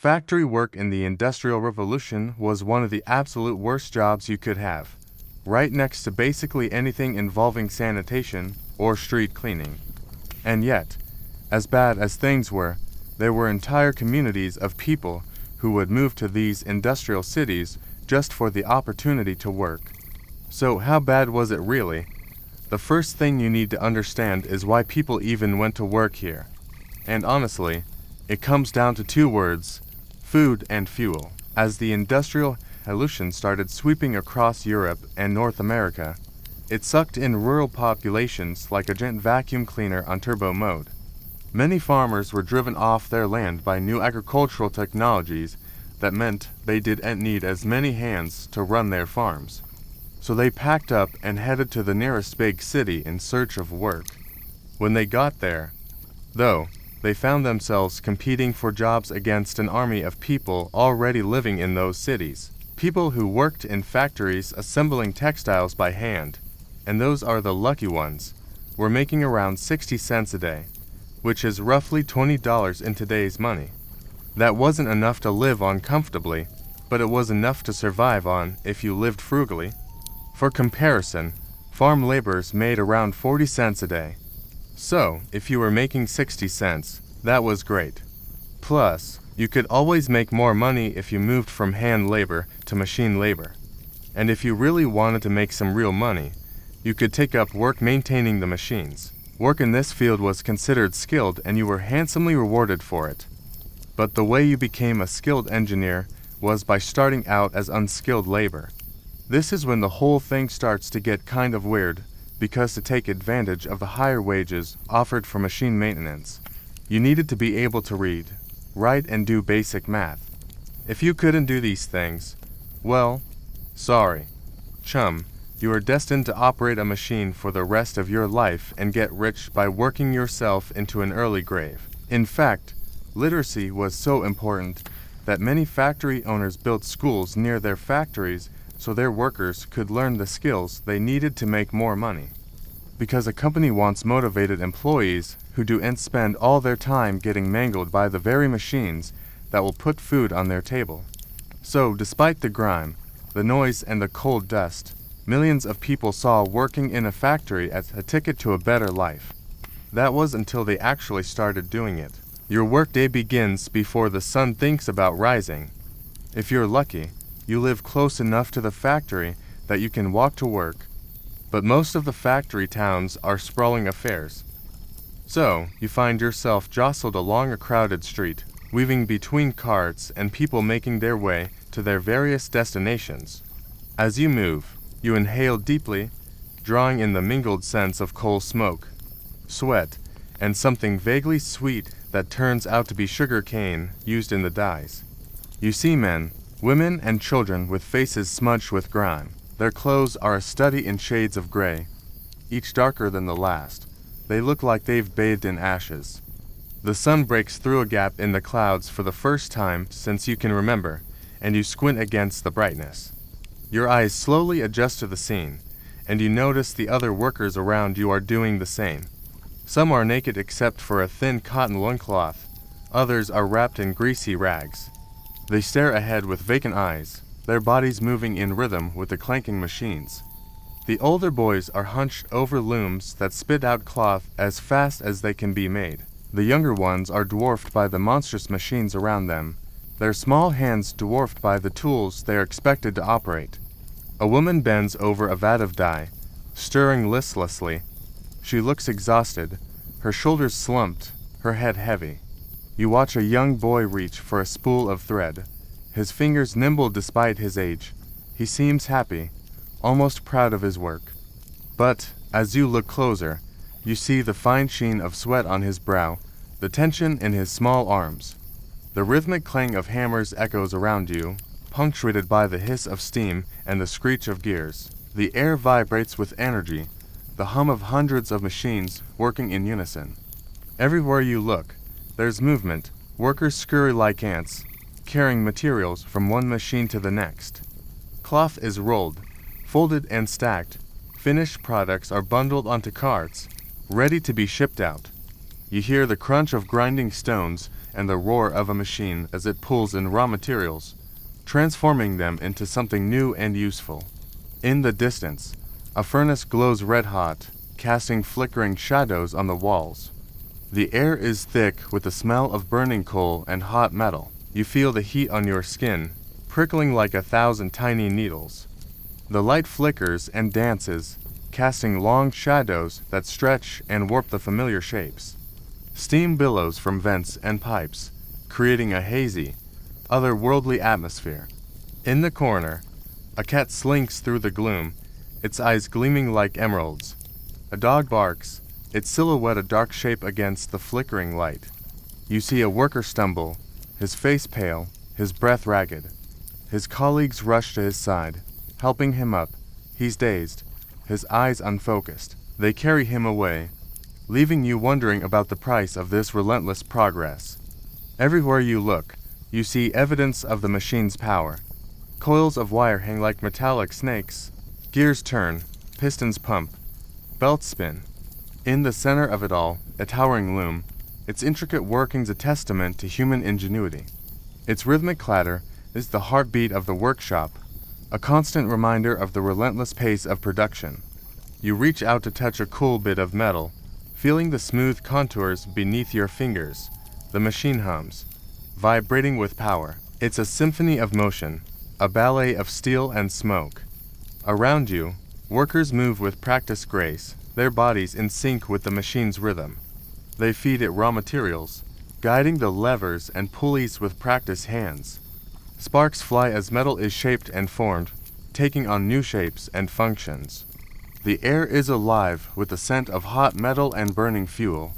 Factory work in the Industrial Revolution was one of the absolute worst jobs you could have, right next to basically anything involving sanitation or street cleaning. And yet, as bad as things were, there were entire communities of people who would move to these industrial cities just for the opportunity to work. So how bad was it really? The first thing you need to understand is why people even went to work here. And honestly, it comes down to two words: food and fuel. As the Industrial Revolution started sweeping across Europe and North America, it sucked in rural populations like a giant vacuum cleaner on turbo mode. Many farmers were driven off their land by new agricultural technologies that meant they didn't need as many hands to run their farms. So they packed up and headed to the nearest big city in search of work. When they got there, though, they found themselves competing for jobs against an army of people already living in those cities. People who worked in factories assembling textiles by hand, and those are the lucky ones, were making around 60 cents a day, which is roughly $20 in today's money. That wasn't enough to live on comfortably, but it was enough to survive on if you lived frugally. For comparison, farm laborers made around 40 cents a day. So, if you were making 60 cents, that was great. Plus, you could always make more money if you moved from hand labor to machine labor. And if you really wanted to make some real money, you could take up work maintaining the machines. Work in this field was considered skilled and you were handsomely rewarded for it. But the way you became a skilled engineer was by starting out as unskilled labor. This is when the whole thing starts to get kind of weird, because to take advantage of the higher wages offered for machine maintenance, you needed to be able to read, write, and do basic math. If you couldn't do these things, well, sorry, chum, you are destined to operate a machine for the rest of your life and get rich by working yourself into an early grave. In fact, literacy was so important that many factory owners built schools near their factories so their workers could learn the skills they needed to make more money. Because a company wants motivated employees who don't spend all their time getting mangled by the very machines that will put food on their table. So, despite the grime, the noise, and the cold dust, millions of people saw working in a factory as a ticket to a better life. That was until they actually started doing it. Your workday begins before the sun thinks about rising. If you're lucky, you live close enough to the factory that you can walk to work, but most of the factory towns are sprawling affairs. So, you find yourself jostled along a crowded street, weaving between carts and people making their way to their various destinations. As you move, you inhale deeply, drawing in the mingled scents of coal smoke, sweat, and something vaguely sweet that turns out to be sugar cane used in the dyes. You see men, women, and children with faces smudged with grime. Their clothes are a study in shades of gray, each darker than the last. They look like they've bathed in ashes. The sun breaks through a gap in the clouds for the first time since you can remember, and you squint against the brightness. Your eyes slowly adjust to the scene, and you notice the other workers around you are doing the same. Some are naked except for a thin cotton loincloth. Others are wrapped in greasy rags. They stare ahead with vacant eyes, their bodies moving in rhythm with the clanking machines. The older boys are hunched over looms that spit out cloth as fast as they can be made. The younger ones are dwarfed by the monstrous machines around them, their small hands dwarfed by the tools they are expected to operate. A woman bends over a vat of dye, stirring listlessly. She looks exhausted, her shoulders slumped, her head heavy. You watch a young boy reach for a spool of thread, his fingers nimble despite his age. He seems happy, almost proud of his work. But, as you look closer, you see the fine sheen of sweat on his brow, the tension in his small arms. The rhythmic clang of hammers echoes around you, punctuated by the hiss of steam and the screech of gears. The air vibrates with energy, the hum of hundreds of machines working in unison. Everywhere you look, there's movement. Workers scurry like ants, carrying materials from one machine to the next. Cloth is rolled, folded, and stacked. Finished products are bundled onto carts, ready to be shipped out. You hear the crunch of grinding stones and the roar of a machine as it pulls in raw materials, transforming them into something new and useful. In the distance, a furnace glows red-hot, casting flickering shadows on the walls. The air is thick with the smell of burning coal and hot metal. You feel the heat on your skin, prickling like 1,000 tiny needles. The light flickers and dances, casting long shadows that stretch and warp the familiar shapes. Steam billows from vents and pipes, creating a hazy, otherworldly atmosphere. In the corner, a cat slinks through the gloom, its eyes gleaming like emeralds. A dog barks, its silhouette a dark shape against the flickering light. You see a worker stumble, his face pale, his breath ragged. His colleagues rush to his side, helping him up. He's dazed, his eyes unfocused. They carry him away, leaving you wondering about the price of this relentless progress. Everywhere you look, you see evidence of the machine's power. Coils of wire hang like metallic snakes. Gears turn, pistons pump, belts spin. In the center of it all, a towering loom, its intricate workings a testament to human ingenuity. Its rhythmic clatter is the heartbeat of the workshop, a constant reminder of the relentless pace of production. You reach out to touch a cool bit of metal, feeling the smooth contours beneath your fingers. The machine hums, vibrating with power. It's a symphony of motion, a ballet of steel and smoke. Around you, workers move with practiced grace, their bodies in sync with the machine's rhythm. They feed it raw materials, guiding the levers and pulleys with practiced hands. Sparks fly as metal is shaped and formed, taking on new shapes and functions. The air is alive with the scent of hot metal and burning fuel.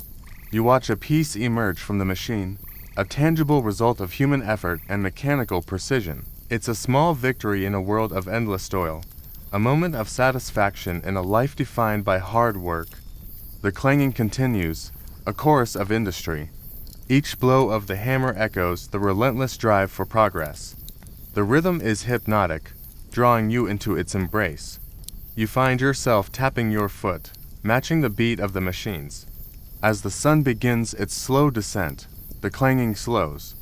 You watch a piece emerge from the machine, a tangible result of human effort and mechanical precision. It's a small victory in a world of endless toil, a moment of satisfaction in a life defined by hard work. The clanging continues, a chorus of industry. Each blow of the hammer echoes the relentless drive for progress. The rhythm is hypnotic, drawing you into its embrace. You find yourself tapping your foot, matching the beat of the machines. As the sun begins its slow descent, the clanging slows.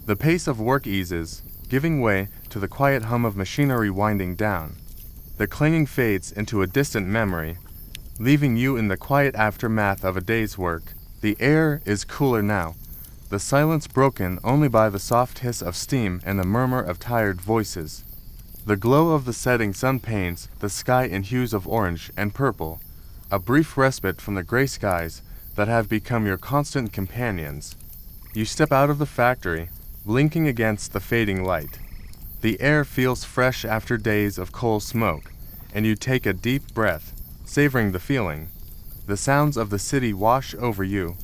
The pace of work eases, giving way to the quiet hum of machinery winding down. The clanging fades into a distant memory, leaving you in the quiet aftermath of a day's work. The air is cooler now, the silence broken only by the soft hiss of steam and the murmur of tired voices. The glow of the setting sun paints the sky in hues of orange and purple, a brief respite from the gray skies that have become your constant companions. You step out of the factory, blinking against the fading light. The air feels fresh after days of coal smoke, and you take a deep breath, savoring the feeling. The sounds of the city wash over you,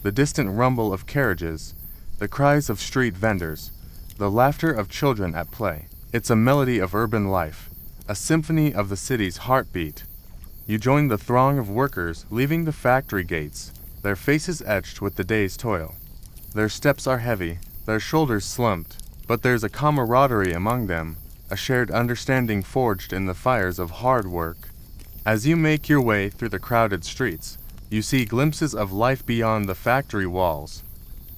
the distant rumble of carriages, the cries of street vendors, the laughter of children at play. It's a melody of urban life, a symphony of the city's heartbeat. You join the throng of workers leaving the factory gates, their faces etched with the day's toil. Their steps are heavy, their shoulders slumped, but there's a camaraderie among them, a shared understanding forged in the fires of hard work. As you make your way through the crowded streets, you see glimpses of life beyond the factory walls.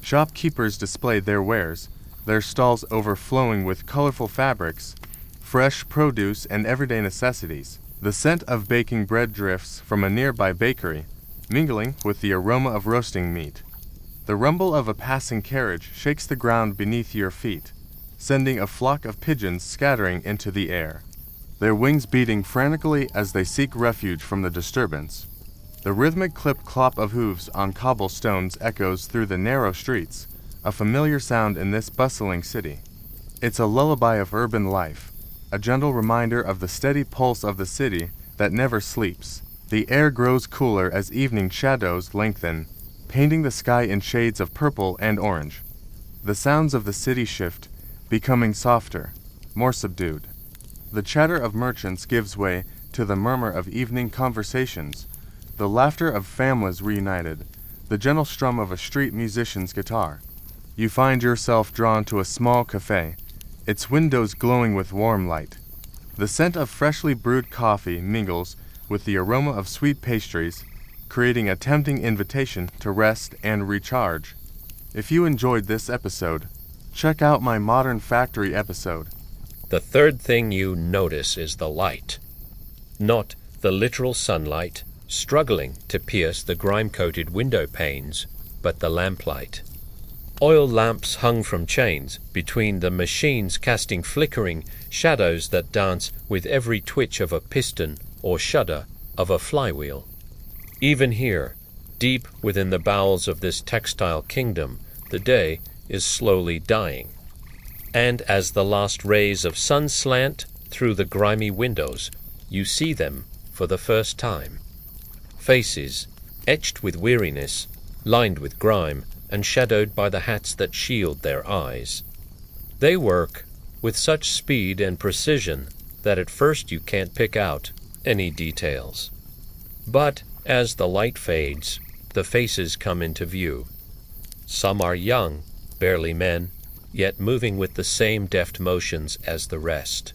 Shopkeepers display their wares, their stalls overflowing with colorful fabrics, fresh produce, and everyday necessities. The scent of baking bread drifts from a nearby bakery, mingling with the aroma of roasting meat. The rumble of a passing carriage shakes the ground beneath your feet, sending a flock of pigeons scattering into the air, their wings beating frantically as they seek refuge from the disturbance. The rhythmic clip-clop of hooves on cobblestones echoes through the narrow streets, a familiar sound in this bustling city. It's a lullaby of urban life, a gentle reminder of the steady pulse of the city that never sleeps. The air grows cooler as evening shadows lengthen, painting the sky in shades of purple and orange. The sounds of the city shift, becoming softer, more subdued. The chatter of merchants gives way to the murmur of evening conversations, the laughter of families reunited, the gentle strum of a street musician's guitar. You find yourself drawn to a small cafe, its windows glowing with warm light. The scent of freshly brewed coffee mingles with the aroma of sweet pastries, creating a tempting invitation to rest and recharge. If you enjoyed this episode, check out my Modern Factory episode. The third thing you notice is the light. Not the literal sunlight struggling to pierce the grime-coated window panes, but the lamplight. Oil lamps hung from chains between the machines, casting flickering shadows that dance with every twitch of a piston or shudder of a flywheel. Even here, deep within the bowels of this textile kingdom, the day is slowly dying. And as the last rays of sun slant through the grimy windows, you see them for the first time. Faces, etched with weariness, lined with grime, and shadowed by the hats that shield their eyes. They work with such speed and precision that at first you can't pick out any details. But as the light fades, the faces come into view. Some are young, barely men, yet moving with the same deft motions as the rest.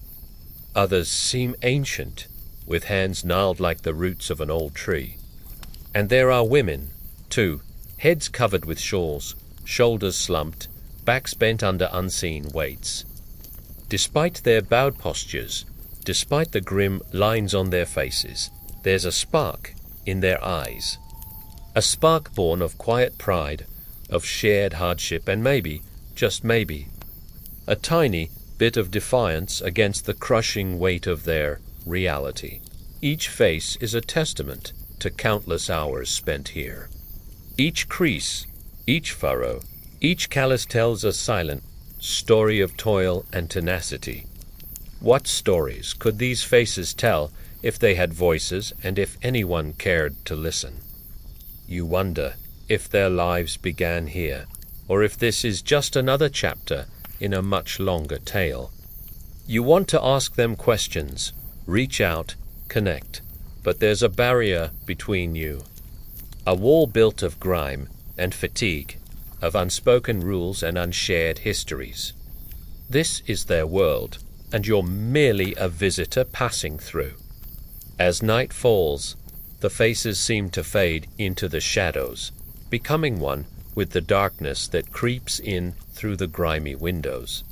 Others seem ancient, with hands gnarled like the roots of an old tree. And there are women, too, heads covered with shawls, shoulders slumped, backs bent under unseen weights. Despite their bowed postures, despite the grim lines on their faces, there's a spark in their eyes. A spark born of quiet pride, of shared hardship, and maybe, just maybe, a tiny bit of defiance against the crushing weight of their reality. Each face is a testament to countless hours spent here. Each crease, each furrow, each callus tells a silent story of toil and tenacity. What stories could these faces tell if they had voices and if anyone cared to listen? You wonder if their lives began here, or if this is just another chapter in a much longer tale. You want to ask them questions, reach out, connect, but there's a barrier between you. A wall built of grime and fatigue, of unspoken rules and unshared histories. This is their world, and you're merely a visitor passing through. As night falls, the faces seem to fade into the shadows, becoming one with the darkness that creeps in through the grimy windows.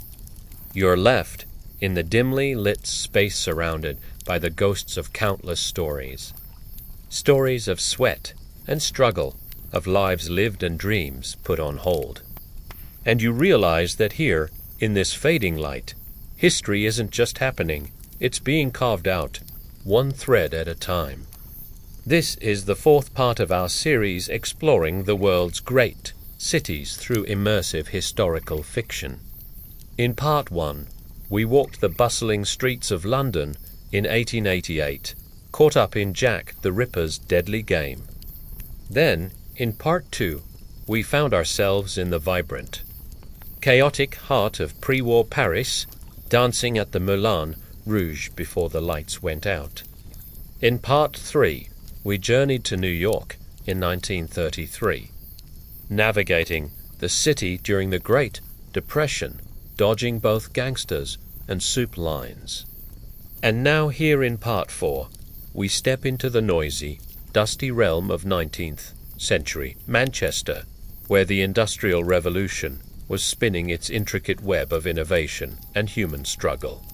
You're left in the dimly lit space surrounded by the ghosts of countless stories. Stories of sweat and struggle, of lives lived and dreams put on hold. And you realize that here, in this fading light, history isn't just happening, it's being carved out, one thread at a time. This is the fourth part of our series exploring the world's great cities through immersive historical fiction. In part 1, we walked the bustling streets of London in 1888, caught up in Jack the Ripper's deadly game. Then, in part 2, we found ourselves in the vibrant, chaotic heart of pre-war Paris, dancing at the Moulin Rouge before the lights went out. In part 3, we journeyed to New York in 1933, navigating the city during the Great Depression, dodging both gangsters and soup lines. And now here in part 4, we step into the noisy, dusty realm of 19th century Manchester, where the Industrial Revolution was spinning its intricate web of innovation and human struggle.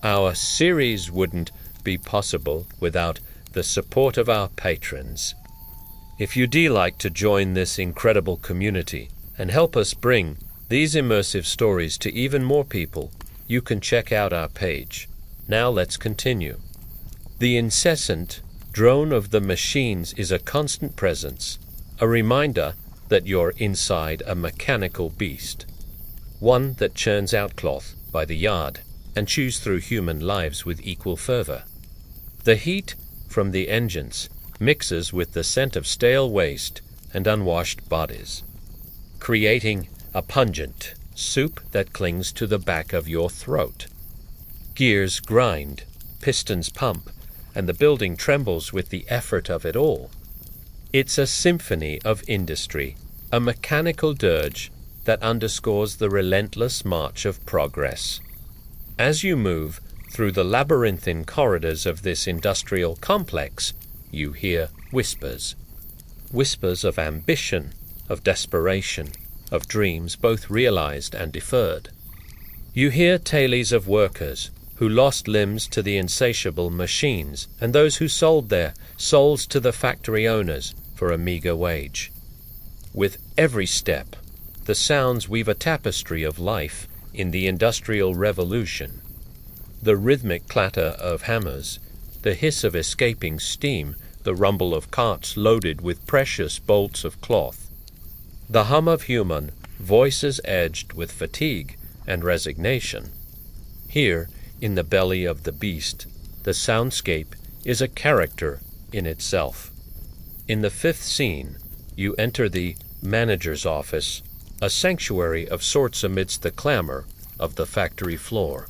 Our series wouldn't be possible without the support of our patrons. If you'd like to join this incredible community and help us bring these immersive stories to even more people, you can check out our page. Now let's continue. The incessant drone of the machines is a constant presence, a reminder that you're inside a mechanical beast, one that churns out cloth by the yard and chews through human lives with equal fervor. The heat from the engines mixes with the scent of stale waste and unwashed bodies, creating a pungent soup that clings to the back of your throat. Gears grind, pistons pump, and the building trembles with the effort of it all. It's a symphony of industry, a mechanical dirge that underscores the relentless march of progress. As you move through the labyrinthine corridors of this industrial complex, you hear whispers. Whispers of ambition, of desperation, of dreams both realized and deferred. You hear tales of workers who lost limbs to the insatiable machines and those who sold their souls to the factory owners for a meager wage. With every step, the sounds weave a tapestry of life in the Industrial Revolution. The rhythmic clatter of hammers, the hiss of escaping steam, the rumble of carts loaded with precious bolts of cloth, the hum of human voices edged with fatigue and resignation. Here, in the belly of the beast, the soundscape is a character in itself. In the fifth scene, you enter the manager's office, a sanctuary of sorts amidst the clamor of the factory floor.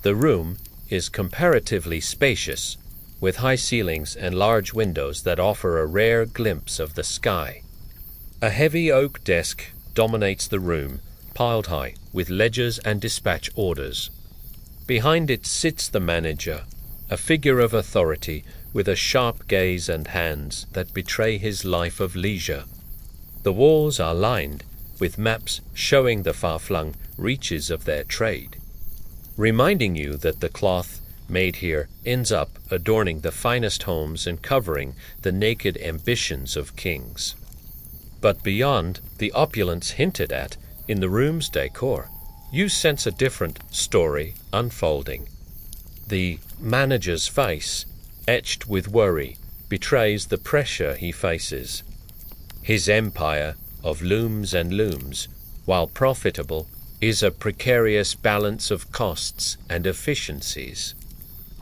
The room is comparatively spacious, with high ceilings and large windows that offer a rare glimpse of the sky. A heavy oak desk dominates the room, piled high with ledgers and dispatch orders. Behind it sits the manager, a figure of authority with a sharp gaze and hands that betray his life of leisure. The walls are lined with maps showing the far-flung reaches of their trade, reminding you that the cloth made here ends up adorning the finest homes and covering the naked ambitions of kings. But beyond the opulence hinted at in the room's decor, you sense a different story unfolding. The manager's face, etched with worry, betrays the pressure he faces. His empire of looms and looms, while profitable, is a precarious balance of costs and efficiencies.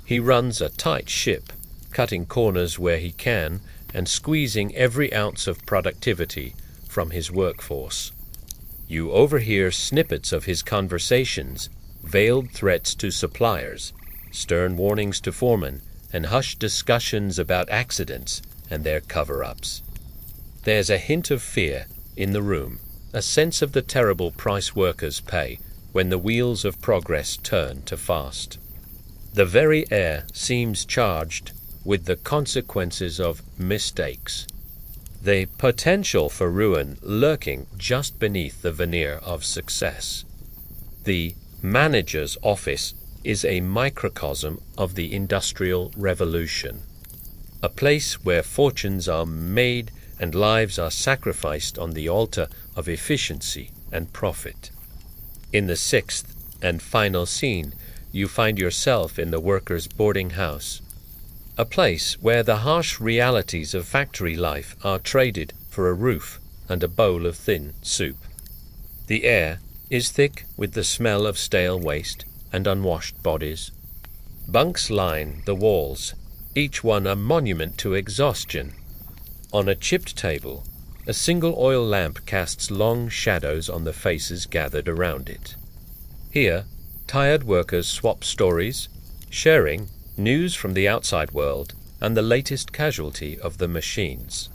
He runs a tight ship, cutting corners where he can and squeezing every ounce of productivity from his workforce. You overhear snippets of his conversations, veiled threats to suppliers, stern warnings to foremen, and hushed discussions about accidents and their cover-ups. There's a hint of fear in the room, a sense of the terrible price workers pay when the wheels of progress turn to fast. The very air seems charged with the consequences of mistakes, the potential for ruin lurking just beneath the veneer of success. The manager's office is a microcosm of the Industrial Revolution, a place where fortunes are made and lives are sacrificed on the altar of efficiency and profit. In the sixth and final scene, you find yourself in the workers' boarding house, a place where the harsh realities of factory life are traded for a roof and a bowl of thin soup. The air is thick with the smell of stale waste and unwashed bodies. Bunks line the walls, each one a monument to exhaustion. On a chipped table, a single oil lamp casts long shadows on the faces gathered around it. Here, tired workers swap stories, sharing news from the outside world and the latest casualty of the machines.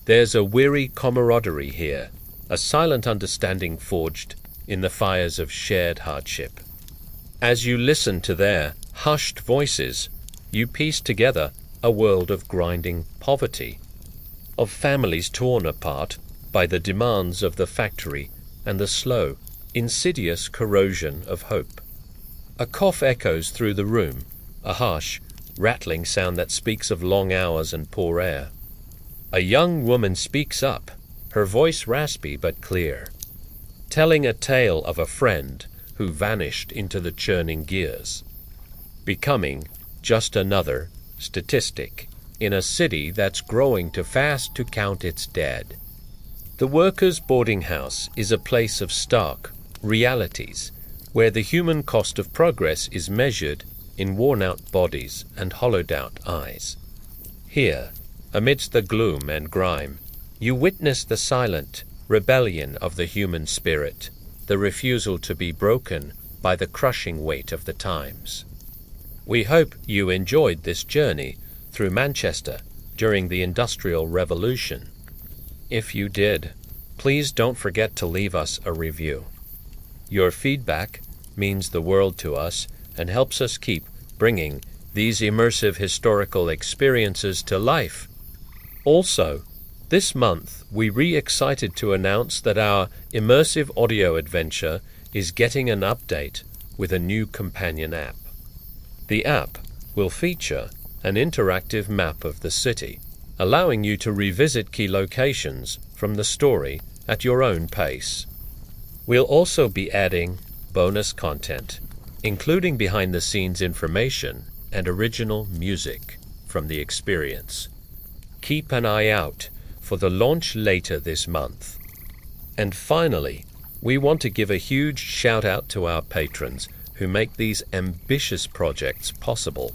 There's a weary camaraderie here, a silent understanding forged in the fires of shared hardship. As you listen to their hushed voices, you piece together a world of grinding poverty, of families torn apart by the demands of the factory and the slow, insidious corrosion of hope. A cough echoes through the room, a harsh, rattling sound that speaks of long hours and poor air. A young woman speaks up, her voice raspy but clear, telling a tale of a friend who vanished into the churning gears, becoming just another statistic in a city that's growing too fast to count its dead. The workers' boarding house is a place of stark realities, where the human cost of progress is measured in worn-out bodies and hollowed-out eyes. Here, amidst the gloom and grime, you witness the silent rebellion of the human spirit, the refusal to be broken by the crushing weight of the times. We hope you enjoyed this journey through Manchester during the Industrial Revolution. If you did, please don't forget to leave us a review. Your feedback means the world to us and helps us keep bringing these immersive historical experiences to life. Also, This month, we re-excited to announce that our immersive audio adventure is getting an update with a new companion app. The app will feature an interactive map of the city, allowing you to revisit key locations from the story at your own pace. We'll also be adding bonus content, including behind-the-scenes information and original music from the experience. Keep an eye out for the launch later this month. And finally, we want to give a huge shout-out to our patrons who make these ambitious projects possible.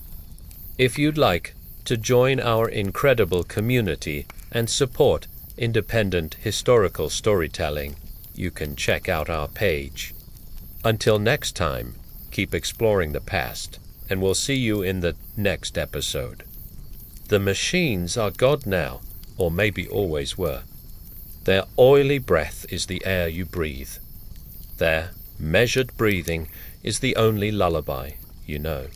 If you'd like to join our incredible community and support independent historical storytelling, you can check out our page. Until next time, keep exploring the past, and we'll see you in the next episode. The machines are God now, or maybe always were. Their oily breath is the air you breathe. Their measured breathing is the only lullaby you know.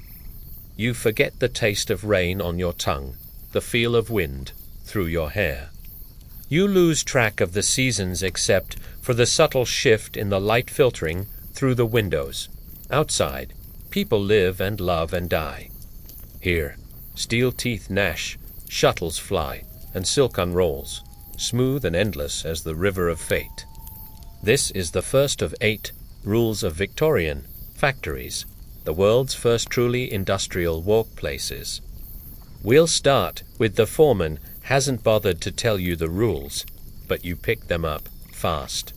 You forget the taste of rain on your tongue, the feel of wind through your hair. You lose track of the seasons except for the subtle shift in the light filtering through the windows. Outside, people live and love and die. Here, steel teeth gnash, shuttles fly, and silk unrolls, smooth and endless as the river of fate. This is the first of 8 rules of Victorian factories, the world's first truly industrial workplaces. We'll start with the foreman hasn't bothered to tell you the rules, but you pick them up fast.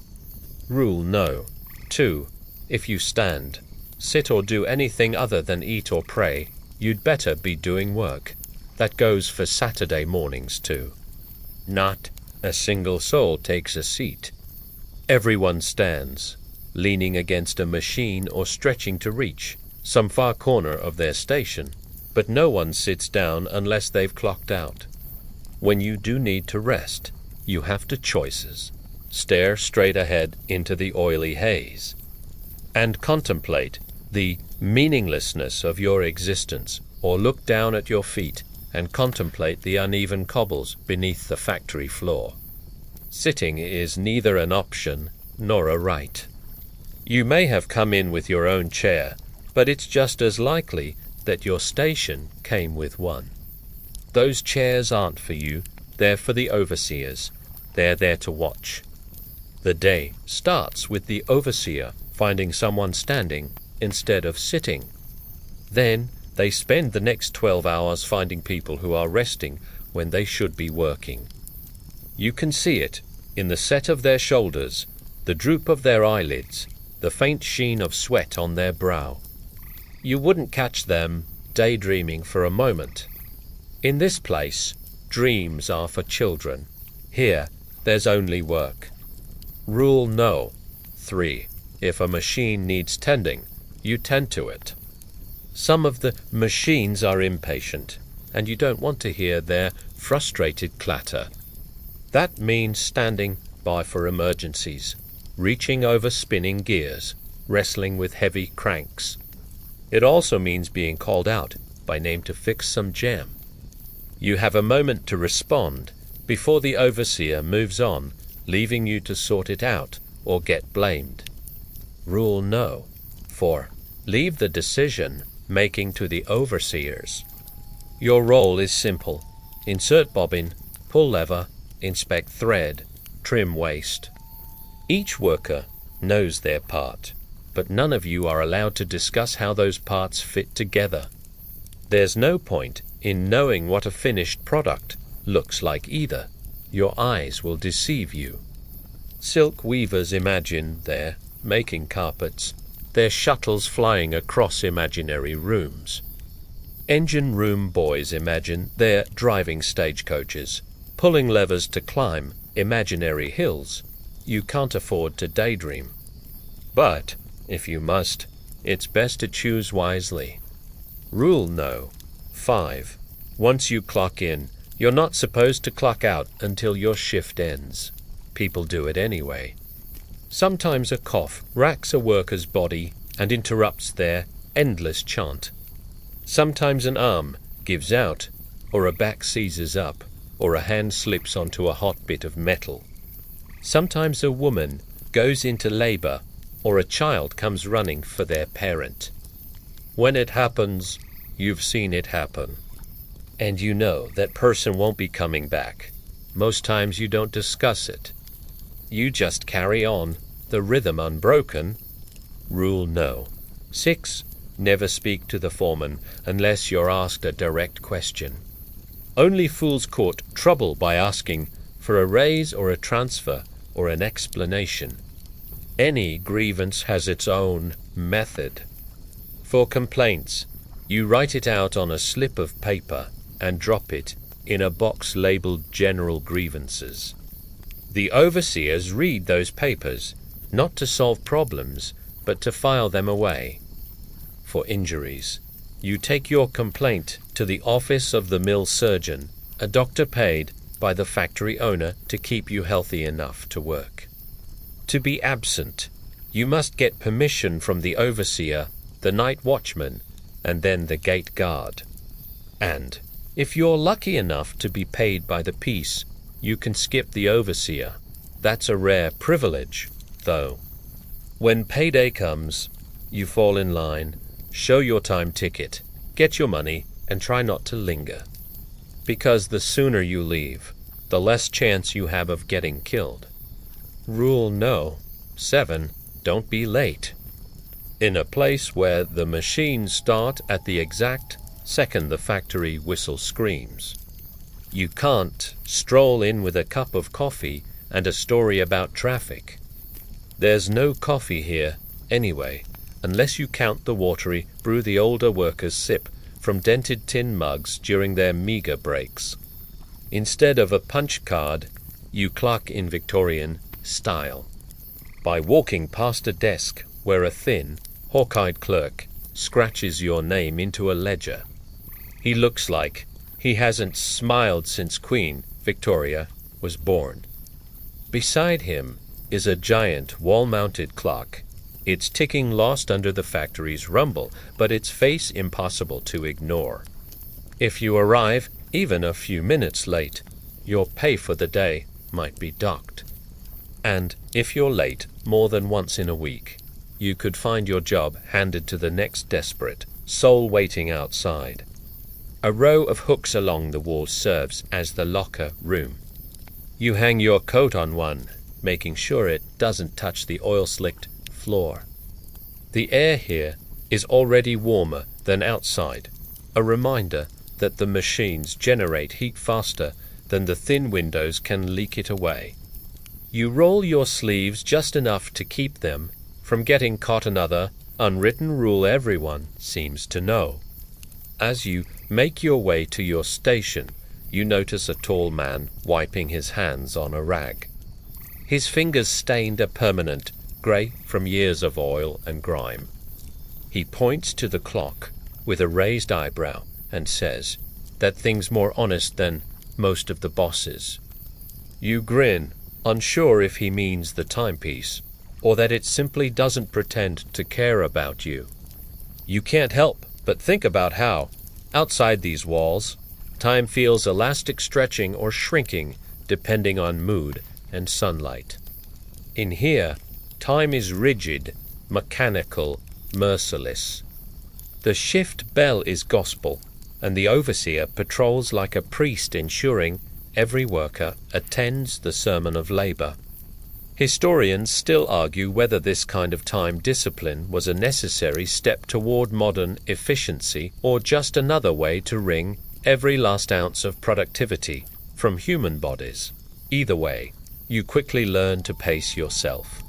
Rule no. 2. If you stand, sit or do anything other than eat or pray, you'd better be doing work. That goes for Saturday mornings too. Not a single soul takes a seat. Everyone stands, leaning against a machine or stretching to reach some far corner of their station, but no one sits down unless they've clocked out. When you do need to rest, you have two choices: stare straight ahead into the oily haze, and contemplate the meaninglessness of your existence, or look down at your feet and contemplate the uneven cobbles beneath the factory floor. Sitting is neither an option nor a right. You may have come in with your own chair, but it's just as likely that your station came with one. Those chairs aren't for you, they're for the overseers. They're there to watch. The day starts with the overseer finding someone standing instead of sitting. Then they spend the next 12 hours finding people who are resting when they should be working. You can see it in the set of their shoulders, the droop of their eyelids, the faint sheen of sweat on their brow. You wouldn't catch them daydreaming for a moment. In this place, dreams are for children. Here, there's only work. Rule no. 3. If a machine needs tending, you tend to it. Some of the machines are impatient, and you don't want to hear their frustrated clatter. That means standing by for emergencies, reaching over spinning gears, wrestling with heavy cranks. It also means being called out by name to fix some jam. You have a moment to respond before the overseer moves on, leaving you to sort it out or get blamed. Rule no. 4. Leave the decision-making to the overseers. Your role is simple: insert bobbin, pull lever, inspect thread, trim waste. Each worker knows their part, but none of you are allowed to discuss how those parts fit together. There's no point in knowing what a finished product looks like either. Your eyes will deceive you. Silk weavers imagine they're making carpets, their shuttles flying across imaginary rooms. Engine room boys imagine they're driving stagecoaches, pulling levers to climb imaginary hills. You can't afford to daydream. But, if you must, it's best to choose wisely. Rule no. 5. Once you clock in, you're not supposed to clock out until your shift ends. People do it anyway. Sometimes a cough racks a worker's body and interrupts their endless chant. Sometimes an arm gives out or a back seizes up. or a hand slips onto a hot bit of metal. Sometimes a woman goes into labor, or a child comes running for their parent. When it happens, you've seen it happen. And you know that person won't be coming back. Most times you don't discuss it. You just carry on, the rhythm unbroken. Rule no. 6. Never speak to the foreman unless you're asked a direct question. Only fools court trouble by asking for a raise or a transfer or an explanation. Any grievance has its own method. For complaints, you write it out on a slip of paper and drop it in a box labeled General Grievances. The overseers read those papers, not to solve problems, but to file them away. For injuries, you take your complaint to the office of the mill surgeon, a doctor paid by the factory owner to keep you healthy enough to work. To be absent, you must get permission from the overseer, the night watchman, and then the gate guard. And if you're lucky enough to be paid by the piece, you can skip the overseer. That's a rare privilege, though. When payday comes, you fall in line, show your time ticket, get your money, and try not to linger. Because the sooner you leave, the less chance you have of getting killed. Rule no. 7. Don't be late. In a place where the machines start at the exact second the factory whistle screams. You can't stroll in with a cup of coffee and a story about traffic. There's no coffee here, anyway, unless you count the watery brew the older workers sip from dented tin mugs during their meager breaks. Instead of a punch card, you clock in Victorian style. By walking past a desk where a thin, hawk-eyed clerk scratches your name into a ledger. He looks like he hasn't smiled since Queen Victoria was born. Beside him is a giant wall-mounted clock. It's ticking lost under the factory's rumble, but its face impossible to ignore. If you arrive even a few minutes late, your pay for the day might be docked. And if you're late more than once in a week, you could find your job handed to the next desperate, soul waiting outside. A row of hooks along the wall serves as the locker room. You hang your coat on one, making sure it doesn't touch the oil-slicked floor. The air here is already warmer than outside, a reminder that the machines generate heat faster than the thin windows can leak it away. You roll your sleeves just enough to keep them from getting caught, another unwritten rule everyone seems to know. As you make your way to your station, you notice a tall man wiping his hands on a rag. His fingers stained a permanent grey from years of oil and grime. He points to the clock with a raised eyebrow and says, "That thing's more honest than most of the bosses." You grin, unsure if he means the timepiece, or that it simply doesn't pretend to care about you. You can't help but think about how, outside these walls, time feels elastic, stretching or shrinking depending on mood and sunlight. In here, time is rigid, mechanical, merciless. The shift bell is gospel, and the overseer patrols like a priest, ensuring every worker attends the sermon of labor. Historians still argue whether this kind of time discipline was a necessary step toward modern efficiency or just another way to wring every last ounce of productivity from human bodies. Either way, you quickly learn to pace yourself.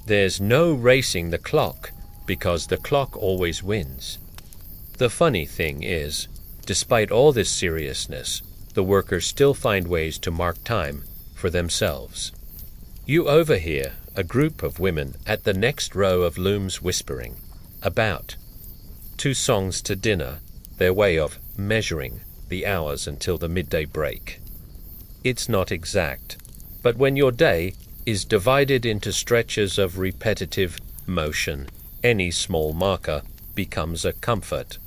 There's no racing the clock, because the clock always wins. The funny thing is, despite all this seriousness, the workers still find ways to mark time for themselves. You overhear a group of women at the next row of looms whispering about 2 songs to dinner, their way of measuring the hours until the midday break. It's not exact, but when your day is divided into stretches of repetitive motion, any small marker becomes a comfort.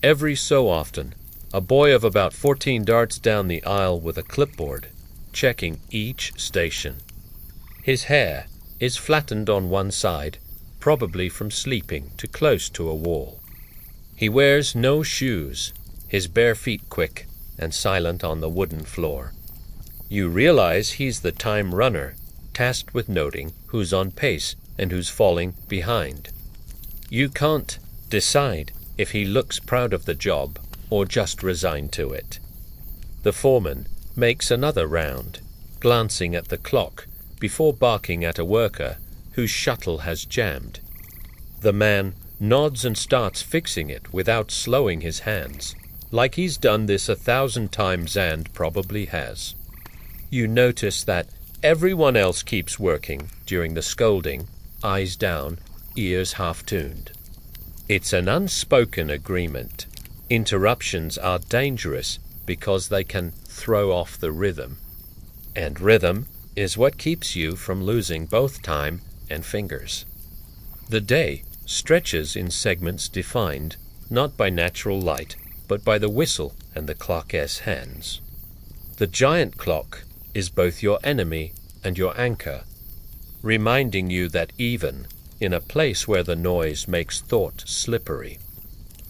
Every so often, A boy of about 14 darts down the aisle with a clipboard, checking each station. His hair is flattened on one side, probably from sleeping too close to a wall. He wears no shoes, his bare feet quick and silent on the wooden floor. You realize he's the time runner, tasked with noting who's on pace and who's falling behind. You can't decide if he looks proud of the job or just resigned to it. The foreman makes another round, glancing at the clock before barking at a worker whose shuttle has jammed. The man nods and starts fixing it without slowing his hands, like he's done this 1,000 times and probably has. You notice that everyone else keeps working during the scolding, eyes down, ears half-tuned. It's an unspoken agreement. Interruptions are dangerous because they can throw off the rhythm. And rhythm is what keeps you from losing both time and fingers. The day stretches in segments defined not by natural light, but by the whistle and the clock's hands. The giant clock is both your enemy and your anchor, reminding you that even in a place where the noise makes thought slippery,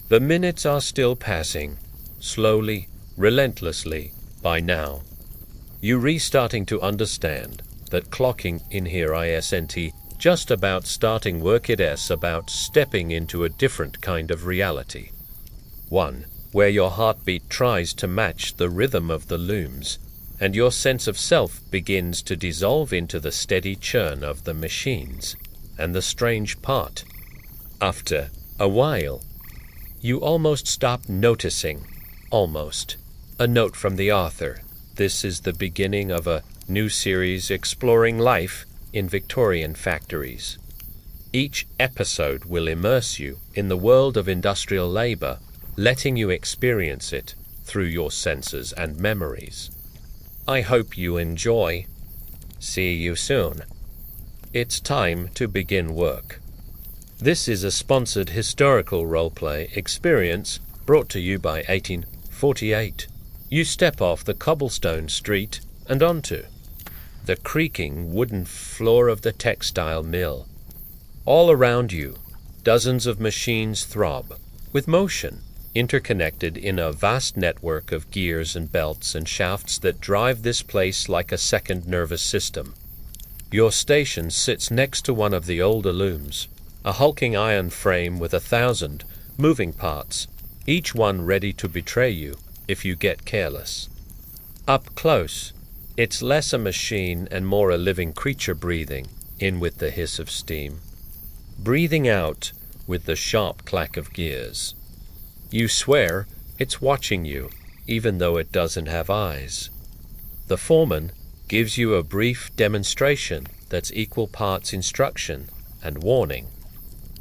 the minutes are still passing, slowly, relentlessly, by now. You restarting to understand that clocking in here isn't just about starting work, it's about stepping into a different kind of reality. One where your heartbeat tries to match the rhythm of the looms, and your sense of self begins to dissolve into the steady churn of the machines. And the strange part, after a while, you almost stop noticing, almost. A note from the author. This is the beginning of a new series exploring life in Victorian factories. Each episode will immerse you in the world of industrial labor, letting you experience it through your senses and memories. I hope you enjoy. See you soon. It's time to begin work. This is a sponsored historical roleplay experience brought to you by 1848. You step off the cobblestone street and onto the creaking wooden floor of the textile mill. All around you, dozens of machines throb, with motion, interconnected in a vast network of gears and belts and shafts that drive this place like a second nervous system. Your station sits next to one of the older looms, a hulking iron frame with 1,000 moving parts, each one ready to betray you if you get careless. Up close, it's less a machine and more a living creature breathing in with the hiss of steam, breathing out with the sharp clack of gears. You swear it's watching you, even though it doesn't have eyes. The foreman gives you a brief demonstration that's equal parts instruction and warning.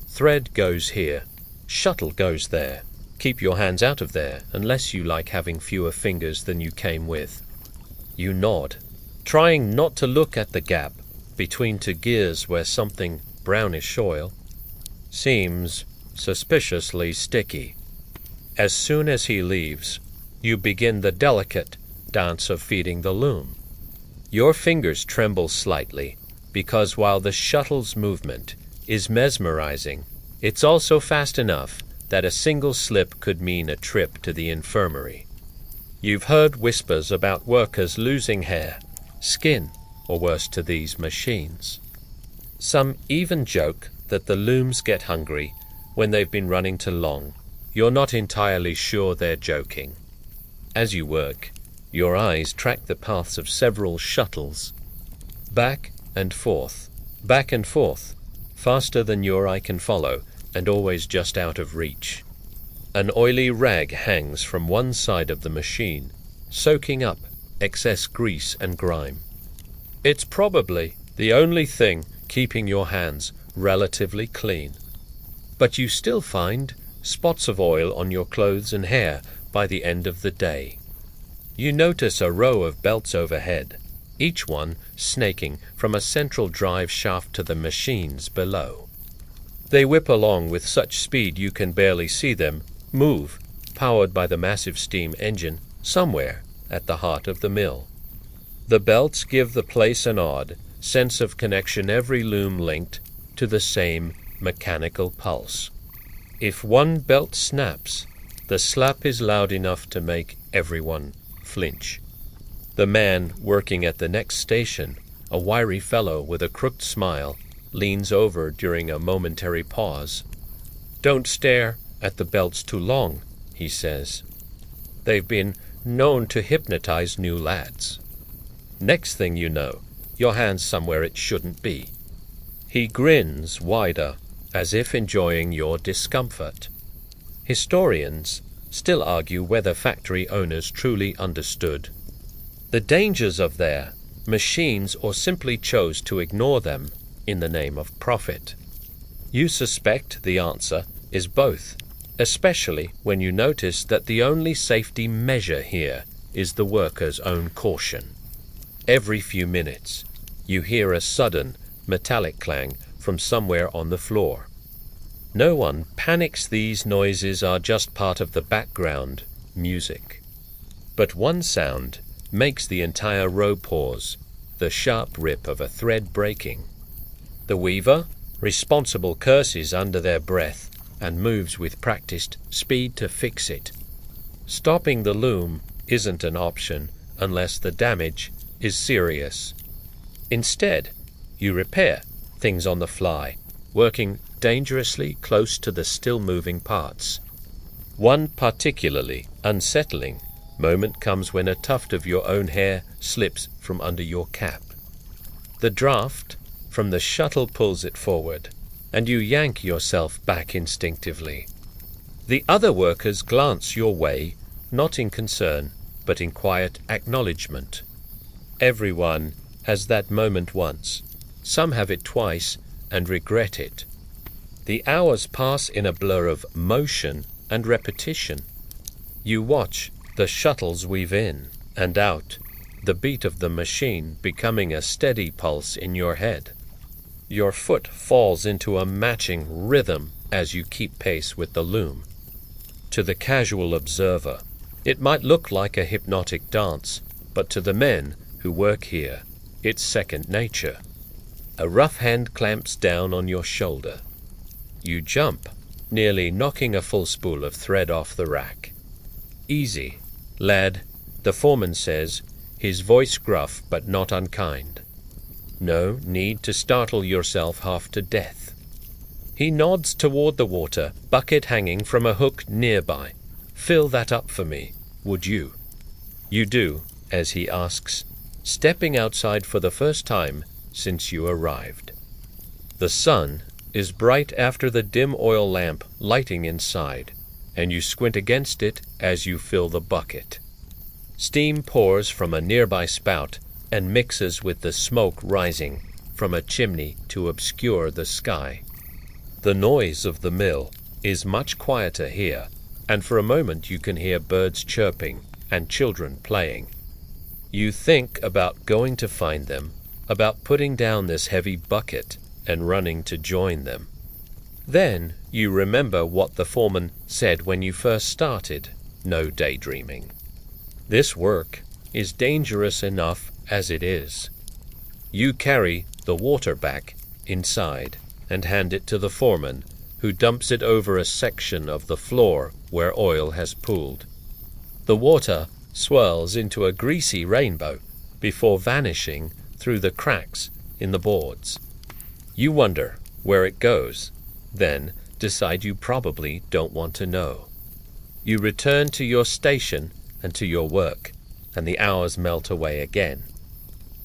Thread goes here, shuttle goes there. Keep your hands out of there unless you like having fewer fingers than you came with. You nod, trying not to look at the gap between two gears where something brownish oil seems suspiciously sticky. As soon as he leaves, you begin the delicate dance of feeding the loom. Your fingers tremble slightly because while the shuttle's movement is mesmerizing, it's also fast enough that a single slip could mean a trip to the infirmary. You've heard whispers about workers losing hair, skin, or worse to these machines. Some even joke that the looms get hungry when they've been running too long. You're not entirely sure they're joking. As you work, your eyes track the paths of several shuttles. Back and forth, faster than your eye can follow, and always just out of reach. An oily rag hangs from one side of the machine, soaking up excess grease and grime. It's probably the only thing keeping your hands relatively clean. But you still find spots of oil on your clothes and hair by the end of the day. You notice a row of belts overhead, each one snaking from a central drive shaft to the machines below. They whip along with such speed you can barely see them move powered by the massive steam engine somewhere at the heart of the mill. The belts give the place an odd sense of connection, every loom linked to the same mechanical pulse. If one belt snaps, the slap is loud enough to make everyone flinch. The man working at the next station, a wiry fellow with a crooked smile, leans over during a momentary pause. "Don't stare at the belts too long," he says. "They've been known to hypnotize new lads." Next thing you know, your hand's somewhere it shouldn't be. He grins wider, as if enjoying your discomfort. Historians still argue whether factory owners truly understood the dangers of their machines or simply chose to ignore them in the name of profit. You suspect the answer is both, especially when you notice that the only safety measure here is the worker's own caution. Every few minutes, you hear a sudden metallic clang from somewhere on the floor. No one panics. These noises are just part of the background music. But one sound makes the entire row pause, the sharp rip of a thread breaking. The weaver, responsible, curses under their breath and moves with practiced speed to fix it. Stopping the loom isn't an option unless the damage is serious. Instead, you repair things on the fly, working dangerously close to the still-moving parts. One particularly unsettling moment comes when a tuft of your own hair slips from under your cap. The draft from the shuttle pulls it forward, and you yank yourself back instinctively. The other workers glance your way, not in concern, but in quiet acknowledgement. Everyone has that moment once. Some have it twice and regret it. The hours pass in a blur of motion and repetition. You watch the shuttles weave in and out, the beat of the machine becoming a steady pulse in your head. Your foot falls into a matching rhythm as you keep pace with the loom. To the casual observer, it might look like a hypnotic dance, but to the men who work here, it's second nature. A rough hand clamps down on your shoulder. You jump, nearly knocking a full spool of thread off the rack. "Easy, lad," the foreman says, his voice gruff but not unkind. No need to startle yourself half to death. He nods toward the water bucket hanging from a hook nearby. "Fill that up for me, would you?" You do, as he asks, stepping outside for the first time since you arrived. The sun is bright after the dim oil lamp lighting inside, and you squint against it as you fill the bucket. Steam pours from a nearby spout and mixes with the smoke rising from a chimney to obscure the sky. The noise of the mill is much quieter here, and for a moment you can hear birds chirping and children playing. You think about going to find them, about putting down this heavy bucket and running to join them. Then you remember what the foreman said when you first started. No daydreaming. This work is dangerous enough as it is. You carry the water back inside and hand it to the foreman, who dumps it over a section of the floor where oil has pooled. The water swirls into a greasy rainbow before vanishing through the cracks in the boards. You wonder where it goes, then decide you probably don't want to know. You return to your station and to your work, and the hours melt away again.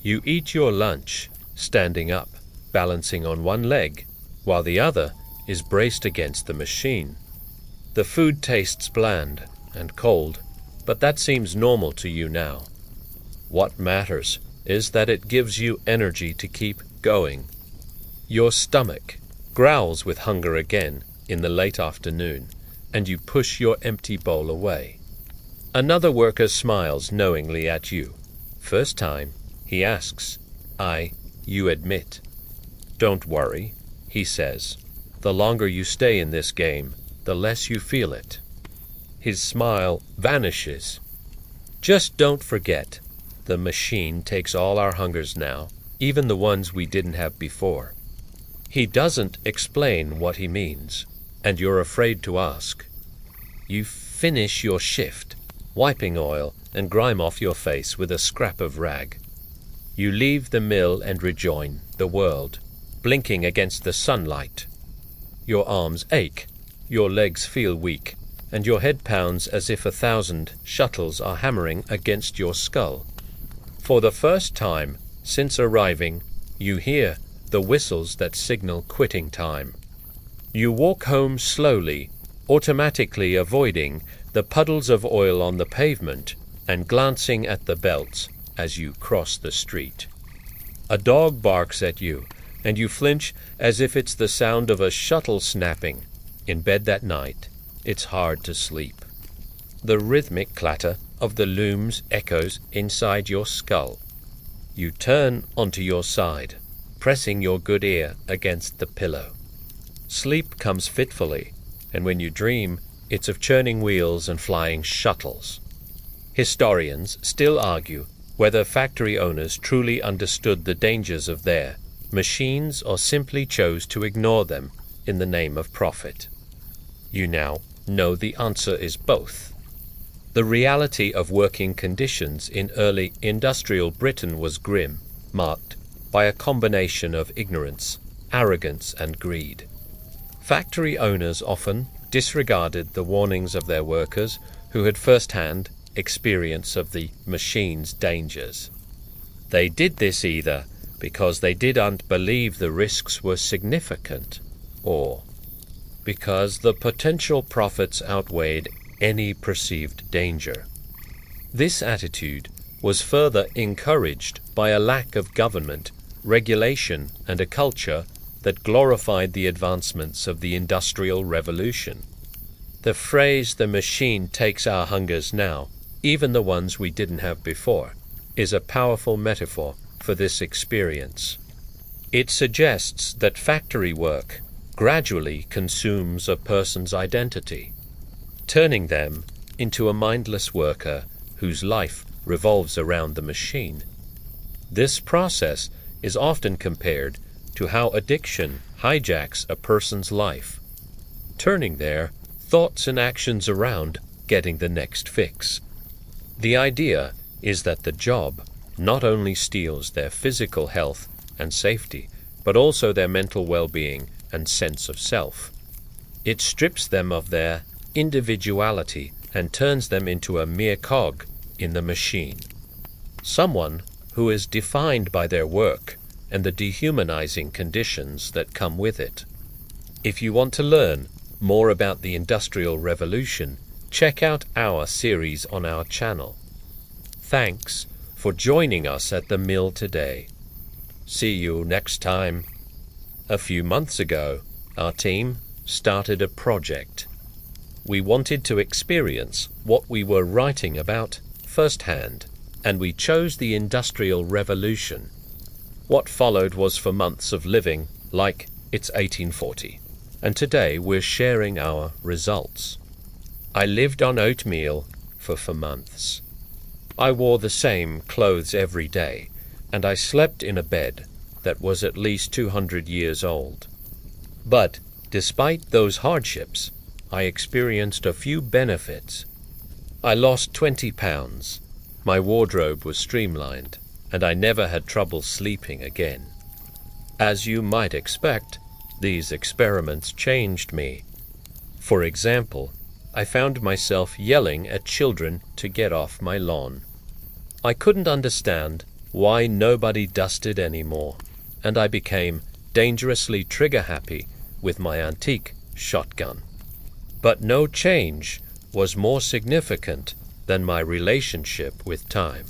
You eat your lunch, standing up, balancing on one leg, while the other is braced against the machine. The food tastes bland and cold, but that seems normal to you now. What matters is that it gives you energy to keep going. Your stomach growls with hunger again in the late afternoon, and you push your empty bowl away. Another worker smiles knowingly at you. First time, he asks, you admit. "Don't worry," he says. "The longer you stay in this game, the less you feel it." his smile vanishes. Just don't forget, the machine takes all our hungers now, even the ones we didn't have before. He doesn't explain what he means, and you're afraid to ask. You finish your shift, wiping oil and grime off your face with a scrap of rag. You leave the mill and rejoin the world, blinking against the sunlight. Your arms ache, your legs feel weak, and your head pounds as if 1,000 shuttles are hammering against your skull. For the first time since arriving, you hear the whistles that signal quitting time. You walk home slowly, automatically avoiding the puddles of oil on the pavement and glancing at the belts as you cross the street. A dog barks at you, and you flinch as if it's the sound of a shuttle snapping. In bed that night, it's hard to sleep. The rhythmic clatter of the looms echoes inside your skull. You turn onto your side, pressing your good ear against the pillow. Sleep comes fitfully, and when you dream, it's of churning wheels and flying shuttles. Historians still argue whether factory owners truly understood the dangers of their machines or simply chose to ignore them in the name of profit. You now know the answer is both. The reality of working conditions in early industrial Britain was grim, marked by a combination of ignorance, arrogance, and greed. Factory owners often disregarded the warnings of their workers who had first-hand experience of the machine's dangers. They did this either because they didn't believe the risks were significant, or because the potential profits outweighed any perceived danger. This attitude was further encouraged by a lack of government, regulation, and a culture that glorified the advancements of the Industrial Revolution. The phrase, "the machine takes our hungers now, even the ones we didn't have before," is a powerful metaphor for this experience. It suggests that factory work gradually consumes a person's identity, turning them into a mindless worker whose life revolves around the machine. This process is often compared to how addiction hijacks a person's life, turning their thoughts and actions around getting the next fix. The idea is that the job not only steals their physical health and safety, but also their mental well-being and sense of self. It strips them of their individuality and turns them into a mere cog in the machine. Someone who is defined by their work and the dehumanizing conditions that come with it. If you want to learn more about the Industrial Revolution, check out our series on our channel. Thanks for joining us at the mill today. See you next time. A few months ago, our team started a project. We wanted to experience what we were writing about firsthand, and we chose the Industrial Revolution. What followed was for months of living like it's 1840, and today we're sharing our results. I lived on oatmeal for months. I wore the same clothes every day, and I slept in a bed that was at least 200 years old. But despite those hardships, I experienced a few benefits. I lost 20 pounds. My wardrobe was streamlined, and I never had trouble sleeping again. As you might expect, these experiments changed me. For example, I found myself yelling at children to get off my lawn. I couldn't understand why nobody dusted anymore, and I became dangerously trigger-happy with my antique shotgun. But no change was more significant than my relationship with time.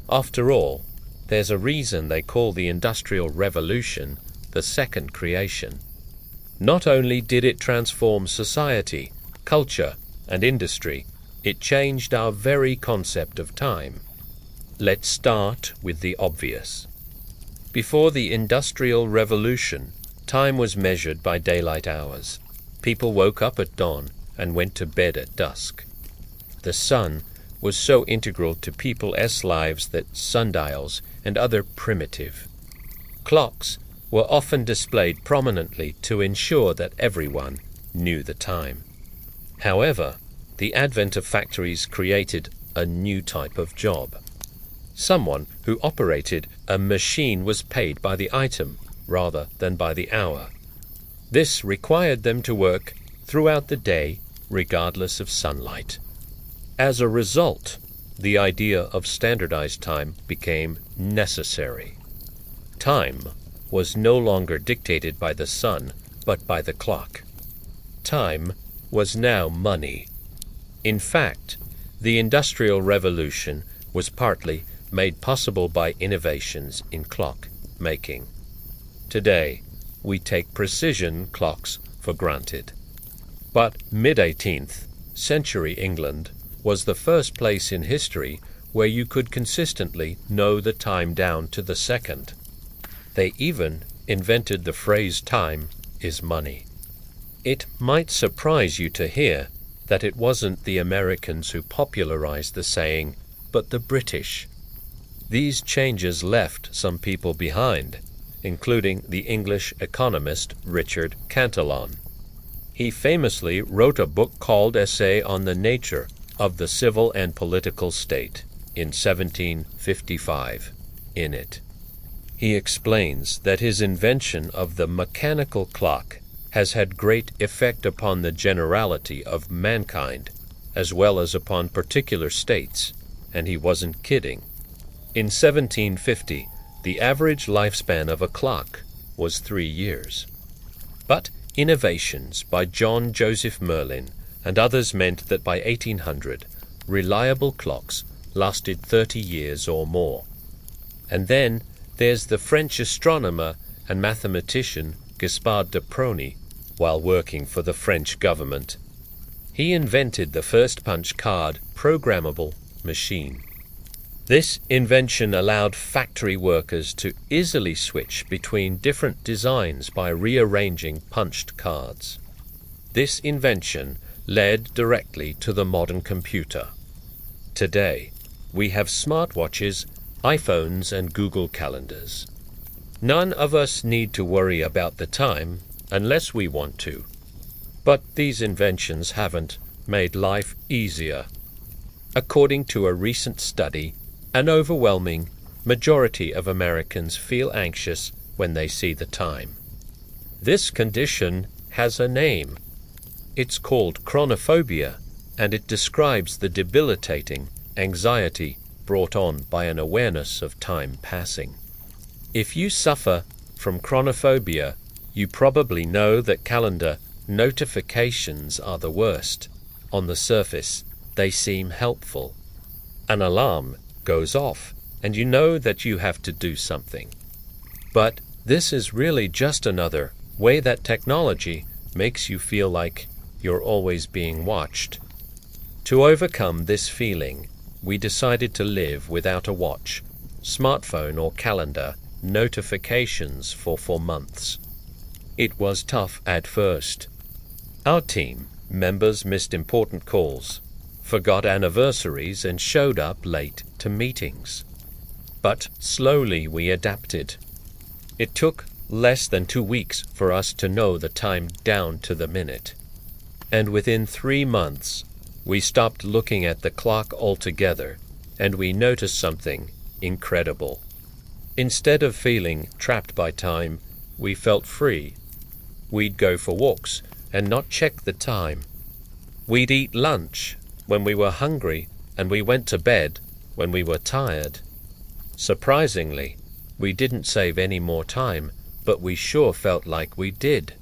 After all, there's a reason they call the Industrial Revolution the second creation. Not only did it transform society, culture, and industry, it changed our very concept of time. Let's start with the obvious. Before the Industrial Revolution, time was measured by daylight hours. People woke up at dawn and went to bed at dusk. the sun was so integral to people's lives that sundials and other primitive clocks were often displayed prominently to ensure that everyone knew the time. However, the advent of factories created a new type of job. Someone who operated a machine was paid by the item rather than by the hour. This required them to work throughout the day regardless of sunlight. As a result, the idea of standardized time became necessary. Time was no longer dictated by the sun, but by the clock. Time was now money. In fact, the Industrial Revolution was partly made possible by innovations in clock making. Today, we take precision clocks for granted. But mid-18th century England was the first place in history where you could consistently know the time down to the second. They even invented the phrase "time is money." It might surprise you to hear that it wasn't the Americans who popularized the saying, but the British. These changes left some people behind, including the English economist Richard Cantillon. He famously wrote a book called Essay on the Nature of the Civil and Political State in 1755. In it, he explains that his invention of the mechanical clock has had great effect upon the generality of mankind, as well as upon particular states, and he wasn't kidding. In 1750, the average lifespan of a clock was 3 years. But innovations by John Joseph Merlin and others meant that by 1800, reliable clocks lasted 30 years or more. And then there's the French astronomer and mathematician Gaspard de Prony, while working for the French government. He invented the first punch card programmable machine. This invention allowed factory workers to easily switch between different designs by rearranging punched cards. This invention led directly to the modern computer. Today, we have smartwatches, iPhones, and Google Calendars. None of us need to worry about the time unless we want to. But these inventions haven't made life easier. According to a recent study, an overwhelming majority of Americans feel anxious when they see the time. This condition has a name. It's called chronophobia, and it describes the debilitating anxiety brought on by an awareness of time passing. If you suffer from chronophobia, you probably know that calendar notifications are the worst. On the surface, they seem helpful. An alarm goes off, and you know that you have to do something. But this is really just another way that technology makes you feel like you're always being watched. To overcome this feeling, we decided to live without a watch, smartphone, or calendar notifications for 4 months. It was tough at first. Our team members missed important calls, forgot anniversaries, and showed up late to meetings. But slowly we adapted. It took less than 2 weeks for us to know the time down to the minute. And within 3 months, we stopped looking at the clock altogether, and we noticed something incredible. Instead of feeling trapped by time, we felt free. We'd go for walks and not check the time. We'd eat lunch when we were hungry, and we went to bed when we were tired. Surprisingly, we didn't save any more time, but we sure felt like we did.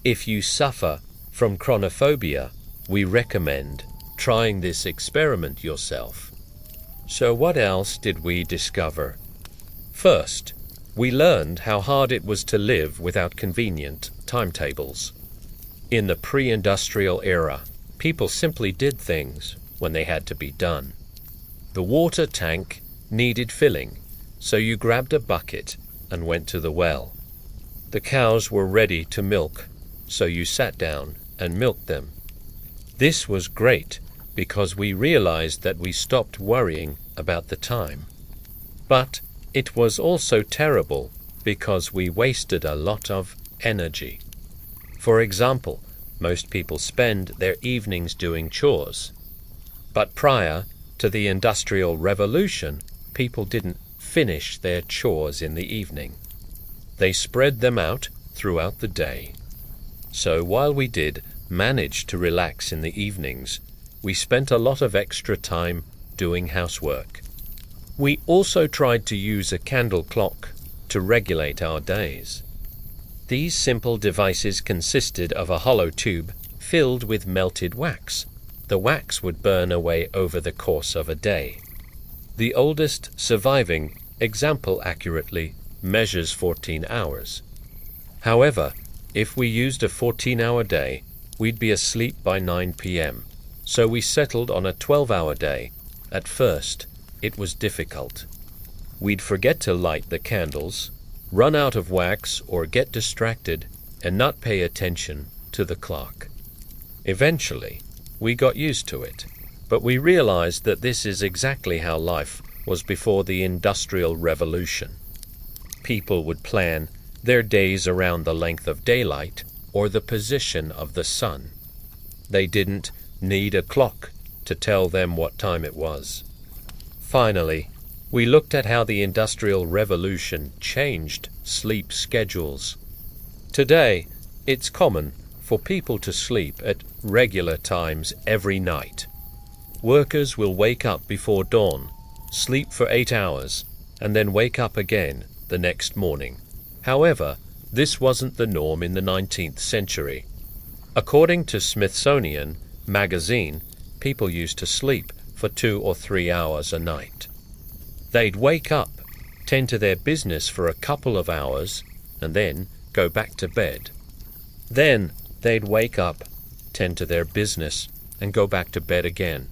If you suffer from chronophobia, we recommend trying this experiment yourself. So what else did we discover? First, we learned how hard it was to live without convenient timetables. In the pre-industrial era, people simply did things when they had to be done. The water tank needed filling, so you grabbed a bucket and went to the well. The cows were ready to milk, so you sat down and milked them. This was great because we realized that we stopped worrying about the time. But it was also terrible because we wasted a lot of energy. For example, most people spend their evenings doing chores. But prior to the Industrial Revolution, people didn't finish their chores in the evening. They spread them out throughout the day. So while we did manage to relax in the evenings, we spent a lot of extra time doing housework. We also tried to use a candle clock to regulate our days. These simple devices consisted of a hollow tube filled with melted wax. The wax would burn away over the course of a day. The oldest surviving example accurately measures 14 hours. However, if we used a 14-hour day, we'd be asleep by 9 p.m., so we settled on a 12-hour day. At first, it was difficult. We'd forget to light the candles, run out of wax or get distracted and not pay attention to the clock. Eventually, we got used to it, but we realized that this is exactly how life was before the Industrial Revolution. People would plan their days around the length of daylight or the position of the sun. They didn't need a clock to tell them what time it was. Finally, we looked at how the Industrial Revolution changed sleep schedules. Today, it's common for people to sleep at regular times every night. Workers will wake up before dawn, sleep for 8 hours, and then wake up again the next morning. However, this wasn't the norm in the 19th century. According to Smithsonian magazine, people used to sleep for 2 or 3 hours a night. They'd wake up, tend to their business for a couple of hours, and then go back to bed. Then they'd wake up, tend to their business, and go back to bed again.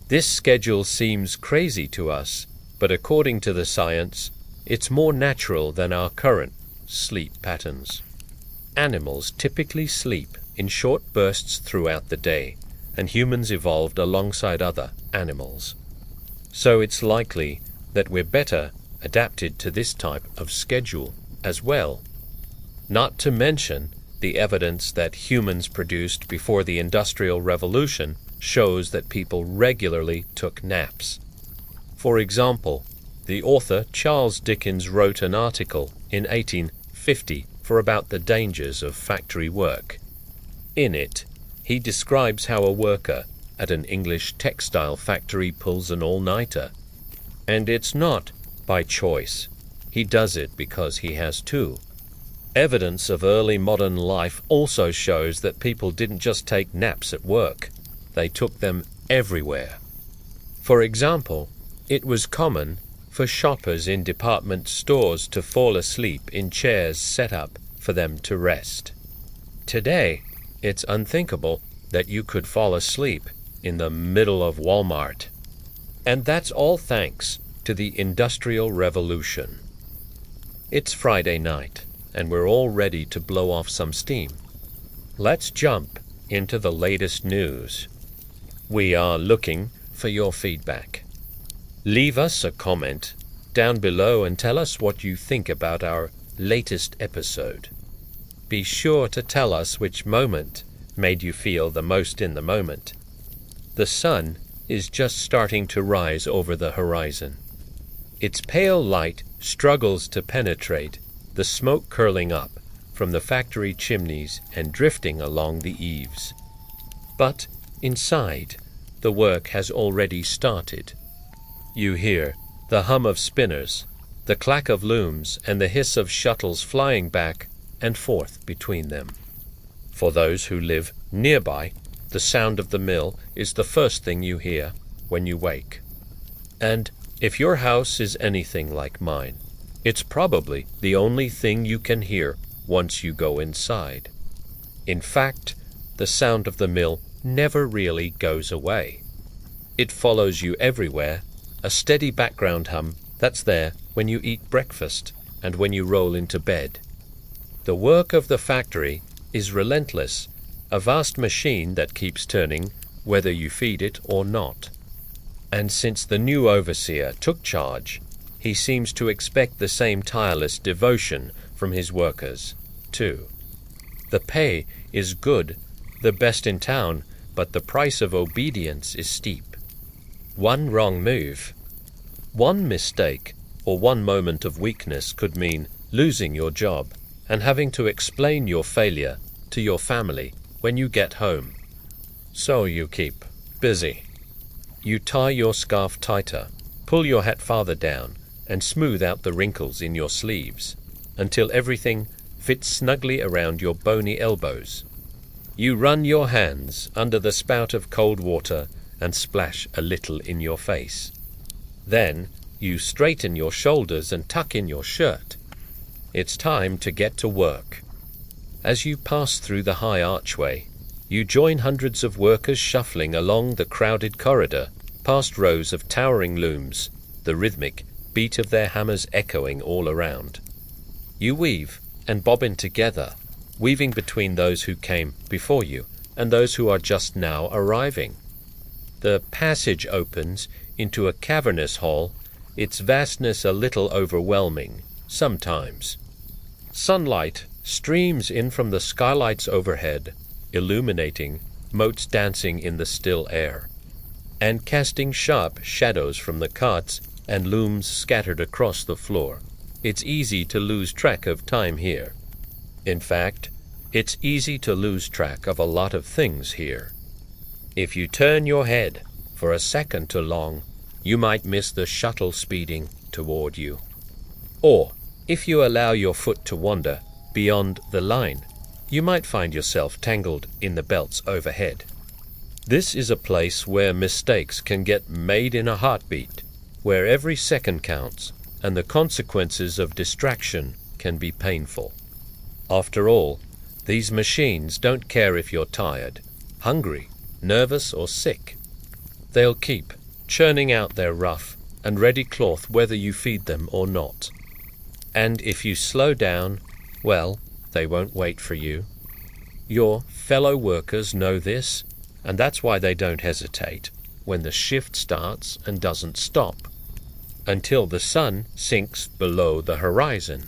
This schedule seems crazy to us, but according to the science, it's more natural than our current sleep patterns. Animals typically sleep in short bursts throughout the day, and humans evolved alongside other animals. So it's likely that we're better adapted to this type of schedule as well. Not to mention the evidence that humans produced before the Industrial Revolution shows that people regularly took naps. For example, the author Charles Dickens wrote an article in 1850 for about the dangers of factory work. In it, he describes how a worker at an English textile factory pulls an all-nighter. And it's not by choice. He does it because he has to. Evidence of early modern life also shows that people didn't just take naps at work. They took them everywhere. For example, it was common for shoppers in department stores to fall asleep in chairs set up for them to rest. Today, it's unthinkable that you could fall asleep in the middle of Walmart. And that's all thanks to the Industrial Revolution. It's Friday night, and we're all ready to blow off some steam. Let's jump into the latest news. We are looking for your feedback. Leave us a comment down below and tell us what you think about our latest episode. Be sure to tell us which moment made you feel the most in the moment. The sun is just starting to rise over the horizon. Its pale light struggles to penetrate the smoke curling up from the factory chimneys and drifting along the eaves. But inside, the work has already started. You hear the hum of spinners, the clack of looms, and the hiss of shuttles flying back and forth between them. For those who live nearby, the sound of the mill is the first thing you hear when you wake. And if your house is anything like mine, it's probably the only thing you can hear once you go inside. In fact, the sound of the mill never really goes away. It follows you everywhere, a steady background hum that's there when you eat breakfast and when you roll into bed. The work of the factory is relentless, a vast machine that keeps turning whether you feed it or not. And since the new overseer took charge, he seems to expect the same tireless devotion from his workers, too. The pay is good, the best in town, but the price of obedience is steep. One wrong move, one mistake, or one moment of weakness could mean losing your job and having to explain your failure to your family when you get home. So you keep busy. You tie your scarf tighter, pull your hat farther down, and smooth out the wrinkles in your sleeves until everything fits snugly around your bony elbows. You run your hands under the spout of cold water and splash a little in your face. Then you straighten your shoulders and tuck in your shirt. It's time to get to work. As you pass through the high archway, you join hundreds of workers shuffling along the crowded corridor, past rows of towering looms, the rhythmic beat of their hammers echoing all around. You weave and bobbin together, weaving between those who came before you and those who are just now arriving. The passage opens into a cavernous hall, its vastness a little overwhelming, sometimes. Sunlight streams in from the skylights overhead, illuminating motes dancing in the still air, and casting sharp shadows from the carts and looms scattered across the floor. It's easy to lose track of time here. In fact, it's easy to lose track of a lot of things here. If you turn your head for a second too long, you might miss the shuttle speeding toward you. Or, if you allow your foot to wander beyond the line, you might find yourself tangled in the belts overhead. This is a place where mistakes can get made in a heartbeat, where every second counts, and the consequences of distraction can be painful. After all, these machines don't care if you're tired, hungry, nervous, or sick. They'll keep churning out their rough and ready cloth whether you feed them or not. And if you slow down, well, they won't wait for you. Your fellow workers know this, and that's why they don't hesitate when the shift starts and doesn't stop, until the sun sinks below the horizon.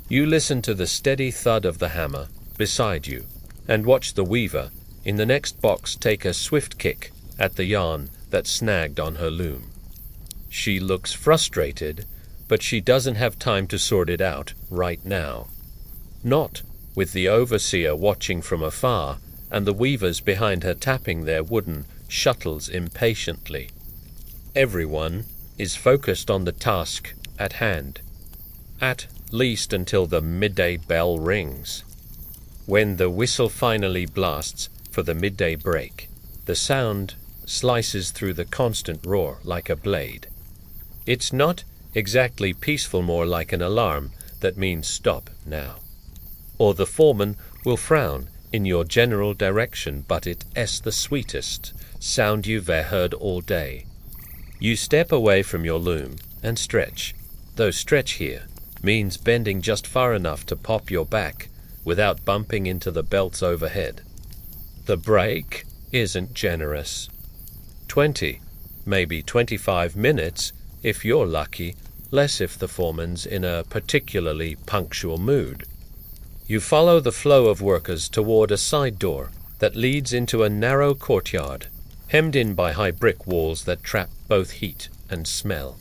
You listen to the steady thud of the hammer beside you, and watch the weaver in the next box take a swift kick at the yarn that snagged on her loom. She looks frustrated, but she doesn't have time to sort it out right now. Not with the overseer watching from afar and the weavers behind her tapping their wooden shuttles impatiently. Everyone is focused on the task at hand, at least until the midday bell rings. When the whistle finally blasts for the midday break, the sound slices through the constant roar like a blade. It's not exactly peaceful, more like an alarm that means stop now. Or the foreman will frown in your general direction, but it's the sweetest sound you've heard all day. You step away from your loom and stretch, though stretch here means bending just far enough to pop your back without bumping into the belts overhead. The break isn't generous. 20, maybe 25 minutes if you're lucky, less if the foreman's in a particularly punctual mood. You follow the flow of workers toward a side door that leads into a narrow courtyard, hemmed in by high brick walls that trap both heat and smell.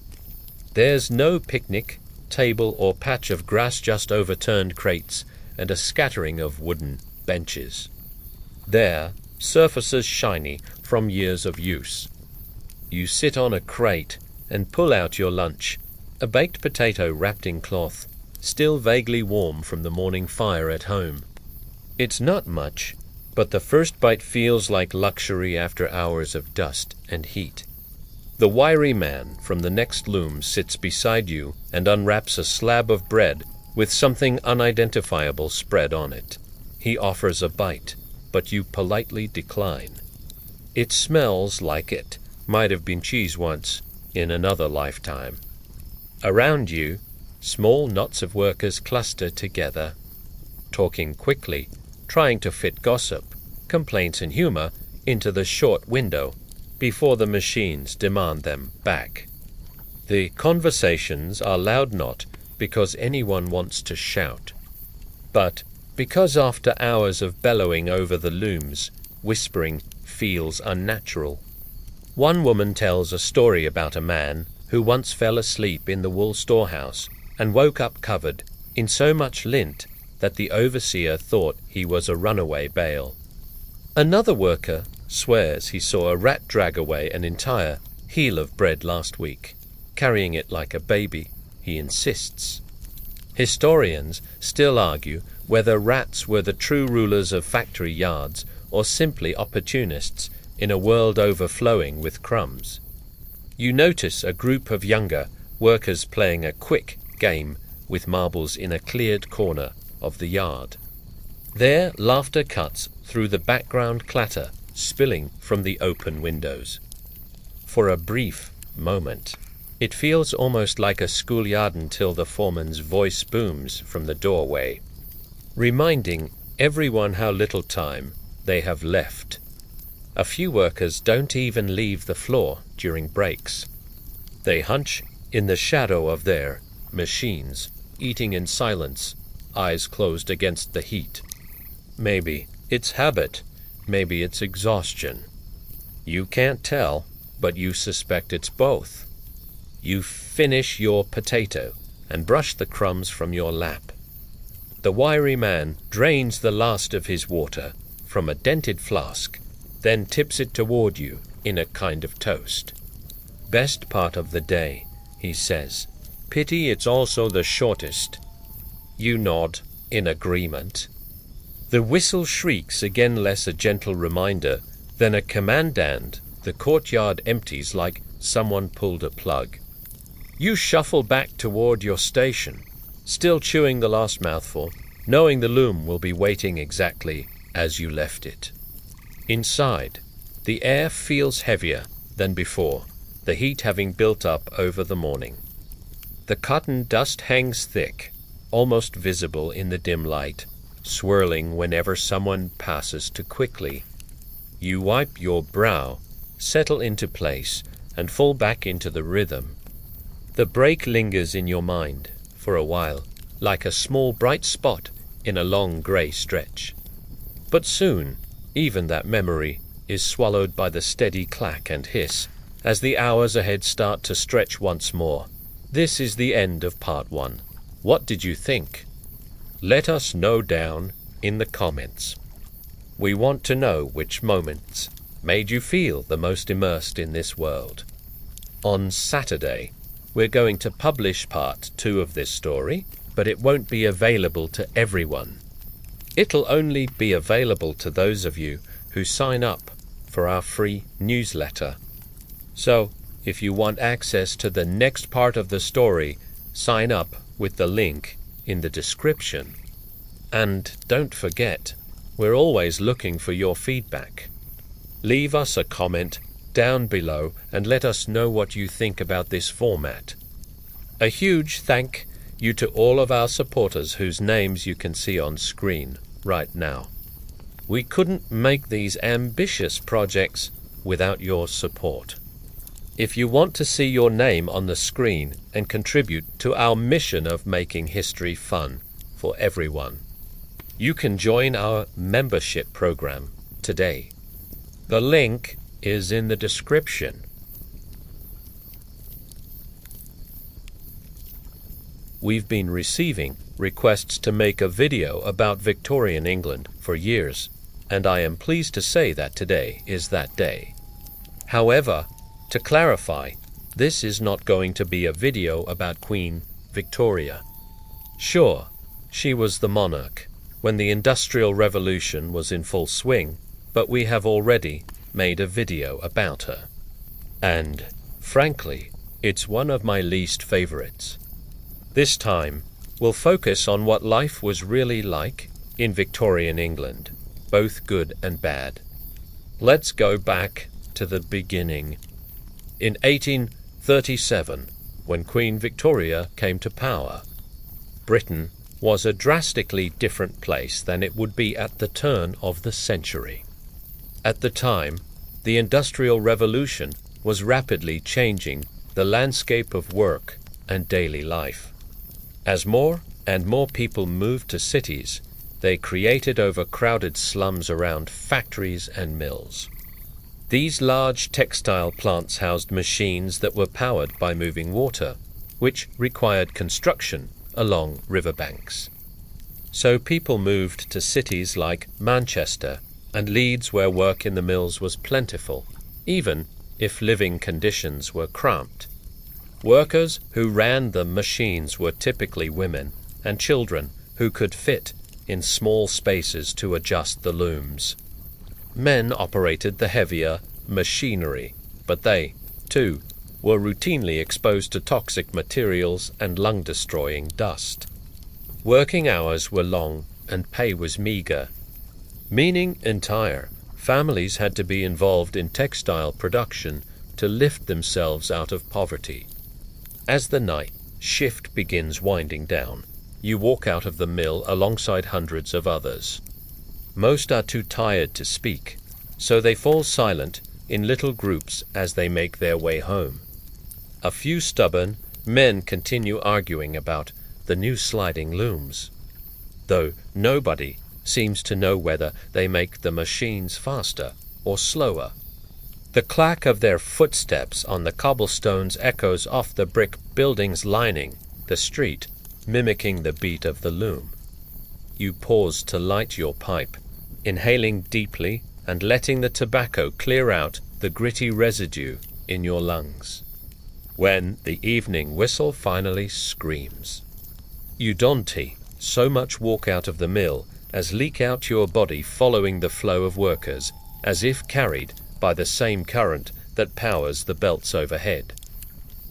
There's no picnic table or patch of grass, just overturned crates and a scattering of wooden benches. There, surfaces shiny from years of use. You sit on a crate and pull out your lunch, a baked potato wrapped in cloth, still vaguely warm from the morning fire at home. It's not much, but the first bite feels like luxury after hours of dust and heat. The wiry man from the next loom sits beside you and unwraps a slab of bread with something unidentifiable spread on it. He offers a bite, but you politely decline. It smells like it might have been cheese once in another lifetime. Around you, small knots of workers cluster together, talking quickly, trying to fit gossip, complaints and humor into the short window before the machines demand them back. The conversations are loud not because anyone wants to shout, but because after hours of bellowing over the looms, whispering feels unnatural. One woman tells a story about a man who once fell asleep in the wool storehouse and woke up covered in so much lint that the overseer thought he was a runaway bale. Another worker swears he saw a rat drag away an entire heel of bread last week, carrying it like a baby, he insists. Historians still argue whether rats were the true rulers of factory yards or simply opportunists in a world overflowing with crumbs. You notice a group of younger workers playing a quick game with marbles in a cleared corner of the yard. Their laughter cuts through the background clatter spilling from the open windows. For a brief moment, it feels almost like a schoolyard until the foreman's voice booms from the doorway, reminding everyone how little time they have left. A few workers don't even leave the floor during breaks. They hunch in the shadow of their machines, eating in silence, eyes closed against the heat. Maybe it's habit, maybe it's exhaustion. You can't tell, but you suspect it's both. You finish your potato and brush the crumbs from your lap. The wiry man drains the last of his water from a dented flask, then tips it toward you in a kind of toast. Best part of the day, he says. Pity it's also the shortest. You nod in agreement. The whistle shrieks again, less a gentle reminder than a commandant. The courtyard empties like someone pulled a plug. You shuffle back toward your station, still chewing the last mouthful, knowing the loom will be waiting exactly as you left it. Inside, the air feels heavier than before, the heat having built up over the morning. The cotton dust hangs thick, almost visible in the dim light, swirling whenever someone passes too quickly. You wipe your brow, settle into place, and fall back into the rhythm. The break lingers in your mind for a while, like a small bright spot in a long grey stretch. But soon, even that memory is swallowed by the steady clack and hiss as the hours ahead start to stretch once more. This is the end of part 1. What did you think? Let us know down in the comments. We want to know which moments made you feel the most immersed in this world. On Saturday, we're going to publish part 2 of this story, but it won't be available to everyone. It'll only be available to those of you who sign up for our free newsletter. So, if you want access to the next part of the story, sign up with the link in the description. And don't forget, we're always looking for your feedback. Leave us a comment down below and let us know what you think about this format. A huge thank you to all of our supporters whose names you can see on screen right now. We couldn't make these ambitious projects without your support. If you want to see your name on the screen and contribute to our mission of making history fun for everyone, you can join our membership program today. The link is in the description. We've been receiving requests to make a video about Victorian England for years, and I am pleased to say that today is that day. However, to clarify, this is not going to be a video about Queen Victoria. Sure, she was the monarch when the Industrial Revolution was in full swing, but we have already made a video about her. And, frankly, it's one of my least favorites. This time, we'll focus on what life was really like in Victorian England, both good and bad. Let's go back to the beginning. In 1837, when Queen Victoria came to power, Britain was a drastically different place than it would be at the turn of the century. At the time, the Industrial Revolution was rapidly changing the landscape of work and daily life. As more and more people moved to cities, they created overcrowded slums around factories and mills. These large textile plants housed machines that were powered by moving water, which required construction along riverbanks. So people moved to cities like Manchester and Leeds, where work in the mills was plentiful, even if living conditions were cramped. Workers who ran the machines were typically women and children who could fit in small spaces to adjust the looms. Men operated the heavier machinery, but they, too, were routinely exposed to toxic materials and lung-destroying dust. Working hours were long and pay was meager. Meaning entire, families had to be involved in textile production to lift themselves out of poverty. As the night shift begins winding down, you walk out of the mill alongside hundreds of others. Most are too tired to speak, so they fall silent in little groups as they make their way home. A few stubborn men continue arguing about the new sliding looms, though nobody seems to know whether they make the machines faster or slower. The clack of their footsteps on the cobblestones echoes off the brick buildings lining the street, mimicking the beat of the loom. You pause to light your pipe, inhaling deeply and letting the tobacco clear out the gritty residue in your lungs. When the evening whistle finally screams, you don't so much walk out of the mill as leak out your body following the flow of workers, as if carried by the same current that powers the belts overhead.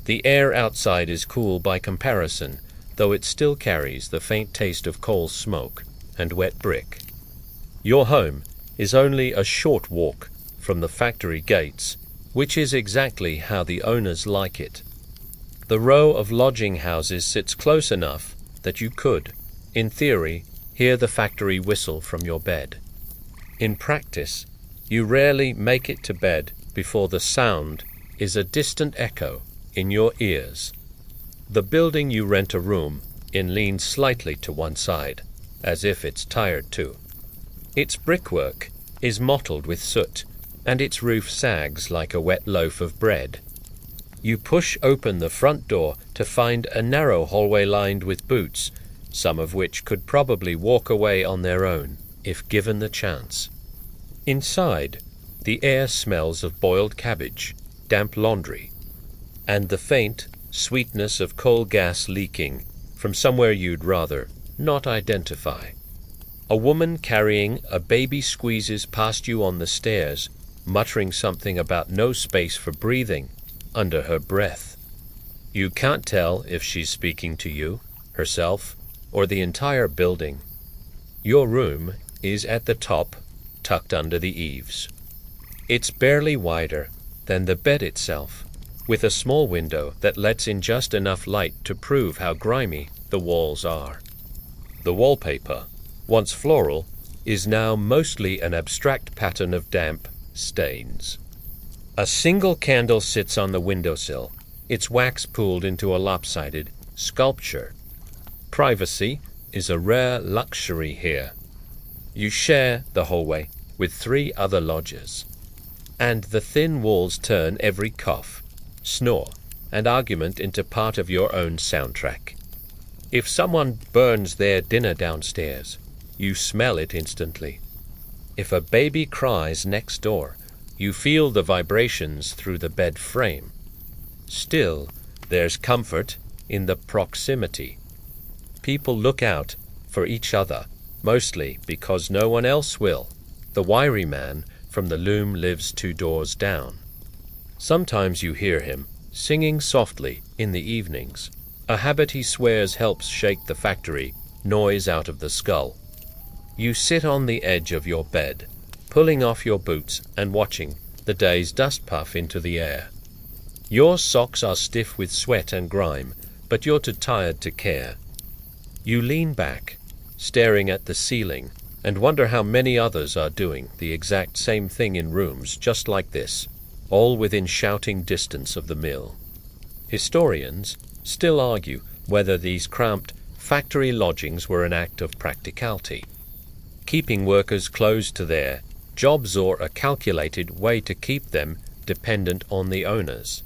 The air outside is cool by comparison, though it still carries the faint taste of coal smoke and wet brick. Your home is only a short walk from the factory gates, which is exactly how the owners like it. The row of lodging houses sits close enough that you could, in theory, hear the factory whistle from your bed. In practice, you rarely make it to bed before the sound is a distant echo in your ears. The building you rent a room in leans slightly to one side, as if it's tired too. Its brickwork is mottled with soot, and its roof sags like a wet loaf of bread. You push open the front door to find a narrow hallway lined with boots, some of which could probably walk away on their own if given the chance. Inside, the air smells of boiled cabbage, damp laundry, and the faint sweetness of coal gas leaking from somewhere you'd rather not identify. A woman carrying a baby squeezes past you on the stairs, muttering something about no space for breathing under her breath. You can't tell if she's speaking to you, herself, or the entire building. Your room is at the top, tucked under the eaves. It's barely wider than the bed itself, with a small window that lets in just enough light to prove how grimy the walls are. The wallpaper, once floral, is now mostly an abstract pattern of damp stains. A single candle sits on the windowsill, its wax pooled into a lopsided sculpture. Privacy is a rare luxury here. You share the hallway with 3 other lodgers, and the thin walls turn every cough, snore, and argument into part of your own soundtrack. If someone burns their dinner downstairs, you smell it instantly. If a baby cries next door, you feel the vibrations through the bed frame. Still, there's comfort in the proximity. People look out for each other, mostly because no one else will. The wiry man from the loom lives 2 doors down. Sometimes you hear him singing softly in the evenings, a habit he swears helps shake the factory noise out of the skull. You sit on the edge of your bed, pulling off your boots and watching the day's dust puff into the air. Your socks are stiff with sweat and grime, but you're too tired to care. You lean back, staring at the ceiling, and wonder how many others are doing the exact same thing in rooms just like this, all within shouting distance of the mill. Historians still argue whether these cramped factory lodgings were an act of practicality, keeping workers close to their jobs or a calculated way to keep them dependent on the owners.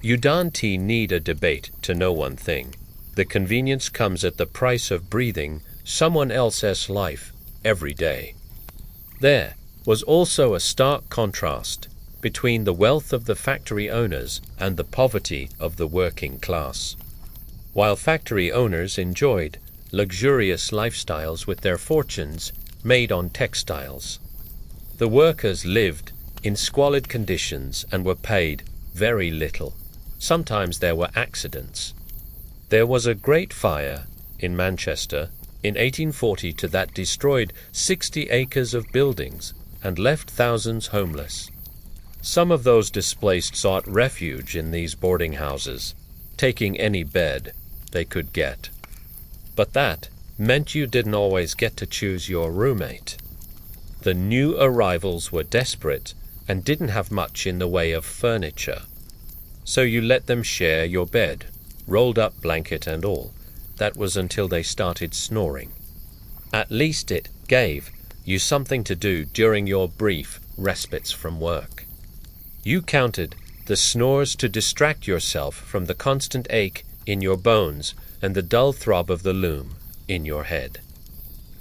You don't need a debate to know one thing. The convenience comes at the price of breathing someone else's life every day. There was also a stark contrast between the wealth of the factory owners and the poverty of the working class. While factory owners enjoyed luxurious lifestyles with their fortunes made on textiles, the workers lived in squalid conditions and were paid very little. Sometimes there were accidents. There was a great fire in Manchester in 1840 that destroyed 60 acres of buildings and left thousands homeless. Some of those displaced sought refuge in these boarding houses, taking any bed they could get. But that meant you didn't always get to choose your roommate. The new arrivals were desperate and didn't have much in the way of furniture. So you let them share your bed, rolled up blanket and all. That was until they started snoring. At least it gave you something to do during your brief respites from work. You counted the snores to distract yourself from the constant ache in your bones and the dull throb of the loom in your head.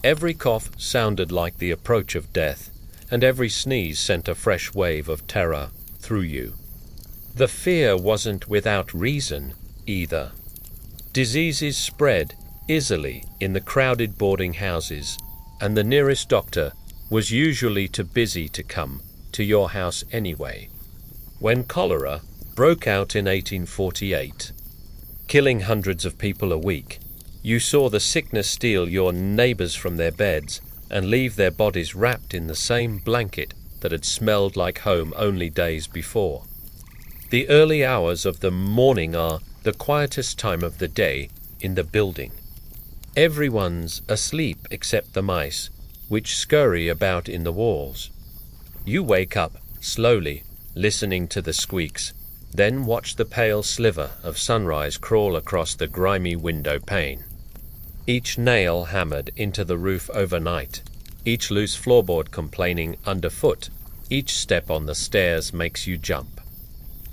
Every cough sounded like the approach of death, and every sneeze sent a fresh wave of terror through you. The fear wasn't without reason either. Diseases spread easily in the crowded boarding houses, and the nearest doctor was usually too busy to come to your house anyway. When cholera broke out in 1848, killing hundreds of people a week, you saw the sickness steal your neighbors from their beds and leave their bodies wrapped in the same blanket that had smelled like home only days before. The early hours of the morning are the quietest time of the day in the building. Everyone's asleep except the mice, which scurry about in the walls. You wake up slowly, listening to the squeaks, then watch the pale sliver of sunrise crawl across the grimy window pane. Each nail hammered into the roof overnight, each loose floorboard complaining underfoot, each step on the stairs makes you jump.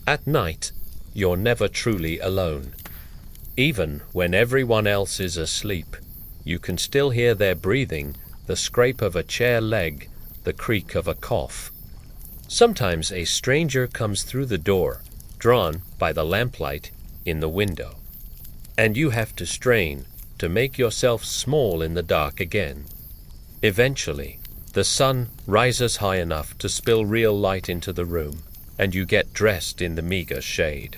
At night, you're never truly alone. Even when everyone else is asleep, you can still hear their breathing, the scrape of a chair leg, the creak of a cough. Sometimes a stranger comes through the door, drawn by the lamplight in the window, and you have to strain to make yourself small in the dark again. Eventually, the sun rises high enough to spill real light into the room, and you get dressed in the meager shade.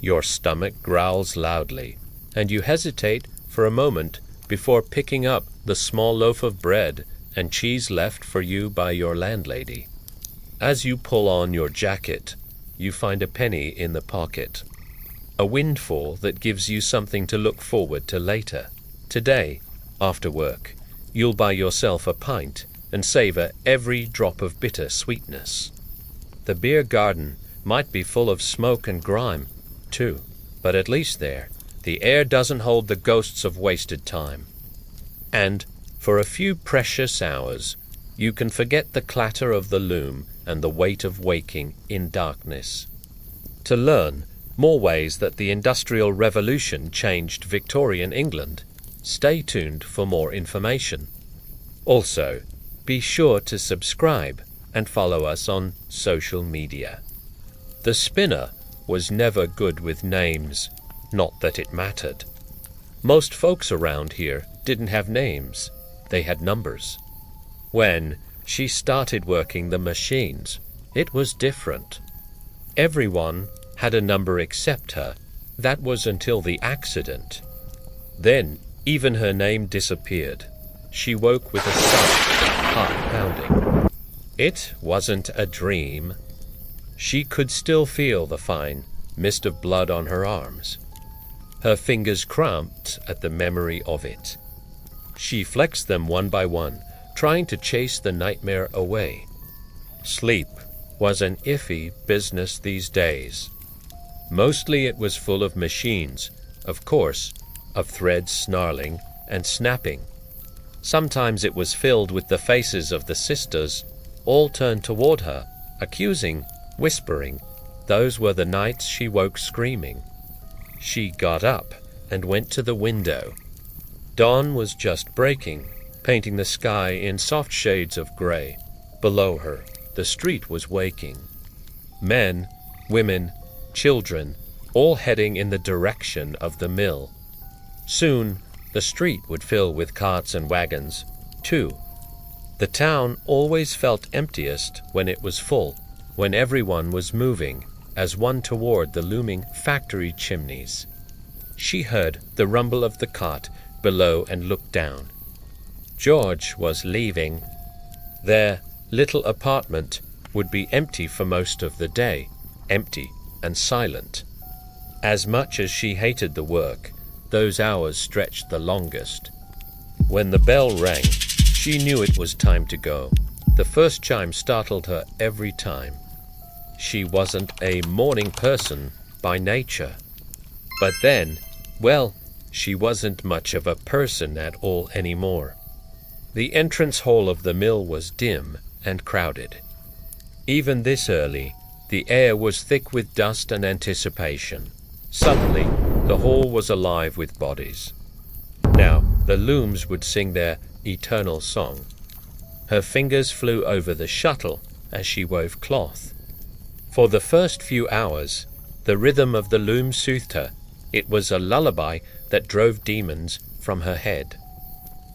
Your stomach growls loudly, and you hesitate for a moment before picking up the small loaf of bread and cheese left for you by your landlady. As you pull on your jacket, you find a penny in the pocket. A windfall that gives you something to look forward to later. Today, after work, you'll buy yourself a pint and savor every drop of bitter sweetness. The beer garden might be full of smoke and grime, too, but at least there, the air doesn't hold the ghosts of wasted time. And, for a few precious hours, you can forget the clatter of the loom and the weight of waking in darkness. To learn more ways that the Industrial Revolution changed Victorian England, stay tuned for more information. Also, be sure to subscribe and follow us on social media. The spinner was never good with names, not that it mattered. Most folks around here didn't have names, they had numbers. When she started working the machines, it was different. Everyone had a number except her. That was until the accident. Then even her name disappeared. She woke with a soft, heart pounding. It wasn't a dream. She could still feel the fine mist of blood on her arms. Her fingers cramped at the memory of it. She flexed them one by one, trying to chase the nightmare away. Sleep was an iffy business these days. Mostly it was full of machines, of course, of threads snarling and snapping. Sometimes it was filled with the faces of the sisters, all turned toward her, accusing, whispering. Those were the nights she woke screaming. She got up and went to the window. Dawn was just breaking, painting the sky in soft shades of gray. Below her, the street was waking. Men, women, children, all heading in the direction of the mill. Soon, the street would fill with carts and wagons, too. The town always felt emptiest when it was full, when everyone was moving, as one toward the looming factory chimneys. She heard the rumble of the cart below and looked down. George was leaving. Their little apartment would be empty for most of the day, empty and silent. As much as she hated the work, those hours stretched the longest. When the bell rang, she knew it was time to go. The first chime startled her every time. She wasn't a morning person by nature. But then, well, she wasn't much of a person at all anymore. The entrance hall of the mill was dim and crowded. Even this early, the air was thick with dust and anticipation. Suddenly, the hall was alive with bodies. Now, the looms would sing their eternal song. Her fingers flew over the shuttle as she wove cloth. For the first few hours, the rhythm of the loom soothed her. It was a lullaby that drove demons from her head.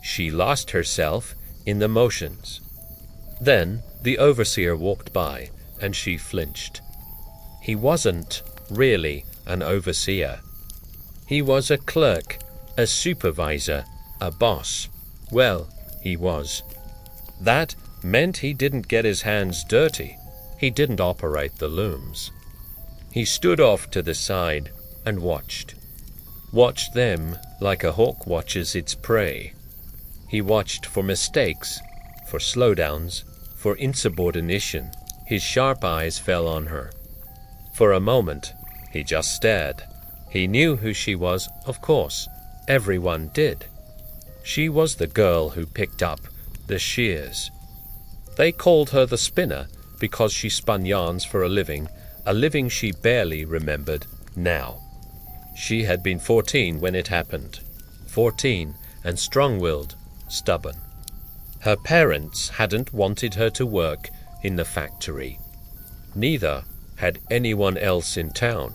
She lost herself in the motions. Then the overseer walked by, and she flinched. He wasn't really an overseer. He was a clerk, a supervisor, a boss. Well, he was. That meant he didn't get his hands dirty. He didn't operate the looms. He stood off to the side and watched. Watched them like a hawk watches its prey. He watched for mistakes, for slowdowns, for insubordination. His sharp eyes fell on her. For a moment, he just stared. He knew who she was, of course. Everyone did. She was the girl who picked up the shears. They called her the spinner because she spun yarns for a living she barely remembered now. She had been 14 when it happened. 14 and strong-willed, stubborn. Her parents hadn't wanted her to work in the factory. Neither had anyone else in town.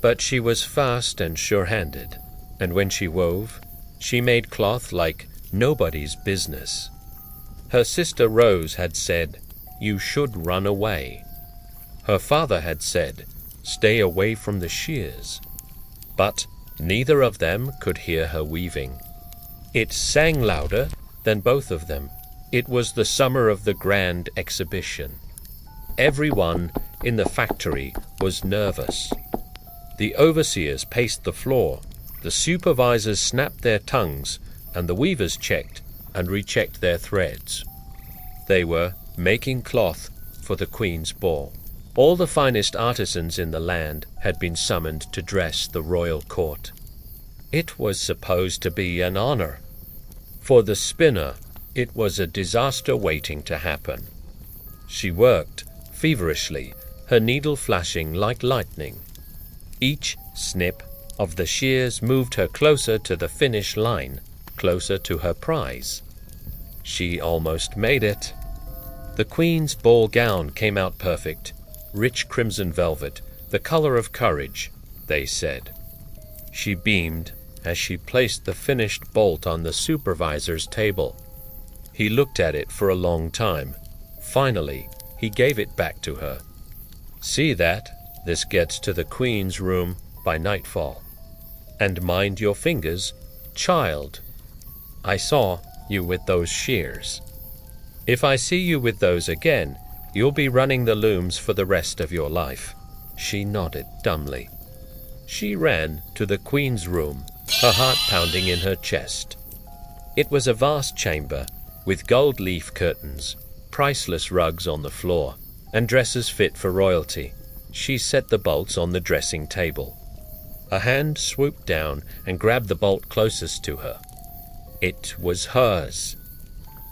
But she was fast and sure-handed, and when she wove, she made cloth like nobody's business. Her sister Rose had said, "You should run away." Her father had said, "Stay away from the shears." But neither of them could hear her weaving. It sang louder than both of them. It was the summer of the grand exhibition. Everyone in the factory was nervous. The overseers paced the floor, the supervisors snapped their tongues, and the weavers checked and rechecked their threads. They were making cloth for the Queen's ball. All the finest artisans in the land had been summoned to dress the royal court. It was supposed to be an honor. For the spinner, it was a disaster waiting to happen. She worked feverishly, her needle flashing like lightning. Each snip of the shears moved her closer to the finish line, closer to her prize. She almost made it. The Queen's ball gown came out perfect, rich crimson velvet, the color of courage, they said. She beamed as she placed the finished bolt on the supervisor's table. He looked at it for a long time. Finally, he gave it back to her. "See that? This gets to the Queen's room by nightfall. And mind your fingers, child. I saw you with those shears. If I see you with those again, you'll be running the looms for the rest of your life." She nodded dumbly. She ran to the Queen's room, her heart pounding in her chest. It was a vast chamber, with gold leaf curtains, priceless rugs on the floor, and dresses fit for royalty. She set the bolts on the dressing table. A hand swooped down and grabbed the bolt closest to her. It was hers.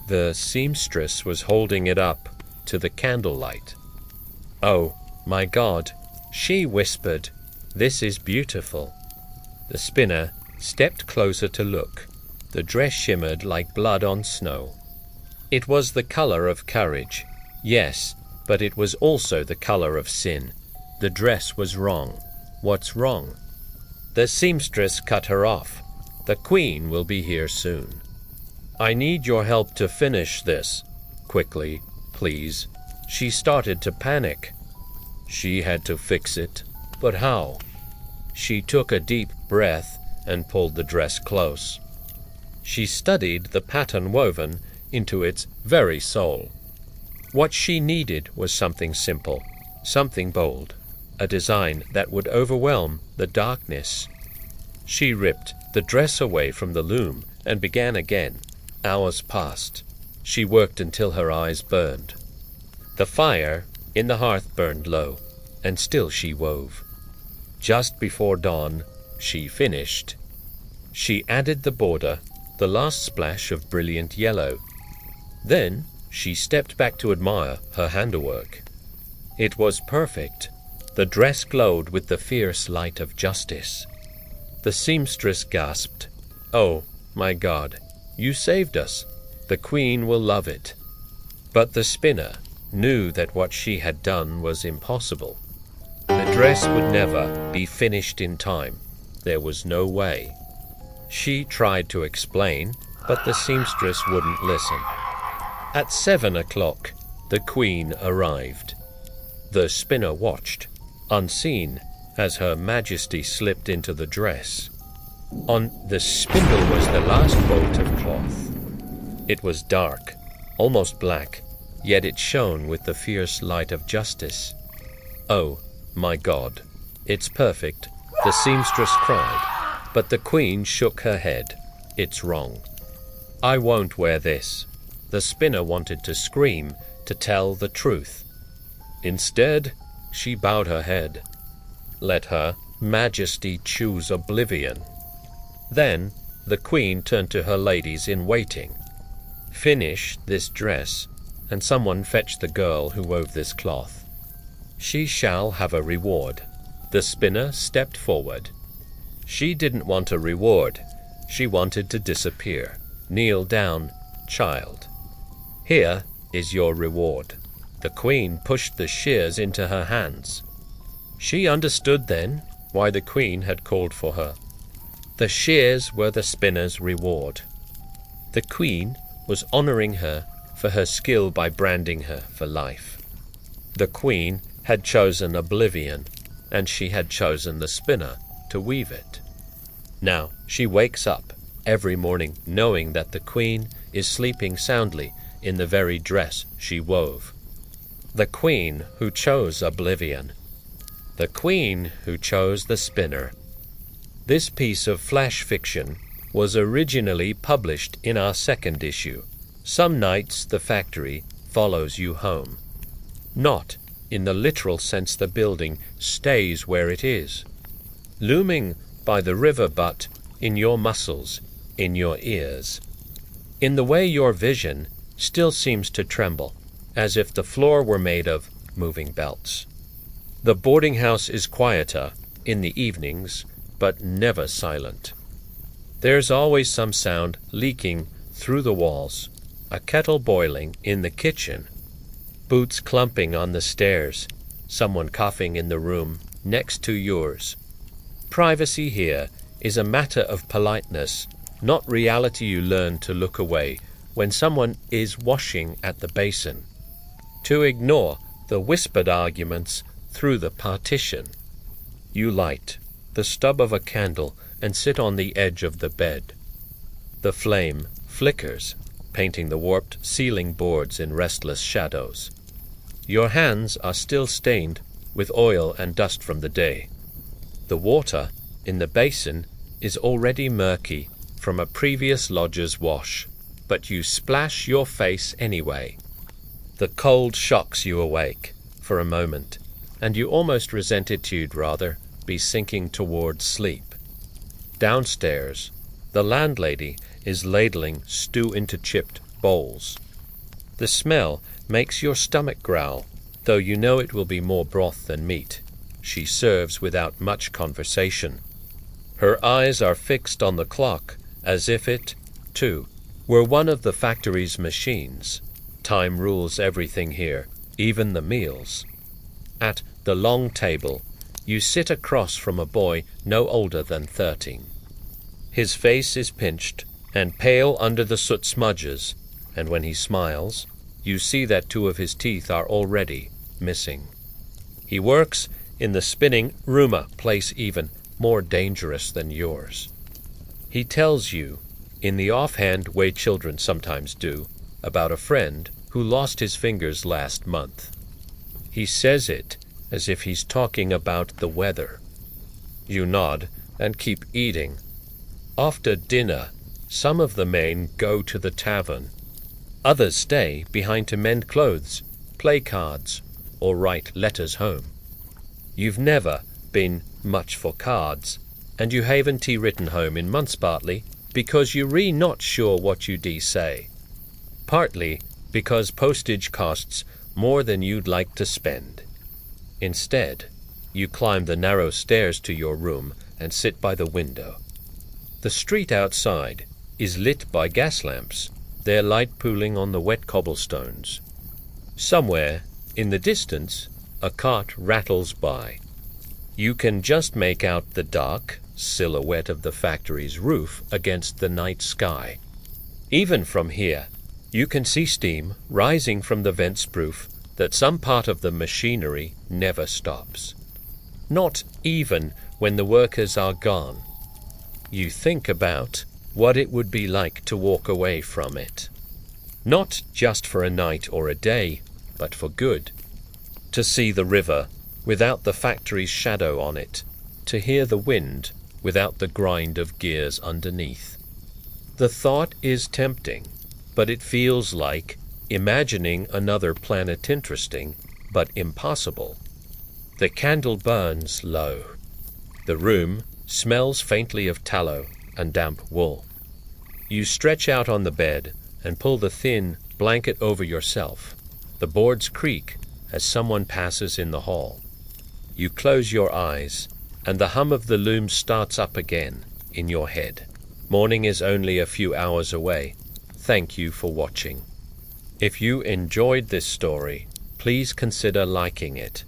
The seamstress was holding it up to the candlelight. "Oh, my God," she whispered, "this is beautiful." The spinner stepped closer to look. The dress shimmered like blood on snow. It was the color of courage, yes, but it was also the color of sin. The dress was wrong. What's wrong? The seamstress cut her off. "The Queen will be here soon. I need your help to finish this. Quickly, please." She started to panic. She had to fix it, but how? She took a deep breath and pulled the dress close. She studied the pattern woven into its very soul. What she needed was something simple, something bold, a design that would overwhelm the darkness. She ripped the dress away from the loom and began again. Hours passed. She worked until her eyes burned. The fire in the hearth burned low, and still she wove. Just before dawn, she finished. She added the border, the last splash of brilliant yellow. Then she stepped back to admire her handiwork. It was perfect. The dress glowed with the fierce light of justice. The seamstress gasped, "Oh, my God, you saved us. The Queen will love it." But the spinner knew that what she had done was impossible. The dress would never be finished in time. There was no way. She tried to explain, but the seamstress wouldn't listen. At 7 o'clock, the Queen arrived. The spinner watched, unseen, as Her Majesty slipped into the dress. On the spindle was the last bolt of cloth. It was dark, almost black, yet it shone with the fierce light of justice. "Oh, my God, it's perfect," the seamstress cried, but the Queen shook her head. "It's wrong. I won't wear this." The spinner wanted to scream, to tell the truth. Instead, she bowed her head. Let Her Majesty choose oblivion. Then the Queen turned to her ladies in waiting. "Finish this dress, and someone fetch the girl who wove this cloth. She shall have a reward." The spinner stepped forward. She didn't want a reward. She wanted to disappear. "Kneel down, child. Here is your reward." The Queen pushed the shears into her hands. She understood then why the Queen had called for her. The shears were the spinner's reward. The Queen was honoring her for her skill by branding her for life. The Queen had chosen oblivion, and she had chosen the spinner to weave it. Now she wakes up every morning knowing that the Queen is sleeping soundly in the very dress she wove. The Queen who chose oblivion. The Queen who chose the spinner. This piece of flash fiction was originally published in our second issue. Some nights the factory follows you home. Not in the literal sense the building stays where it is. Looming by the river, but in your muscles, in your ears. In the way your vision still seems to tremble, as if the floor were made of moving belts. The boarding house is quieter in the evenings, but never silent. There's always some sound leaking through the walls, a kettle boiling in the kitchen, boots clumping on the stairs, someone coughing in the room next to yours. Privacy here is a matter of politeness, not reality you learn to look away when someone is washing at the basin, to ignore the whispered arguments through the partition. You light the stub of a candle and sit on the edge of the bed. The flame flickers, painting the warped ceiling boards in restless shadows. Your hands are still stained with oil and dust from the day. The water in the basin is already murky from a previous lodger's wash. but you splash your face anyway. The cold shocks you awake for a moment, and you almost resent it. You'd rather be sinking towards sleep. Downstairs, the landlady is ladling stew into chipped bowls. The smell makes your stomach growl, though you know it will be more broth than meat. She serves without much conversation. Her eyes are fixed on the clock, as if it, too, were one of the factory's machines. Time rules everything here, even the meals. At the long table, you sit across from a boy no older than 13. His face is pinched and pale under the soot smudges, and when he smiles, you see that 2 of his teeth are already missing. He works in the spinning room, a place even more dangerous than yours. He tells you, in the offhand way children sometimes do, about a friend who lost his fingers last month. He says it as if he's talking about the weather. You nod and keep eating. After dinner, some of the men go to the tavern. Others stay behind to mend clothes, play cards, or write letters home. You've never been much for cards, and you haven't written home in months, partly because you're really not sure what you say, partly because postage costs more than you'd like to spend. Instead, you climb the narrow stairs to your room and sit by the window. The street outside is lit by gas lamps, their light pooling on the wet cobblestones. Somewhere, in the distance, a cart rattles by. You can just make out the dark silhouette of the factory's roof against the night sky. Even from here, you can see steam rising from the vents, proof that some part of the machinery never stops. Not even when the workers are gone. You think about what it would be like to walk away from it. Not just for a night or a day, but for good. To see the river without the factory's shadow on it, to hear the wind without the grind of gears underneath. The thought is tempting, but it feels like imagining another planet interesting, but impossible. The candle burns low. The room smells faintly of tallow and damp wool. You stretch out on the bed and pull the thin blanket over yourself. The boards creak as someone passes in the hall. You close your eyes, and the hum of the loom starts up again in your head. Morning is only a few hours away. Thank you for watching. If you enjoyed this story, please consider liking it.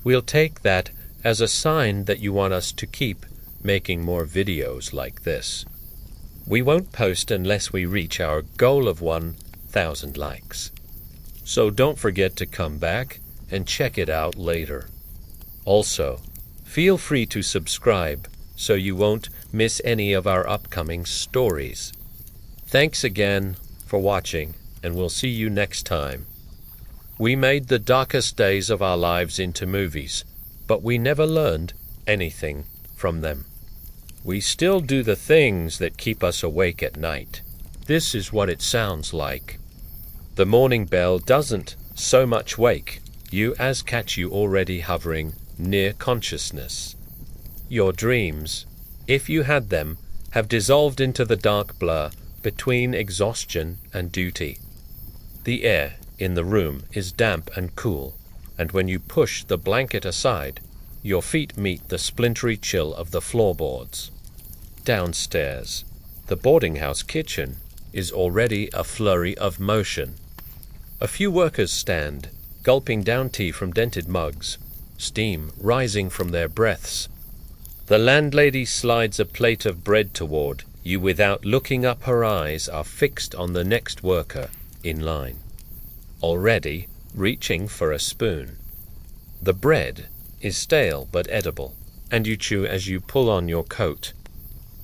We'll take that as a sign that you want us to keep making more videos like this. We won't post unless we reach our goal of 1,000 likes. So don't forget to come back and check it out later. Also, feel free to subscribe so you won't miss any of our upcoming stories. Thanks again for watching, and we'll see you next time. We made the darkest days of our lives into movies, but we never learned anything from them. We still do the things that keep us awake at night. This is what it sounds like. The morning bell doesn't so much wake you as catch you already hovering near consciousness. Your dreams, if you had them, have dissolved into the dark blur between exhaustion and duty. The air in the room is damp and cool, and when you push the blanket aside, your feet meet the splintery chill of the floorboards. Downstairs, the boarding house kitchen is already a flurry of motion. A few workers stand, gulping down tea from dented mugs, steam rising from their breaths. The landlady slides a plate of bread toward you without looking up. Her eyes are fixed on the next worker in line, already reaching for a spoon. The bread is stale but edible, and you chew as you pull on your coat.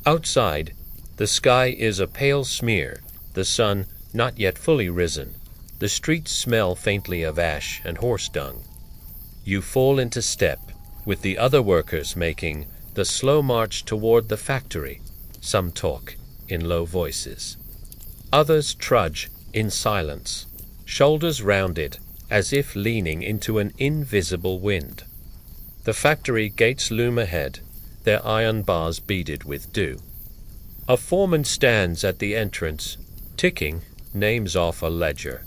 Outside, the sky is a pale smear, the sun not yet fully risen. The streets smell faintly of ash and horse dung. You fall into step with the other workers making the slow march toward the factory. Some talk in low voices. Others trudge in silence, shoulders rounded, as if leaning into an invisible wind. The factory gates loom ahead, their iron bars beaded with dew. A foreman stands at the entrance, ticking names off a ledger.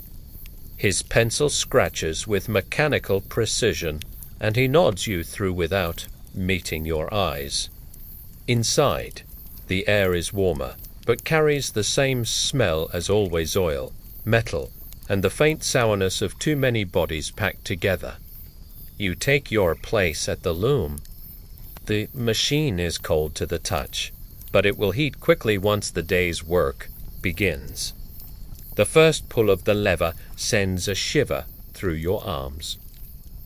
His pencil scratches with mechanical precision, and he nods you through without meeting your eyes. Inside, the air is warmer, but carries the same smell as always: oil, metal, and the faint sourness of too many bodies packed together. You take your place at the loom. The machine is cold to the touch, but it will heat quickly once the day's work begins. The first pull of the lever sends a shiver through your arms.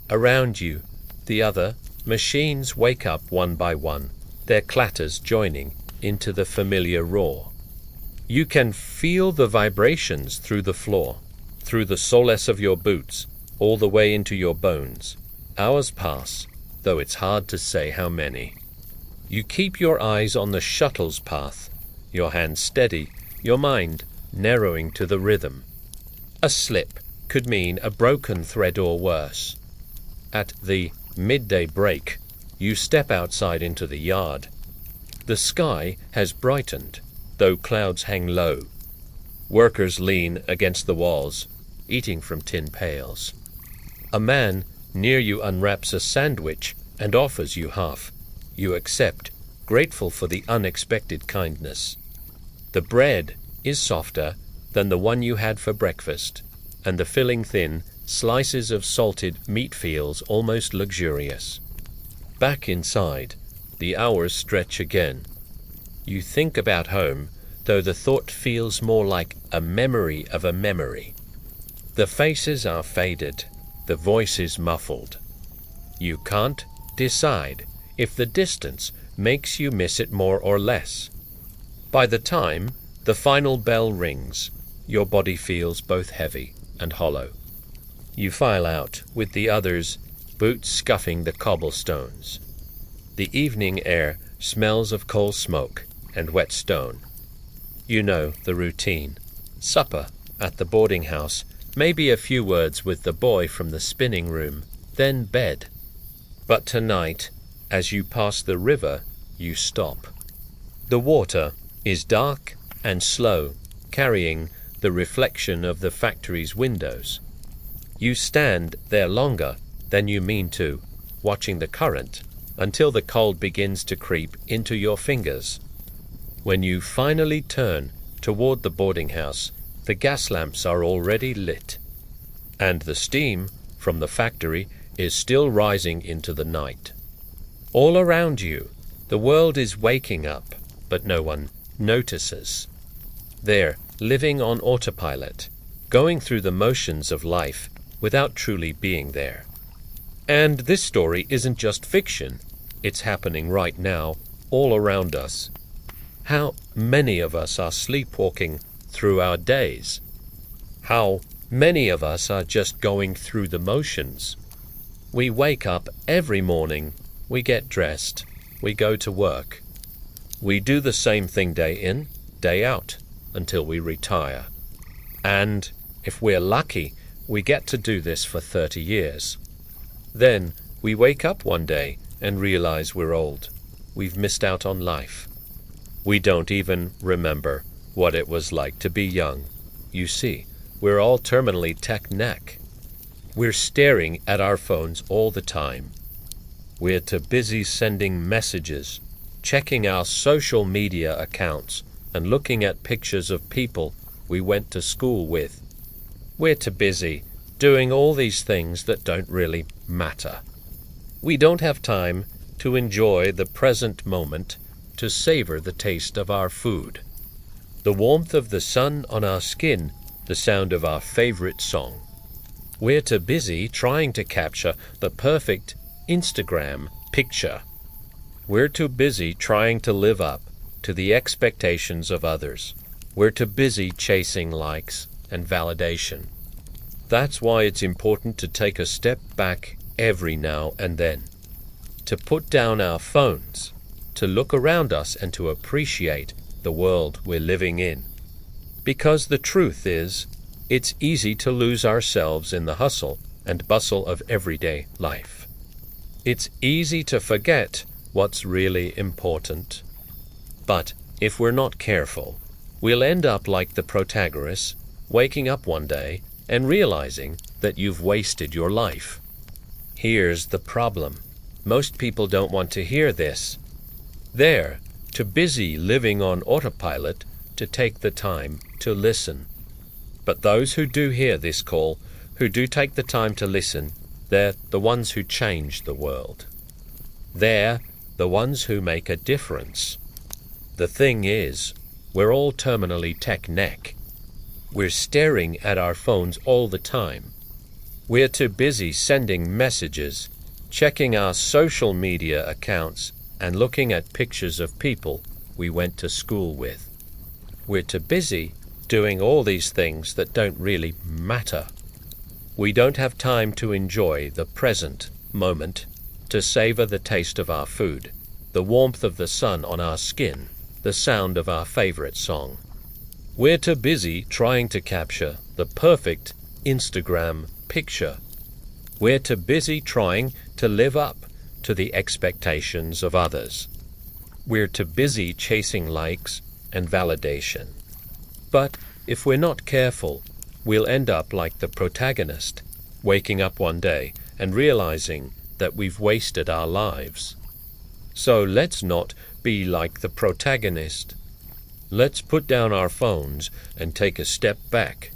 Around you, the other machines wake up one by one, their clatters joining into the familiar roar. You can feel the vibrations through the floor, through the soles of your boots, all the way into your bones. Hours pass, though it's hard to say how many. You keep your eyes on the shuttle's path, your hands steady, your mind narrowing to the rhythm. A slip could mean a broken thread or worse. At the midday break, you step outside into the yard. The sky has brightened, though clouds hang low. Workers lean against the walls, eating from tin pails. A man near you unwraps a sandwich and offers you half. You accept, grateful for the unexpected kindness. The bread is softer than the one you had for breakfast, and the filling thin, slices of salted meat feels almost luxurious. Back inside, the hours stretch again. You think about home, though the thought feels more like a memory of a memory. The faces are faded, the voice is muffled. You can't decide if the distance makes you miss it more or less. By the time the final bell rings, your body feels both heavy and hollow. You file out with the others, boots scuffing the cobblestones. The evening air smells of coal smoke and wet stone. You know the routine. Supper at the boarding house, maybe a few words with the boy from the spinning room, then bed. But tonight, as you pass the river, you stop. The water is dark and slow, carrying the reflection of the factory's windows. You stand there longer than you mean to, watching the current, until the cold begins to creep into your fingers. When you finally turn toward the boarding house, the gas lamps are already lit, and the steam from the factory is still rising into the night. All around you, the world is waking up, but no one notices. They're living on autopilot, going through the motions of life without truly being there. And this story isn't just fiction. It's happening right now, all around us. How many of us are sleepwalking through our days? How many of us are just going through the motions? We wake up every morning, we get dressed, we go to work. We do the same thing day in, day out, until we retire. And if we're lucky, we get to do this for 30 years. Then we wake up one day and realize we're old. We've missed out on life. We don't even remember what it was like to be young. You see, we're all terminally tech-neck. We're staring at our phones all the time. We're too busy sending messages, checking our social media accounts, and looking at pictures of people we went to school with. We're too busy doing all these things that don't really matter. We don't have time to enjoy the present moment, to savor the taste of our food, the warmth of the sun on our skin, the sound of our favorite song. We're too busy trying to capture the perfect Instagram picture. We're too busy trying to live up to the expectations of others. We're too busy chasing likes and validation. That's why it's important to take a step back every now and then, to put down our phones, to look around us and to appreciate the world we're living in. Because the truth is, it's easy to lose ourselves in the hustle and bustle of everyday life. It's easy to forget what's really important. But if we're not careful, we'll end up like the protagonist, waking up one day and realizing that you've wasted your life. Here's the problem. Most people don't want to hear this. They're too busy living on autopilot to take the time to listen. But those who do hear this call, who do take the time to listen, they're the ones who change the world. They're the ones who make a difference. The thing is, we're all terminally tech-neck. We're staring at our phones all the time. We're too busy sending messages, checking our social media accounts, and looking at pictures of people we went to school with. We're too busy doing all these things that don't really matter. We don't have time to enjoy the present moment, to savor the taste of our food, the warmth of the sun on our skin, the sound of our favorite song. We're too busy trying to capture the perfect Instagram picture. We're too busy trying to live up to the expectations of others. We're too busy chasing likes and validation. But if we're not careful, we'll end up like the protagonist, waking up one day and realizing that we've wasted our lives. So let's not be like the protagonist. Let's put down our phones and take a step back.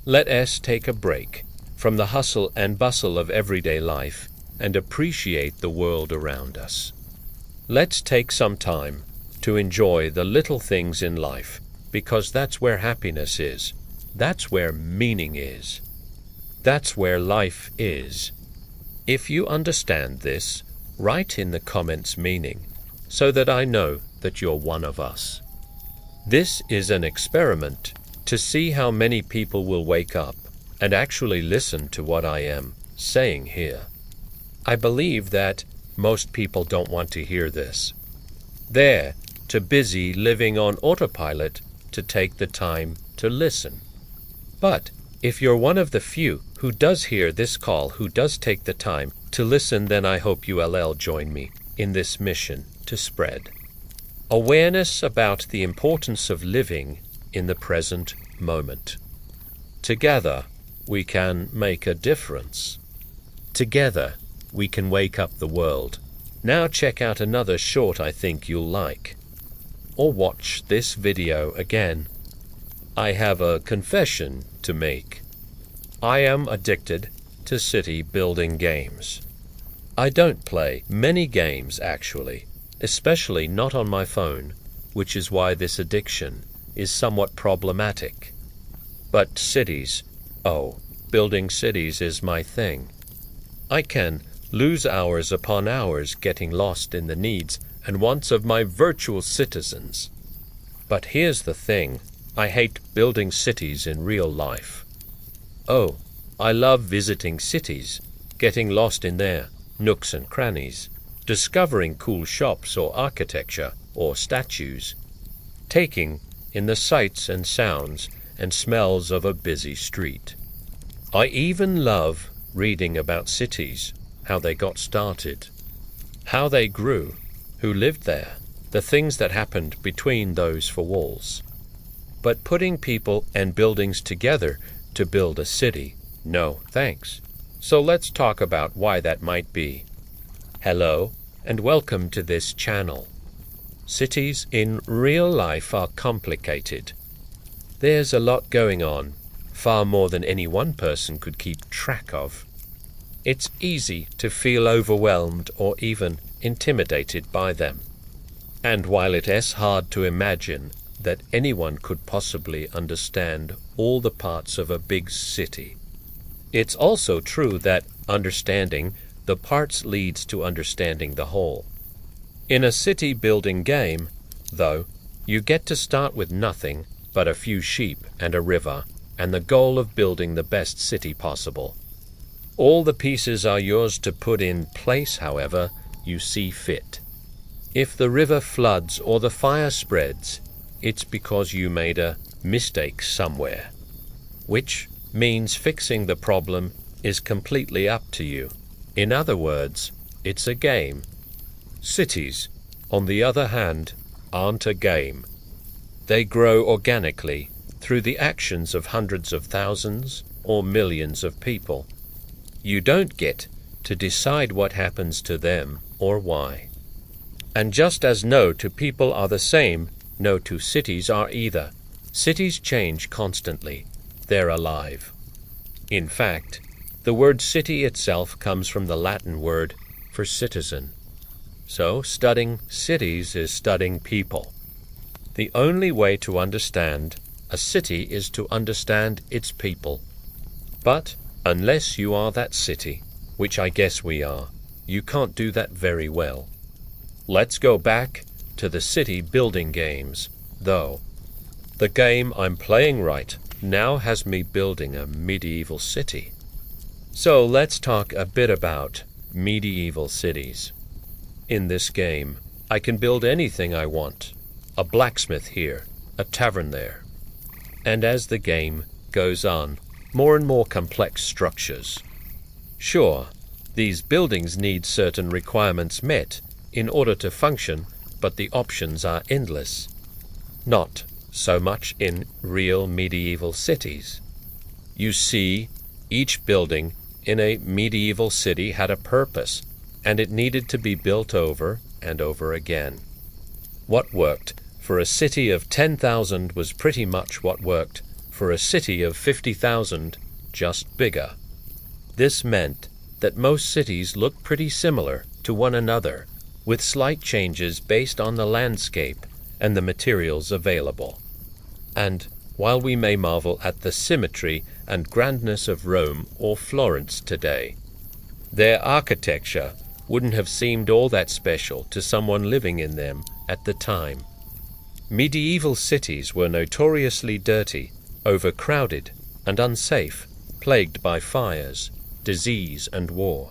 Let us take a break from the hustle and bustle of everyday life and appreciate the world around us. Let's take some time to enjoy the little things in life, because that's where happiness is. That's where meaning is. That's where life is. If you understand this, write in the comments meaning, so that I know that you're one of us. This is an experiment to see how many people will wake up and actually listen to what I am saying here. I believe that most people don't want to hear this. They're too busy living on autopilot to take the time to listen. But if you're one of the few who does hear this call, who does take the time to listen, then I hope you'll join me in this mission to spread awareness about the importance of living in the present moment. Together, we can make a difference. Together, we can wake up the world. Now check out another short I think you'll like. Or watch this video again. I have a confession to make. I am addicted to city building games. I don't play many games actually, especially not on my phone, which is why this addiction is somewhat problematic. But cities, building cities is my thing. I can lose hours upon hours getting lost in the needs and wants of my virtual citizens. But here's the thing, I hate building cities in real life. I love visiting cities, getting lost in their nooks and crannies, discovering cool shops or architecture or statues, taking in the sights and sounds and smells of a busy street. I even love reading about cities, how they got started, how they grew, who lived there, the things that happened between those four walls. But putting people and buildings together to build a city, no thanks. So let's talk about why that might be. Hello, and welcome to this channel. Cities in real life are complicated. There's a lot going on, far more than any one person could keep track of. It's easy to feel overwhelmed or even intimidated by them. And while it is hard to imagine that anyone could possibly understand all the parts of a big city, it's also true that understanding the parts leads to understanding the whole. In a city-building game, though, you get to start with nothing but a few sheep and a river, and the goal of building the best city possible. All the pieces are yours to put in place however you see fit. If the river floods or the fire spreads, it's because you made a mistake somewhere, which means fixing the problem is completely up to you. In other words, it's a game. Cities, on the other hand, aren't a game. They grow organically through the actions of hundreds of thousands or millions of people. You don't get to decide what happens to them or why. And just as no two people are the same, no two cities are either. Cities change constantly. They're alive. In fact, the word city itself comes from the Latin word for citizen. So studying cities is studying people. The only way to understand a city is to understand its people. But unless you are that city, which I guess we are, you can't do that very well. Let's go back to the city building games, though. The game I'm playing right now has me building a medieval city. So let's talk a bit about medieval cities. In this game, I can build anything I want. A blacksmith here, a tavern there. And as the game goes on, more and more complex structures. Sure, these buildings need certain requirements met in order to function, but the options are endless. Not so much in real medieval cities. You see, each building in a medieval city had a purpose, and it needed to be built over and over again. What worked for a city of 10,000 was pretty much what worked for a city of 50,000, just bigger. This meant that most cities looked pretty similar to one another, with slight changes based on the landscape and the materials available. And while we may marvel at the symmetry and grandness of Rome or Florence today, their architecture wouldn't have seemed all that special to someone living in them at the time. Medieval cities were notoriously dirty, overcrowded, and unsafe, plagued by fires, disease, and war.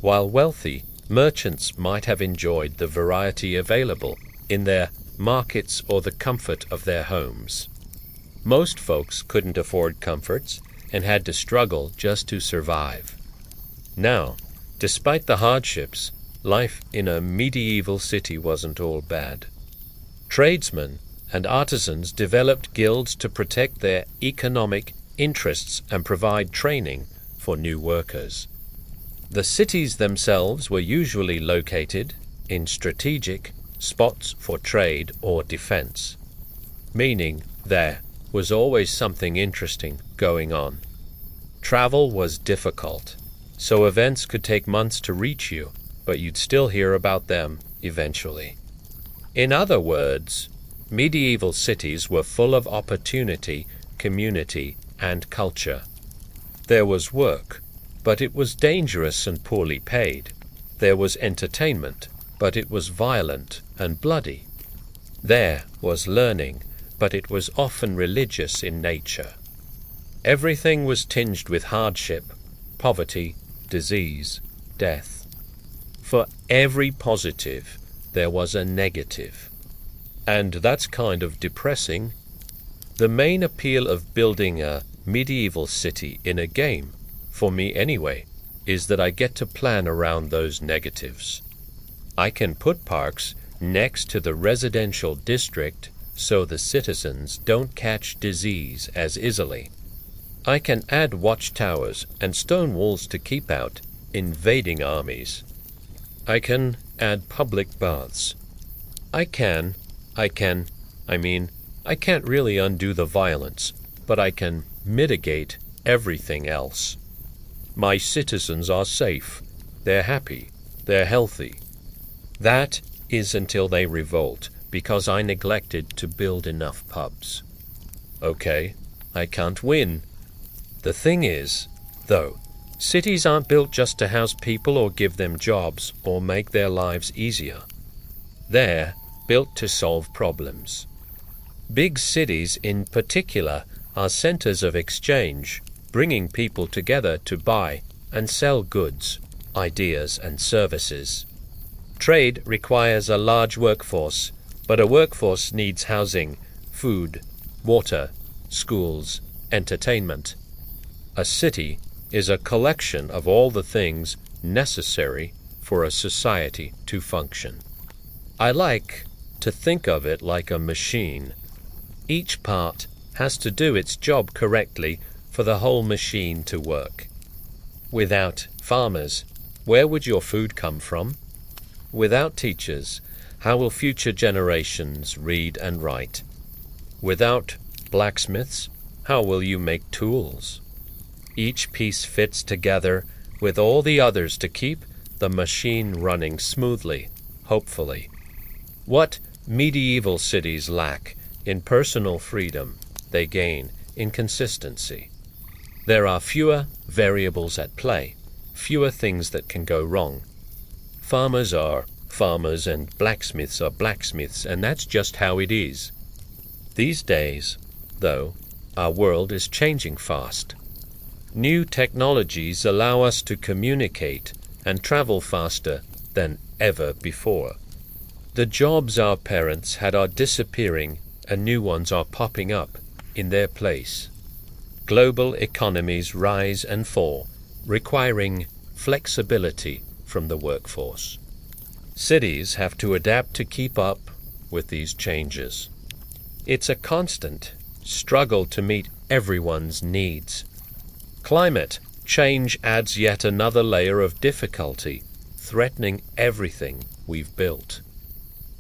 While wealthy, merchants might have enjoyed the variety available in their markets or the comfort of their homes. Most folks couldn't afford comforts and had to struggle just to survive. Now, despite the hardships, life in a medieval city wasn't all bad. Tradesmen and artisans developed guilds to protect their economic interests and provide training for new workers. The cities themselves were usually located in strategic spots for trade or defense, meaning there was always something interesting going on. Travel was difficult, so events could take months to reach you, but you'd still hear about them eventually. In other words, medieval cities were full of opportunity, community, and culture. There was work, but it was dangerous and poorly paid. There was entertainment, but it was violent and bloody. There was learning, but it was often religious in nature. Everything was tinged with hardship, poverty, disease, death. For every positive, there was a negative. And that's kind of depressing. The main appeal of building a medieval city in a game, for me anyway, is that I get to plan around those negatives. I can put parks next to the residential district so the citizens don't catch disease as easily. I can add watchtowers and stone walls to keep out invading armies. I can add public baths. I can't really undo the violence, but I can mitigate everything else. My citizens are safe. They're happy. They're healthy. That is until they revolt because I neglected to build enough pubs. Okay, I can't win. The thing is, though, cities aren't built just to house people or give them jobs or make their lives easier. They're built to solve problems. Big cities in particular are centers of exchange, bringing people together to buy and sell goods, ideas, and services. Trade requires a large workforce, but a workforce needs housing, food, water, schools, entertainment. A city is a collection of all the things necessary for a society to function. I like to think of it like a machine. Each part has to do its job correctly for the whole machine to work. Without farmers, where would your food come from? Without teachers, how will future generations read and write? Without blacksmiths, how will you make tools? Each piece fits together with all the others to keep the machine running smoothly, hopefully. What medieval cities lack in personal freedom, they gain in consistency. There are fewer variables at play, fewer things that can go wrong. Farmers are farmers and blacksmiths are blacksmiths, and that's just how it is. These days, though, our world is changing fast. New technologies allow us to communicate and travel faster than ever before. The jobs our parents had are disappearing and new ones are popping up in their place. Global economies rise and fall, requiring flexibility from the workforce. Cities have to adapt to keep up with these changes. It's a constant struggle to meet everyone's needs. Climate change adds yet another layer of difficulty, threatening everything we've built.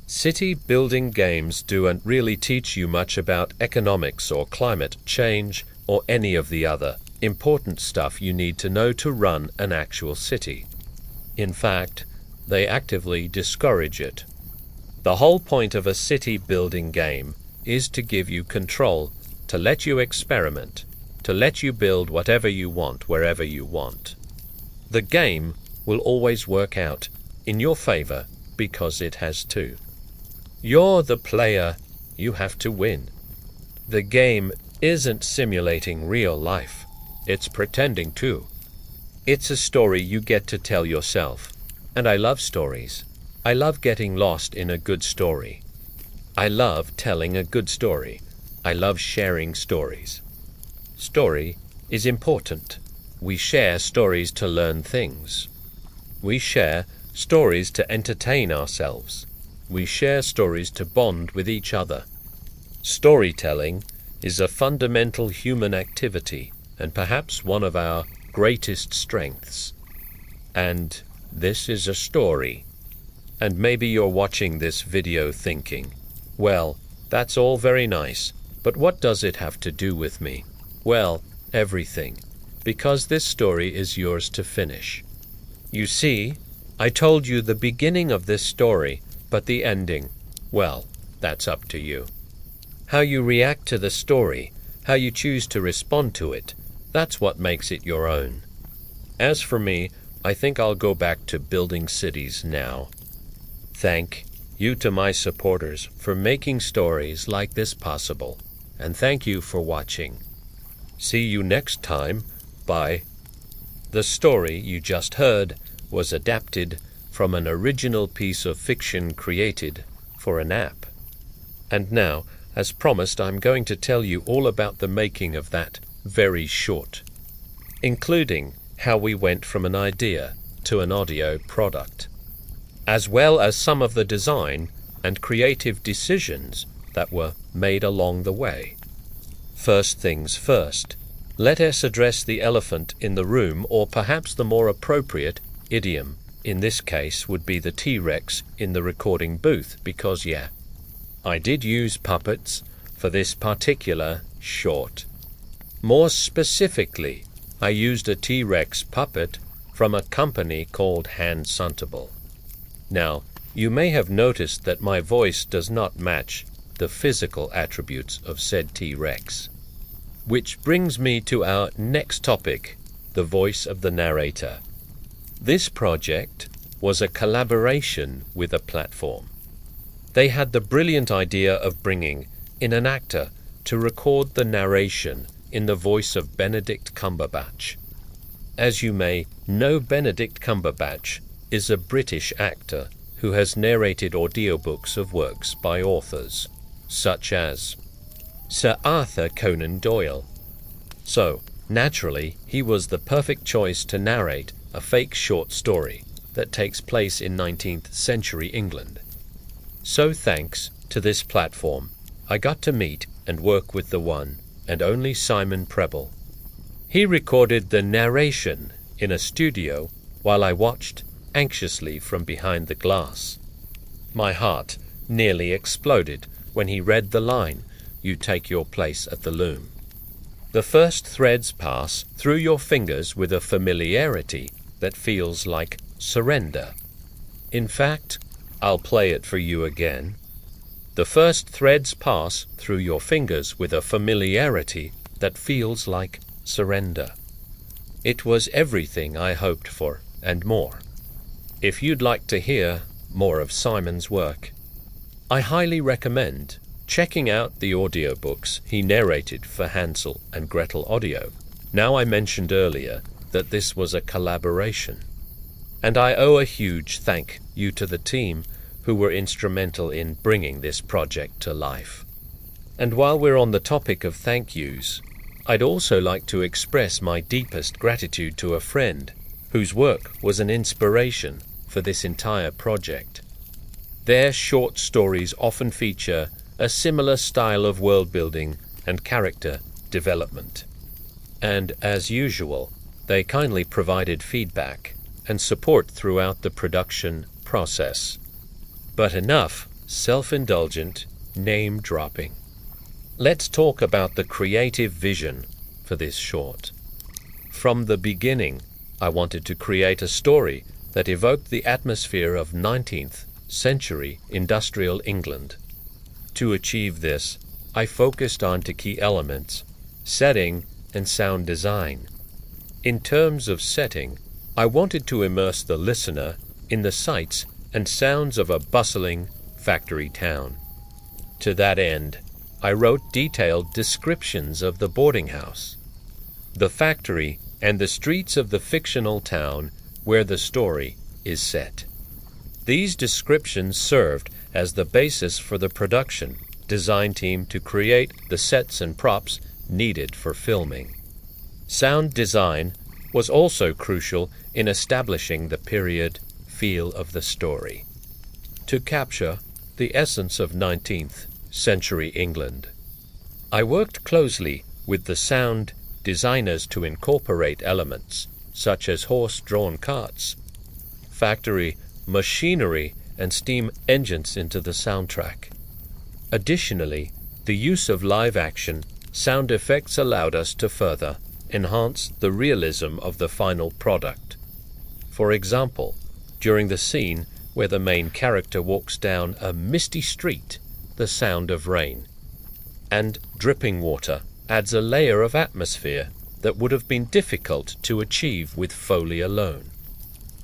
City building games don't really teach you much about economics or climate change or any of the other important stuff you need to know to run an actual city. In fact, they actively discourage it. The whole point of a city building game is to give you control, to let you experiment, to let you build whatever you want, wherever you want. The game will always work out in your favor because it has to. You're the player, you have to win. The game isn't simulating real life, it's pretending to. It's a story you get to tell yourself. And I love stories. I love getting lost in a good story. I love telling a good story. I love sharing stories. Story is important. We share stories to learn things. We share stories to entertain ourselves. We share stories to bond with each other. Storytelling is a fundamental human activity and perhaps one of our greatest strengths. And this is a story. And maybe you're watching this video thinking, well, that's all very nice, but what does it have to do with me? Well, everything, because this story is yours to finish. You see, I told you the beginning of this story, but the ending, well, that's up to you. How you react to the story, how you choose to respond to it, that's what makes it your own. As for me, I think I'll go back to building cities now. Thank you to my supporters for making stories like this possible, and thank you for watching. See you next time. Bye. The story you just heard was adapted from an original piece of fiction created for an app. And now, as promised, I'm going to tell you all about the making of that very short, including how we went from an idea to an audio product, as well as some of the design and creative decisions that were made along the way. First things first, let us address the elephant in the room, or perhaps the more appropriate idiom in this case would be the T-Rex in the recording booth, because I did use puppets for this particular short. More specifically, I used a T-Rex puppet from a company called Hand Suntable. Now, you may have noticed that my voice does not match the physical attributes of said T-Rex. Which brings me to our next topic, the voice of the narrator. This project was a collaboration with a platform. They had the brilliant idea of bringing in an actor to record the narration in the voice of Benedict Cumberbatch. As you may know, Benedict Cumberbatch is a British actor who has narrated audiobooks of works by authors such as Sir Arthur Conan Doyle. So, naturally, he was the perfect choice to narrate a fake short story that takes place in 19th century England. So thanks to this platform, I got to meet and work with the one and only Simon Preble. He recorded the narration in a studio while I watched anxiously from behind the glass. My heart nearly exploded when he read the line, "You take your place at the loom." The first threads pass through your fingers with a familiarity that feels like surrender. In fact, I'll play it for you again. The first threads pass through your fingers with a familiarity that feels like surrender. It was everything I hoped for and more. If you'd like to hear more of Simon's work, I highly recommend checking out the audiobooks he narrated for Hansel and Gretel Audio. Now, I mentioned earlier that this was a collaboration, and I owe a huge thank you to the team who were instrumental in bringing this project to life. And while we're on the topic of thank yous, I'd also like to express my deepest gratitude to a friend whose work was an inspiration for this entire project. Their short stories often feature a similar style of world building and character development. And as usual, they kindly provided feedback and support throughout the production process. But enough self-indulgent name-dropping. Let's talk about the creative vision for this short. From the beginning, I wanted to create a story that evoked the atmosphere of 19th century industrial England. To achieve this, I focused on two key elements: setting and sound design. In terms of setting, I wanted to immerse the listener in the sights and sounds of a bustling factory town. To that end, I wrote detailed descriptions of the boarding house, the factory, and the streets of the fictional town where the story is set. These descriptions served as the basis for the production design team to create the sets and props needed for filming. Sound design was also crucial in establishing the period feel of the story, to capture the essence of 19th century England. I worked closely with the sound designers to incorporate elements such as horse-drawn carts, factory machinery, and steam engines into the soundtrack. Additionally, the use of live-action sound effects allowed us to further enhance the realism of the final product. For example, during the scene where the main character walks down a misty street, the sound of rain and dripping water adds a layer of atmosphere that would have been difficult to achieve with Foley alone.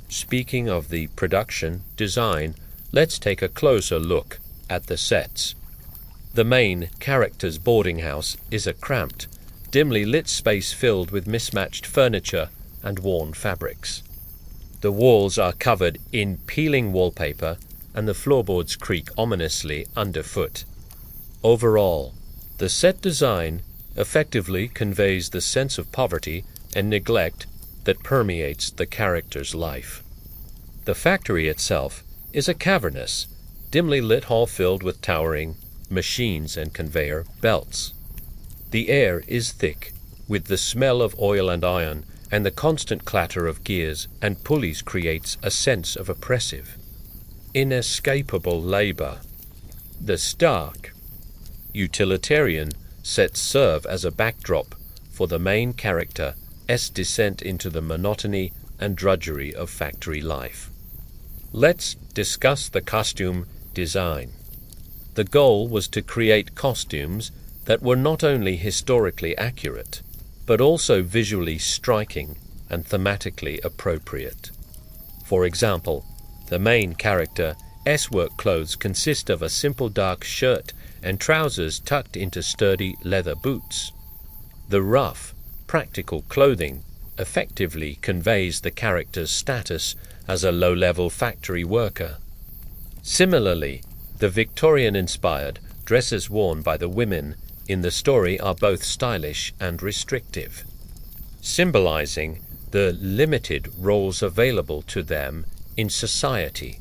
Speaking of the production design, let's take a closer look at the sets. The main character's boarding house is a cramped, dimly lit space filled with mismatched furniture and worn fabrics. The walls are covered in peeling wallpaper and the floorboards creak ominously underfoot. Overall, the set design effectively conveys the sense of poverty and neglect that permeates the character's life. The factory itself is a cavernous, dimly lit hall filled with towering machines and conveyor belts. The air is thick with the smell of oil and iron, and the constant clatter of gears and pulleys creates a sense of oppressive, inescapable labor. The stark, utilitarian sets serve as a backdrop for the main character's descent into the monotony and drudgery of factory life. Let's discuss the costume design. The goal was to create costumes that were not only historically accurate, but also visually striking and thematically appropriate. For example, the main character's work clothes consist of a simple dark shirt and trousers tucked into sturdy leather boots. The rough, practical clothing effectively conveys the character's status as a low-level factory worker. Similarly, the Victorian-inspired dresses worn by the women in the story are both stylish and restrictive, symbolizing the limited roles available to them in society.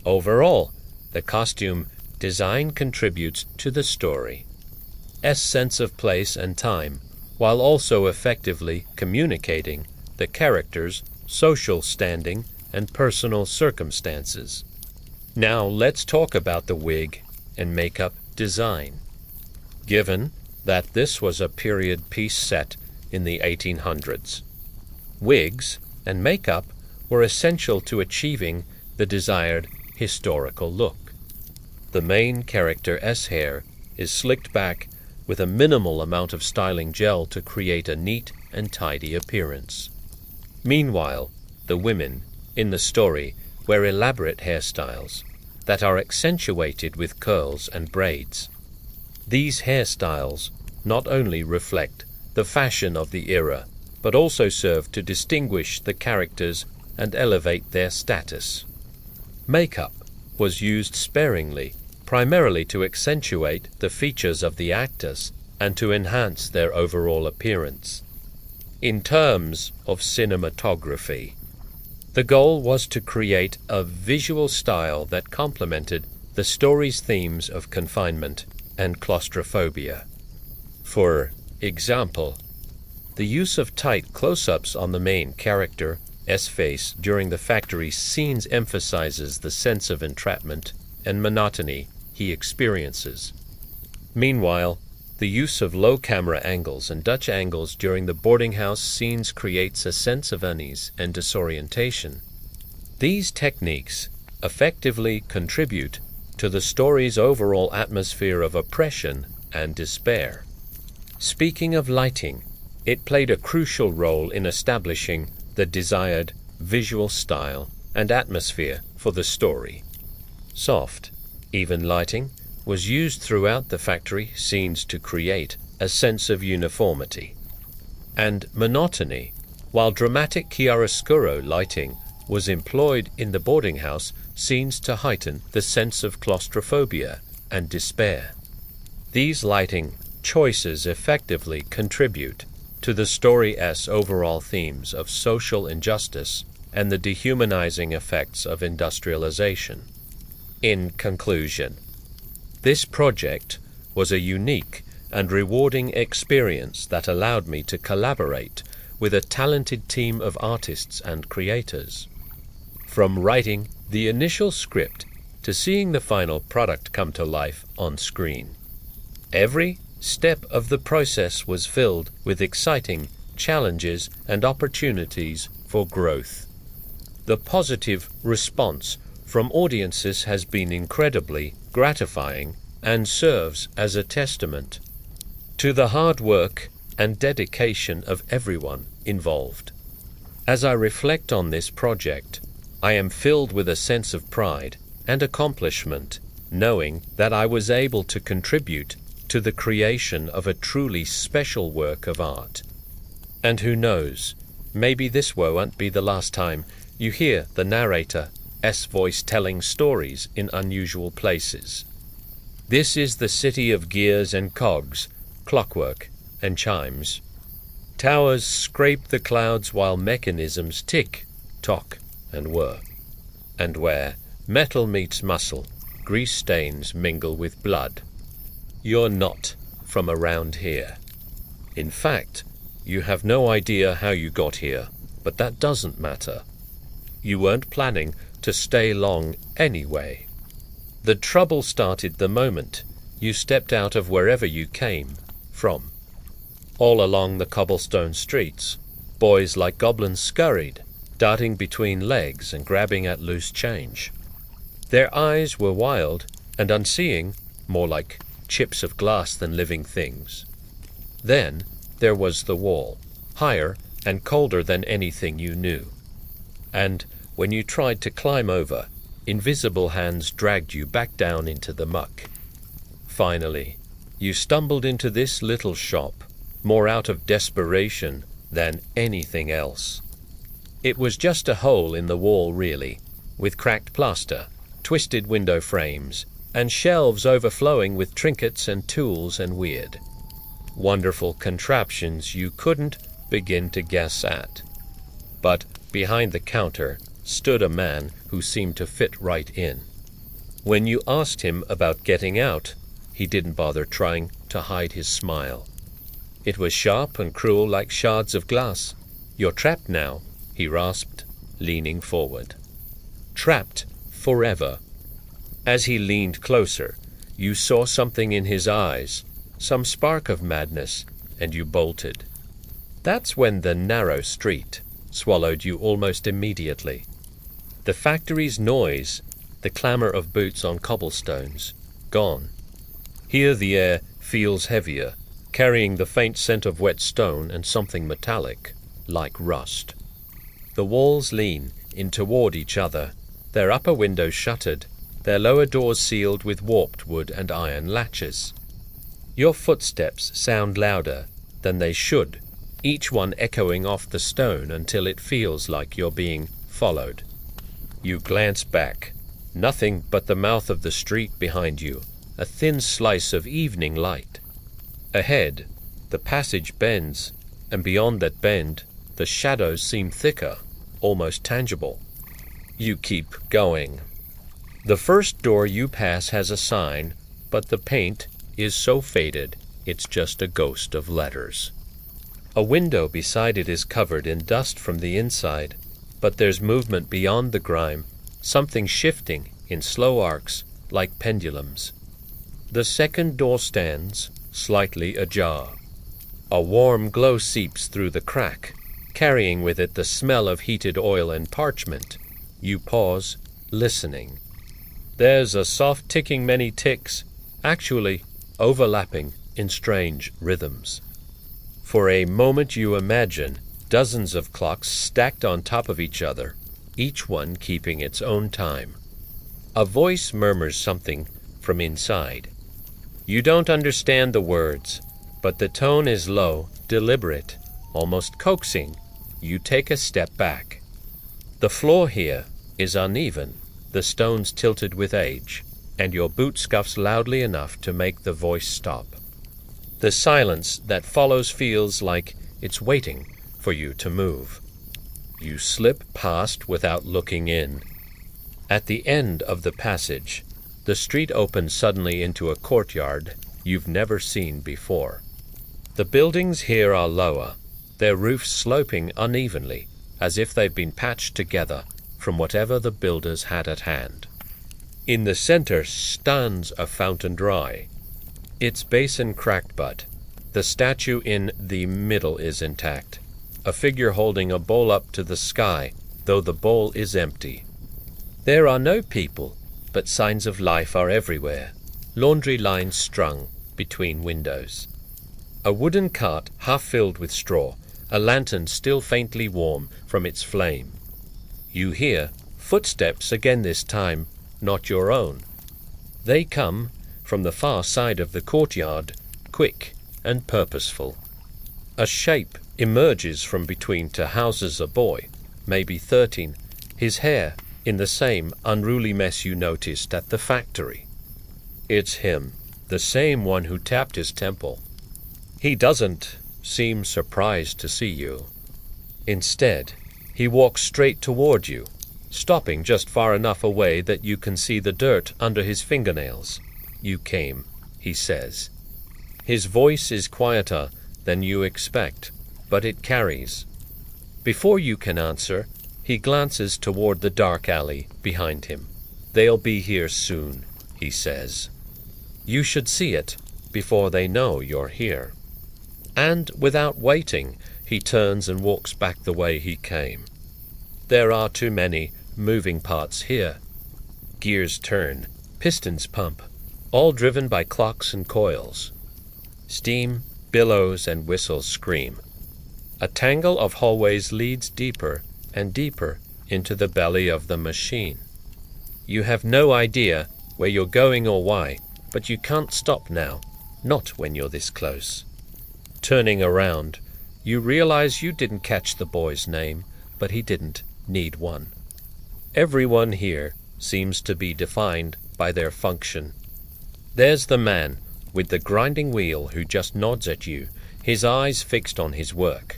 Overall, the costume design contributes to the story's sense of place and time, while also effectively communicating the character's social standing and personal circumstances. Now let's talk about the wig and makeup design. Given that this was a period piece set in the 1800s, wigs and makeup were essential to achieving the desired historical look. The main character's hair is slicked back with a minimal amount of styling gel to create a neat and tidy appearance. Meanwhile, the women in the story wear elaborate hairstyles that are accentuated with curls and braids. These hairstyles not only reflect the fashion of the era, but also serve to distinguish the characters and elevate their status. Makeup was used sparingly, primarily to accentuate the features of the actors and to enhance their overall appearance. In terms of cinematography, the goal was to create a visual style that complemented the story's themes of confinement and claustrophobia. For example, the use of tight close-ups on the main character's face during the factory scenes emphasizes the sense of entrapment and monotony he experiences. Meanwhile, the use of low camera angles and Dutch angles during the boarding house scenes creates a sense of unease and disorientation. These techniques effectively contribute to the story's overall atmosphere of oppression and despair. Speaking of lighting, it played a crucial role in establishing the desired visual style and atmosphere for the story. Soft, even lighting was used throughout the factory scenes to create a sense of uniformity and monotony, while dramatic chiaroscuro lighting was employed in the boarding house scenes to heighten the sense of claustrophobia and despair. These lighting choices effectively contribute to the story's overall themes of social injustice and the dehumanizing effects of industrialization. In conclusion, this project was a unique and rewarding experience that allowed me to collaborate with a talented team of artists and creators. From writing the initial script to seeing the final product come to life on screen, every step of the process was filled with exciting challenges and opportunities for growth. The positive response from audiences has been incredibly gratifying and serves as a testament to the hard work and dedication of everyone involved. As I reflect on this project, I am filled with a sense of pride and accomplishment, knowing that I was able to contribute to the creation of a truly special work of art. And who knows, maybe this won't be the last time you hear the narrator's voice telling stories in unusual places. This is the city of gears and cogs, clockwork and chimes. Towers scrape the clouds while mechanisms tick, tock, and whir. And where metal meets muscle, grease stains mingle with blood. You're not from around here. In fact, you have no idea how you got here, but that doesn't matter. You weren't planning to stay long anyway. The trouble started the moment you stepped out of wherever you came from. All along the cobblestone streets, boys like goblins scurried, darting between legs and grabbing at loose change. Their eyes were wild and unseeing, more like chips of glass than living things. Then there was the wall, higher and colder than anything you knew. And when you tried to climb over, invisible hands dragged you back down into the muck. Finally, you stumbled into this little shop, more out of desperation than anything else. It was just a hole in the wall, really, with cracked plaster, twisted window frames, and shelves overflowing with trinkets and tools and weird, wonderful contraptions you couldn't begin to guess at. But behind the counter stood a man who seemed to fit right in. When you asked him about getting out, he didn't bother trying to hide his smile. It was sharp and cruel like shards of glass. "You're trapped now," he rasped, leaning forward. "Trapped forever." As he leaned closer, you saw something in his eyes, some spark of madness, and you bolted. That's when the narrow street swallowed you almost immediately. The factory's noise, the clamor of boots on cobblestones, gone. Here the air feels heavier, carrying the faint scent of wet stone and something metallic, like rust. The walls lean in toward each other, their upper windows shuttered, their lower doors sealed with warped wood and iron latches. Your footsteps sound louder than they should, each one echoing off the stone until it feels like you're being followed. You glance back. Nothing but the mouth of the street behind you, a thin slice of evening light. Ahead, the passage bends, and beyond that bend, the shadows seem thicker, almost tangible. You keep going. The first door you pass has a sign, but the paint is so faded it's just a ghost of letters. A window beside it is covered in dust from the inside, but there's movement beyond the grime, something shifting in slow arcs like pendulums. The second door stands, slightly ajar. A warm glow seeps through the crack, carrying with it the smell of heated oil and parchment. You pause, listening. There's a soft ticking, many ticks, actually overlapping in strange rhythms. For a moment you imagine dozens of clocks stacked on top of each other, each one keeping its own time. A voice murmurs something from inside. You don't understand the words, but the tone is low, deliberate, almost coaxing. You take a step back. The floor here is uneven, the stones tilted with age, and your boot scuffs loudly enough to make the voice stop. The silence that follows feels like it's waiting for you to move. You slip past without looking in. At the end of the passage, the street opens suddenly into a courtyard you've never seen before. The buildings here are lower, their roofs sloping unevenly, as if they've been patched together from whatever the builders had at hand. In the center stands a fountain dry, its basin cracked, but the statue in the middle is intact, a figure holding a bowl up to the sky, though the bowl is empty. There are no people, but signs of life are everywhere, laundry lines strung between windows. A wooden cart half filled with straw, a lantern still faintly warm from its flame. You hear footsteps again this time, not your own. They come from the far side of the courtyard, quick and purposeful. A shape emerges from between to houses a boy, maybe 13, his hair in the same unruly mess you noticed at the factory. It's him, the same one who tapped his temple. He doesn't seem surprised to see you. Instead, he walks straight toward you, stopping just far enough away that you can see the dirt under his fingernails. "You came," he says. His voice is quieter than you expect, but it carries. Before you can answer, he glances toward the dark alley behind him. "They'll be here soon," he says. You should see it before they know you're here. And without waiting, he turns and walks back the way he came. There are too many moving parts here. Gears turn, pistons pump, all driven by clocks and coils. Steam, billows, and whistles scream. A tangle of hallways leads deeper and deeper into the belly of the machine. You have no idea where you're going or why, but you can't stop now, not when you're this close. Turning around, you realize you didn't catch the boy's name, but he didn't need one. Everyone here seems to be defined by their function, There's the man with the grinding wheel who just nods at you, his eyes fixed on his work.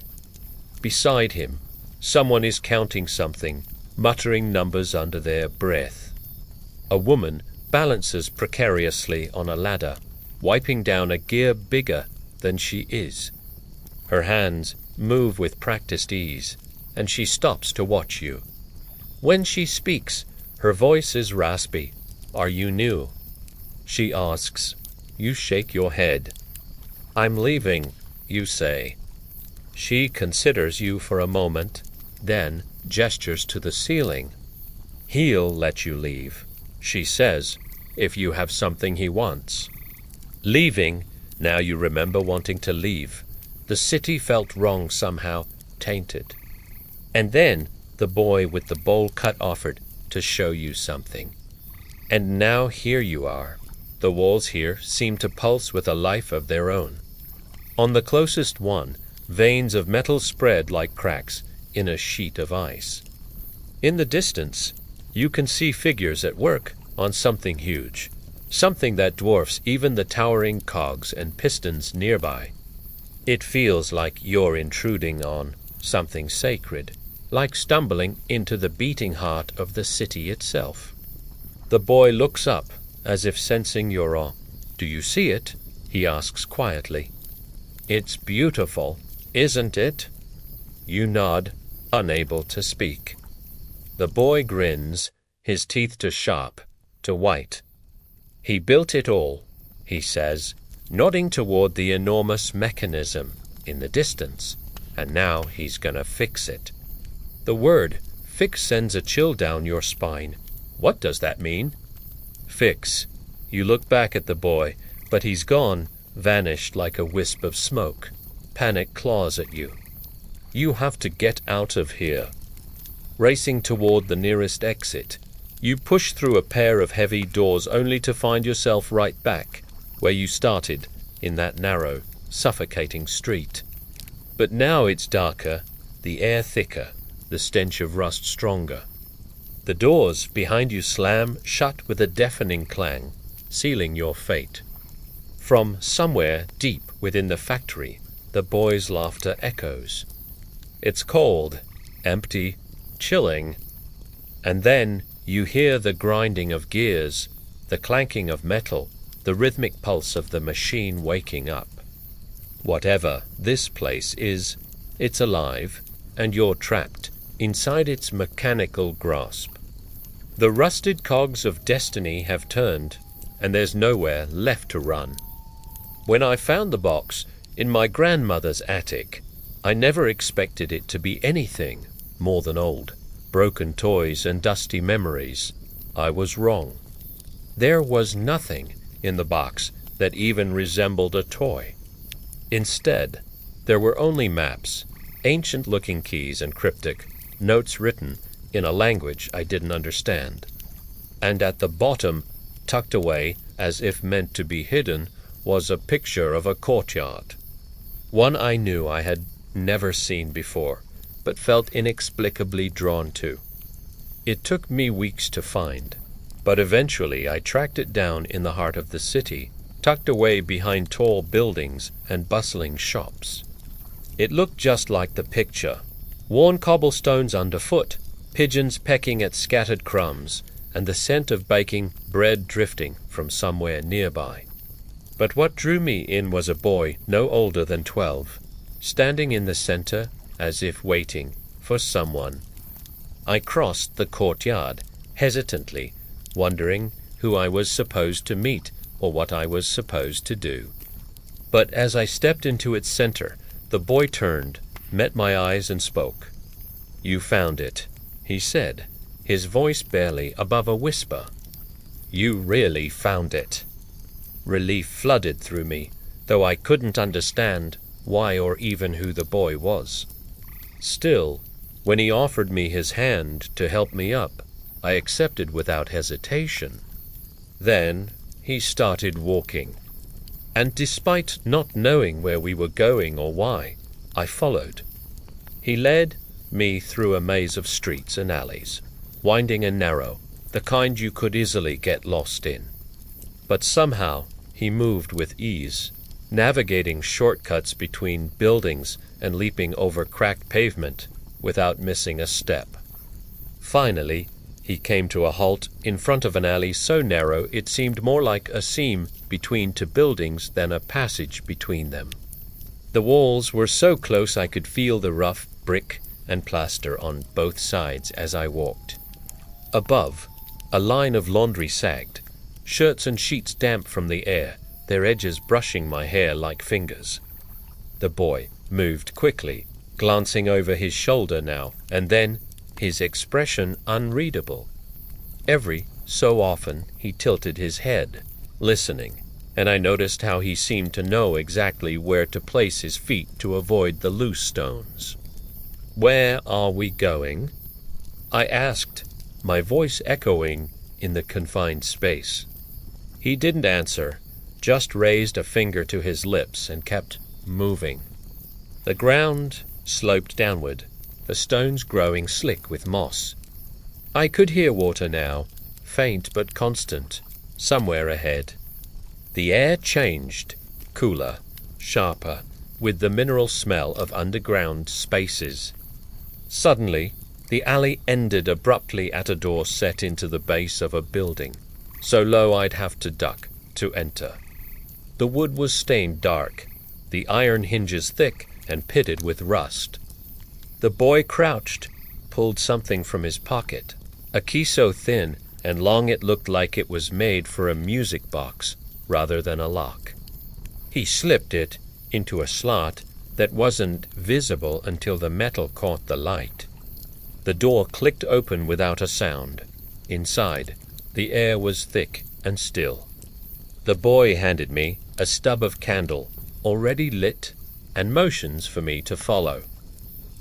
Beside him, someone is counting something, muttering numbers under their breath. A woman balances precariously on a ladder, wiping down a gear bigger than she is. Her hands move with practiced ease, and she stops to watch you. When she speaks, her voice is raspy. Are you new? She asks. You shake your head. I'm leaving, you say. She considers you for a moment, then gestures to the ceiling. He'll let you leave, she says, if you have something he wants. Leaving, now you remember wanting to leave. The city felt wrong somehow, tainted. And then the boy with the bowl cut offered to show you something. And now here you are. The walls here seem to pulse with a life of their own. On the closest one, veins of metal spread like cracks in a sheet of ice. In the distance, you can see figures at work on something huge, something that dwarfs even the towering cogs and pistons nearby. It feels like you're intruding on something sacred, like stumbling into the beating heart of the city itself. The boy looks up, as if sensing your awe. Do you see it? He asks quietly. It's beautiful, isn't it? You nod, unable to speak. The boy grins, his teeth to sharp, to white. He built it all, he says, nodding toward the enormous mechanism in the distance, and now he's gonna fix it. The word fix sends a chill down your spine. What does that mean? Fix. You look back at the boy, but he's gone, vanished like a wisp of smoke. Panic claws at you. You have to get out of here. Racing toward the nearest exit, you push through a pair of heavy doors only to find yourself right back where you started, in that narrow, suffocating street. But now it's darker, the air thicker, the stench of rust stronger. The doors behind you slam shut with a deafening clang, sealing your fate. From somewhere deep within the factory, the boy's laughter echoes. It's cold, empty, chilling. And then you hear the grinding of gears, the clanking of metal, the rhythmic pulse of the machine waking up. Whatever this place is, it's alive, and you're trapped inside its mechanical grasp. The rusted cogs of destiny have turned, and there's nowhere left to run. When I found the box in my grandmother's attic, I never expected it to be anything more than old, broken toys and dusty memories. I was wrong. There was nothing in the box that even resembled a toy. Instead, there were only maps, ancient-looking keys and cryptic notes written in a language I didn't understand. And at the bottom, tucked away as if meant to be hidden, was a picture of a courtyard. One I knew I had never seen before, but felt inexplicably drawn to. It took me weeks to find, but eventually I tracked it down in the heart of the city, tucked away behind tall buildings and bustling shops. It looked just like the picture. Worn cobblestones underfoot, pigeons pecking at scattered crumbs, and the scent of baking bread drifting from somewhere nearby. But what drew me in was a boy no older than 12, standing in the center as if waiting for someone. I crossed the courtyard, hesitantly, wondering who I was supposed to meet or what I was supposed to do. But as I stepped into its center, the boy turned, met my eyes and spoke. You found it, he said, his voice barely above a whisper. You really found it. Relief flooded through me, though I couldn't understand why or even who the boy was. Still, when he offered me his hand to help me up, I accepted without hesitation. Then he started walking, and despite not knowing where we were going or why, I followed. He led me through a maze of streets and alleys, winding and narrow, the kind you could easily get lost in. But somehow he moved with ease, navigating shortcuts between buildings and leaping over cracked pavement without missing a step. Finally, he came to a halt in front of an alley so narrow it seemed more like a seam between two buildings than a passage between them. The walls were so close I could feel the rough brick and plaster on both sides as I walked. Above, a line of laundry sagged, shirts and sheets damp from the air, their edges brushing my hair like fingers. The boy moved quickly, glancing over his shoulder now and then, his expression unreadable. Every so often he tilted his head, listening, and I noticed how he seemed to know exactly where to place his feet to avoid the loose stones. "Where are we going?" I asked, my voice echoing in the confined space. He didn't answer, just raised a finger to his lips and kept moving. The ground sloped downward, the stones growing slick with moss. I could hear water now, faint but constant, somewhere ahead. The air changed, cooler, sharper, with the mineral smell of underground spaces. Suddenly, the alley ended abruptly at a door set into the base of a building, so low I'd have to duck to enter. The wood was stained dark, the iron hinges thick and pitted with rust. The boy crouched, pulled something from his pocket, a key so thin and long it looked like it was made for a music box rather than a lock. He slipped it into a slot that wasn't visible until the metal caught the light. The door clicked open without a sound. Inside, the air was thick and still. The boy handed me a stub of candle, already lit, and motions for me to follow.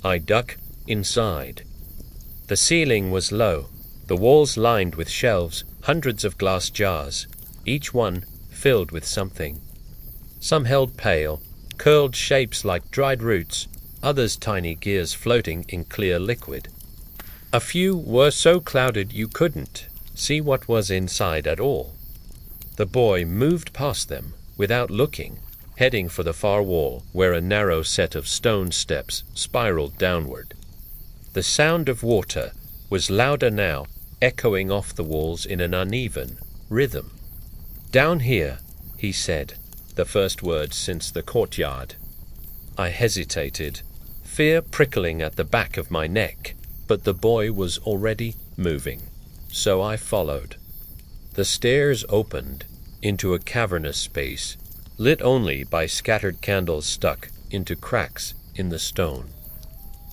I duck inside. The ceiling was low, the walls lined with shelves, hundreds of glass jars, each one filled with something. Some held pale, curled shapes like dried roots, others tiny gears floating in clear liquid. A few were so clouded you couldn't see what was inside at all. The boy moved past them without looking, heading for the far wall where a narrow set of stone steps spiraled downward. The sound of water was louder now, echoing off the walls in an uneven rhythm. "Down here," he said, the first word since the courtyard. I hesitated, fear prickling at the back of my neck, but the boy was already moving, so I followed. The stairs opened into a cavernous space, lit only by scattered candles stuck into cracks in the stone.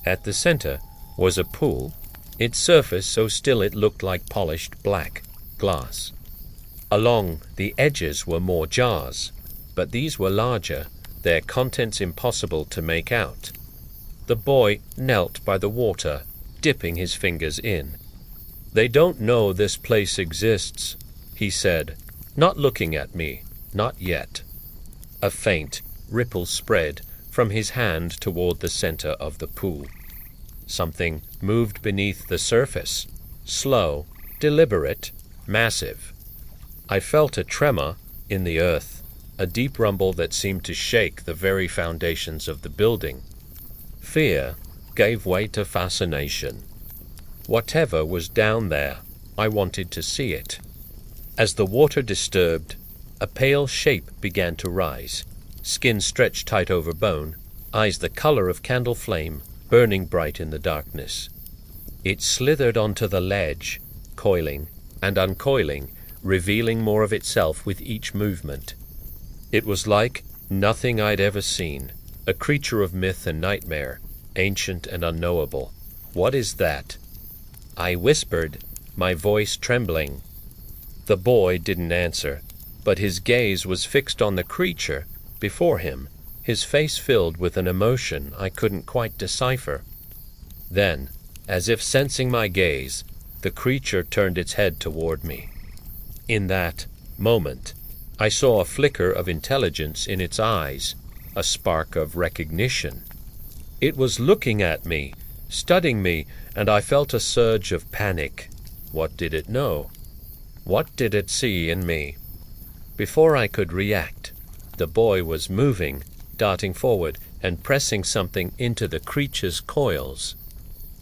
At the center was a pool, its surface so still it looked like polished black glass. Along the edges were more jars, but these were larger, their contents impossible to make out. The boy knelt by the water, dipping his fingers in. "They don't know this place exists," he said, not looking at me, not yet. A faint ripple spread from his hand toward the center of the pool. Something moved beneath the surface, slow, deliberate, massive. I felt a tremor in the earth, a deep rumble that seemed to shake the very foundations of the building. Fear gave way to fascination. Whatever was down there, I wanted to see it. As the water disturbed, a pale shape began to rise, skin stretched tight over bone, eyes the color of candle flame, burning bright in the darkness. It slithered onto the ledge, coiling and uncoiling, revealing more of itself with each movement. It was like nothing I'd ever seen, a creature of myth and nightmare, ancient and unknowable. "What is that?" I whispered, my voice trembling. The boy didn't answer, but his gaze was fixed on the creature before him, his face filled with an emotion I couldn't quite decipher. Then, as if sensing my gaze, the creature turned its head toward me. In that moment, I saw a flicker of intelligence in its eyes, a spark of recognition. It was looking at me, studying me, and I felt a surge of panic. What did it know? What did it see in me? Before I could react, the boy was moving, darting forward and pressing something into the creature's coils.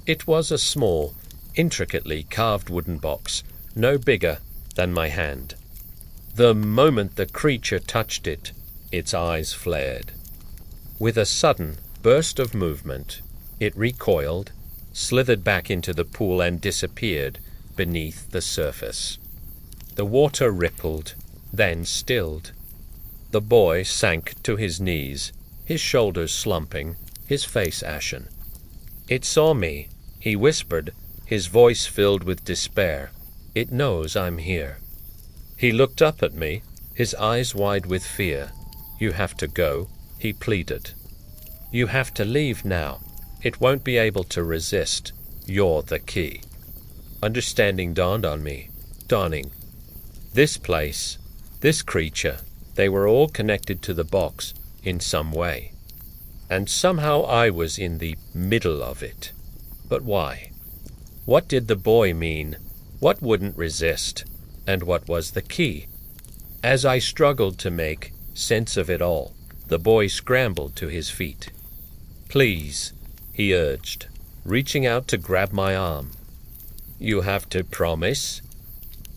It was a small, intricately carved wooden box, no bigger than my hand. The moment the creature touched it, its eyes flared. With a sudden burst of movement, it recoiled, slithered back into the pool and disappeared beneath the surface. The water rippled, then stilled. The boy sank to his knees, his shoulders slumping, his face ashen. It saw me, he whispered, his voice filled with despair. It knows I'm here. He looked up at me, his eyes wide with fear. You have to go, he pleaded. You have to leave now. It won't be able to resist. You're the key. Understanding dawned on me, dawning. This place, this creature, they were all connected to the box in some way. And somehow I was in the middle of it. But why? What did the boy mean? What wouldn't resist? And what was the key? As I struggled to make sense of it all, the boy scrambled to his feet. Please, he urged, reaching out to grab my arm. You have to promise.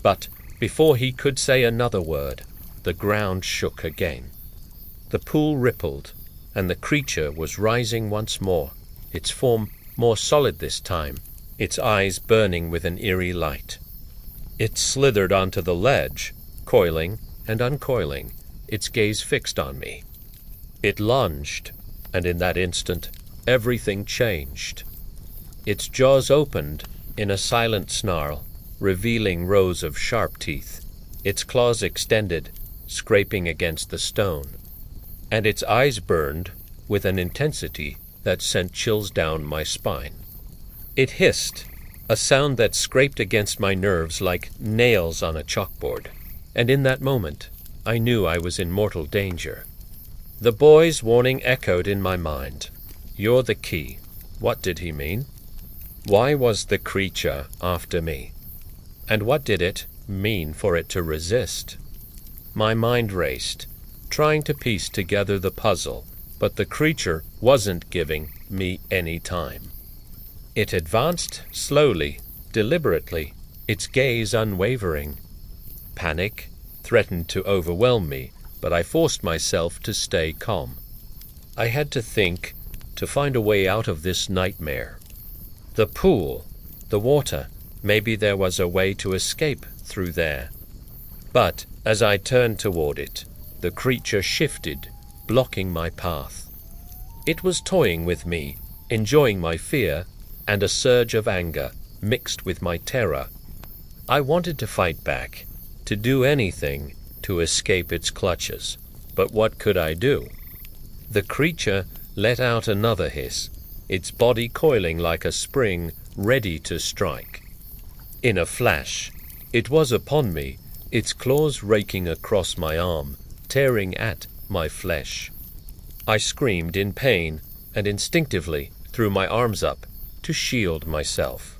But before he could say another word, the ground shook again. The pool rippled, and the creature was rising once more, its form more solid this time, its eyes burning with an eerie light. It slithered onto the ledge, coiling and uncoiling, its gaze fixed on me. It lunged, and in that instant, everything changed. Its jaws opened in a silent snarl, revealing rows of sharp teeth. Its claws extended, scraping against the stone, and its eyes burned with an intensity that sent chills down my spine. It hissed, a sound that scraped against my nerves like nails on a chalkboard, and in that moment, I knew I was in mortal danger. The boy's warning echoed in my mind. You're the key. What did he mean? Why was the creature after me? And what did it mean for it to resist? My mind raced, trying to piece together the puzzle, but the creature wasn't giving me any time. It advanced slowly, deliberately, its gaze unwavering. Panic threatened to overwhelm me, but I forced myself to stay calm. I had to think, to find a way out of this nightmare. The pool, the water, maybe there was a way to escape through there. But as I turned toward it, the creature shifted, blocking my path. It was toying with me, enjoying my fear, and a surge of anger mixed with my terror. I wanted to fight back, to do anything to escape its clutches, but what could I do? The creature let out another hiss, its body coiling like a spring ready to strike. In a flash, it was upon me, its claws raking across my arm, tearing at my flesh. I screamed in pain and instinctively threw my arms up to shield myself.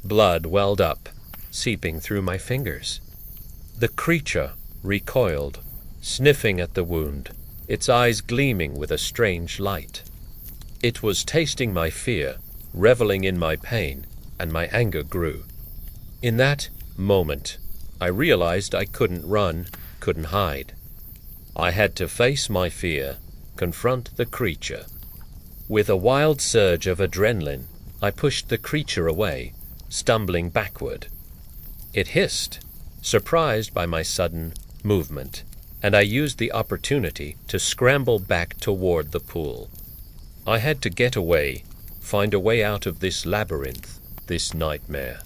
Blood welled up, seeping through my fingers. The creature recoiled, sniffing at the wound, its eyes gleaming with a strange light. It was tasting my fear, reveling in my pain, and my anger grew. In that moment, I realized I couldn't run, couldn't hide. I had to face my fear, confront the creature. With a wild surge of adrenaline, I pushed the creature away, stumbling backward. It hissed, surprised by my sudden movement, and I used the opportunity to scramble back toward the pool. I had to get away, find a way out of this labyrinth, this nightmare.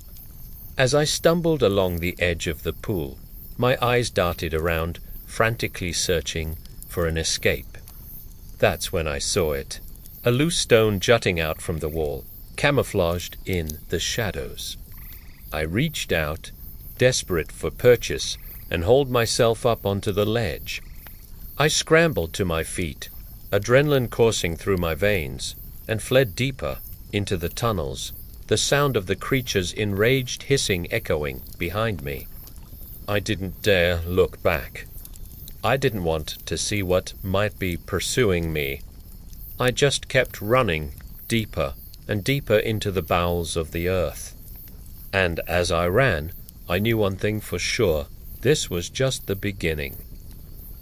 As I stumbled along the edge of the pool, my eyes darted around, frantically searching for an escape. That's when I saw it, a loose stone jutting out from the wall, camouflaged in the shadows. I reached out, desperate for purchase, and hauled myself up onto the ledge. I scrambled to my feet, adrenaline coursing through my veins, and fled deeper into the tunnels, the sound of the creature's enraged hissing echoing behind me. I didn't dare look back. I didn't want to see what might be pursuing me. I just kept running deeper and deeper into the bowels of the earth. And as I ran, I knew one thing for sure. This was just the beginning.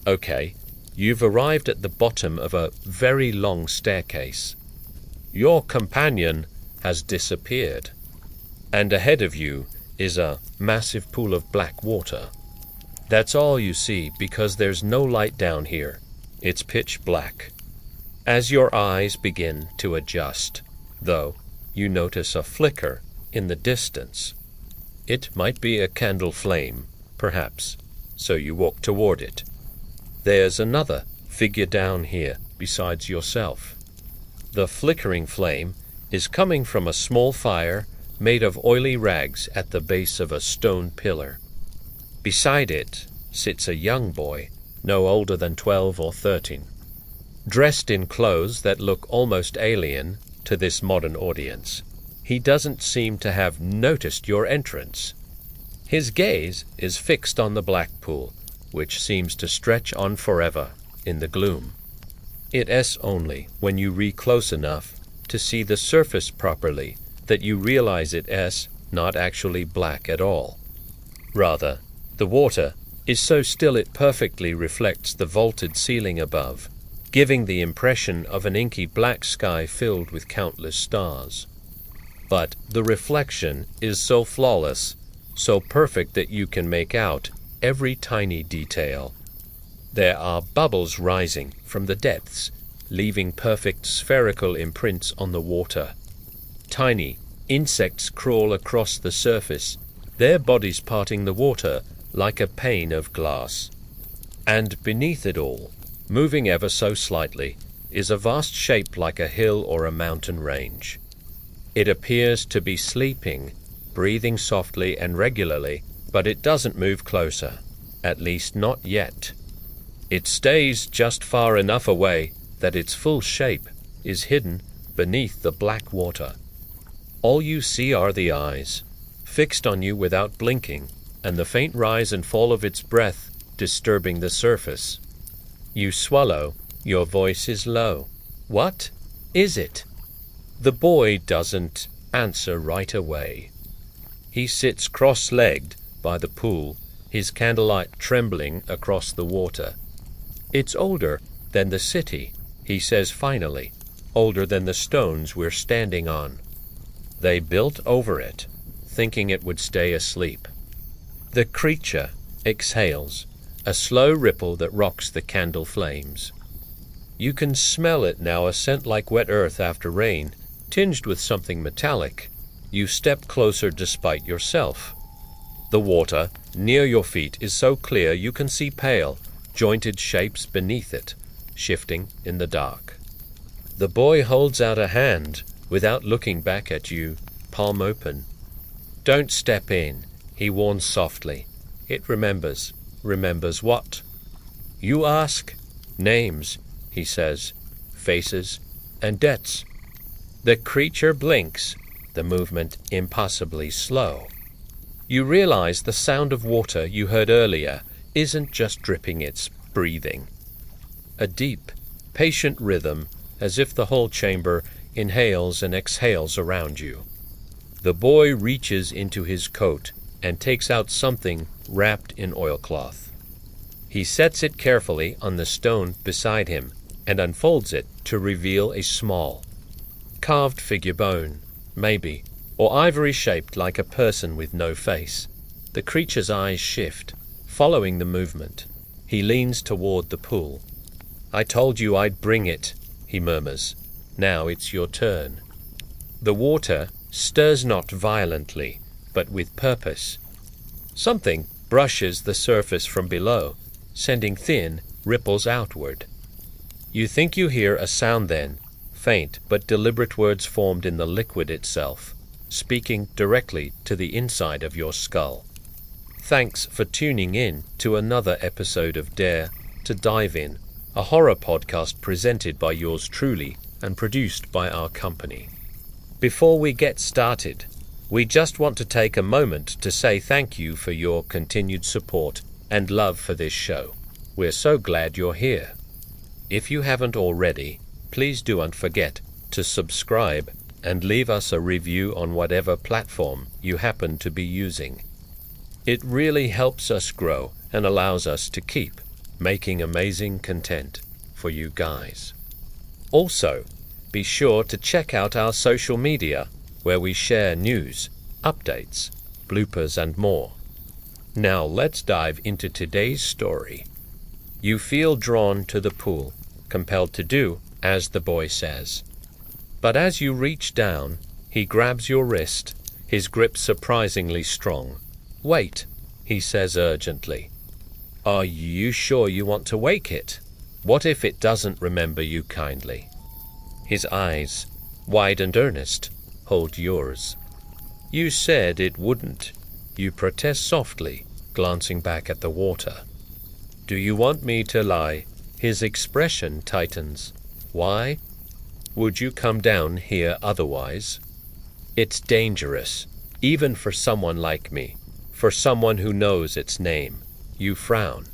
Okay, you've arrived at the bottom of a very long staircase. Your companion has disappeared, and ahead of you is a massive pool of black water. That's all you see because there's no light down here. It's pitch black. As your eyes begin to adjust, though, you notice a flicker in the distance. It might be a candle flame, perhaps, so you walk toward it. There's another figure down here besides yourself. The flickering flame is coming from a small fire made of oily rags at the base of a stone pillar. Beside it sits a young boy, no older than 12 or 13, dressed in clothes that look almost alien to this modern audience. He doesn't seem to have noticed your entrance. His gaze is fixed on the black pool, which seems to stretch on forever in the gloom. It is only when you reach close enough to see the surface properly that you realize it is not actually black at all. Rather, the water is so still it perfectly reflects the vaulted ceiling above, giving the impression of an inky black sky filled with countless stars. But the reflection is so flawless, so perfect that you can make out every tiny detail. There are bubbles rising from the depths, leaving perfect spherical imprints on the water. Tiny insects crawl across the surface, their bodies parting the water like a pane of glass. And beneath it all, moving ever so slightly, is a vast shape like a hill or a mountain range. It appears to be sleeping, breathing softly and regularly, but it doesn't move closer, at least not yet. It stays just far enough away that its full shape is hidden beneath the black water. All you see are the eyes, fixed on you without blinking, and the faint rise and fall of its breath disturbing the surface. You swallow, your voice is low. What is it? The boy doesn't answer right away. He sits cross-legged by the pool, his candlelight trembling across the water. It's older than the city, he says finally, older than the stones we're standing on. They built over it, thinking it would stay asleep. The creature exhales, a slow ripple that rocks the candle flames. You can smell it now, a scent like wet earth after rain, tinged with something metallic. You step closer despite yourself. The water near your feet is so clear you can see pale, jointed shapes beneath it, shifting in the dark. The boy holds out a hand without looking back at you, palm open. Don't step in, he warns softly. It remembers. Remembers what? You ask? Names, he says, faces, and debts. The creature blinks, the movement impossibly slow. You realize the sound of water you heard earlier isn't just dripping, it's breathing. A deep, patient rhythm, as if the whole chamber inhales and exhales around you. The boy reaches into his coat and takes out something wrapped in oilcloth. He sets it carefully on the stone beside him and unfolds it to reveal a small, carved figure bone, maybe, or ivory shaped like a person with no face. The creature's eyes shift, following the movement. He leans toward the pool. I told you I'd bring it, he murmurs. Now it's your turn. The water stirs not violently, but with purpose. Something brushes the surface from below, sending thin ripples outward. You think you hear a sound then, faint but deliberate words formed in the liquid itself, speaking directly to the inside of your skull. Thanks for tuning in to another episode of Dare to Dive In, a horror podcast presented by yours truly and produced by our company. Before we get started, we just want to take a moment to say thank you for your continued support and love for this show. We're so glad you're here. If you haven't already, please don't forget to subscribe and leave us a review on whatever platform you happen to be using. It really helps us grow and allows us to keep making amazing content for you guys. Also, be sure to check out our social media where we share news, updates, bloopers and more. Now let's dive into today's story. You feel drawn to the pool, compelled to do as the boy says. But as you reach down, he grabs your wrist, his grip surprisingly strong. Wait, he says urgently. Are you sure you want to wake it? What if it doesn't remember you kindly? His eyes, wide and earnest, hold yours. You said it wouldn't. You protest softly, glancing back at the water. Do you want me to lie? His expression tightens. Why? Would you come down here otherwise? It's dangerous, even for someone like me, for someone who knows its name. You frown.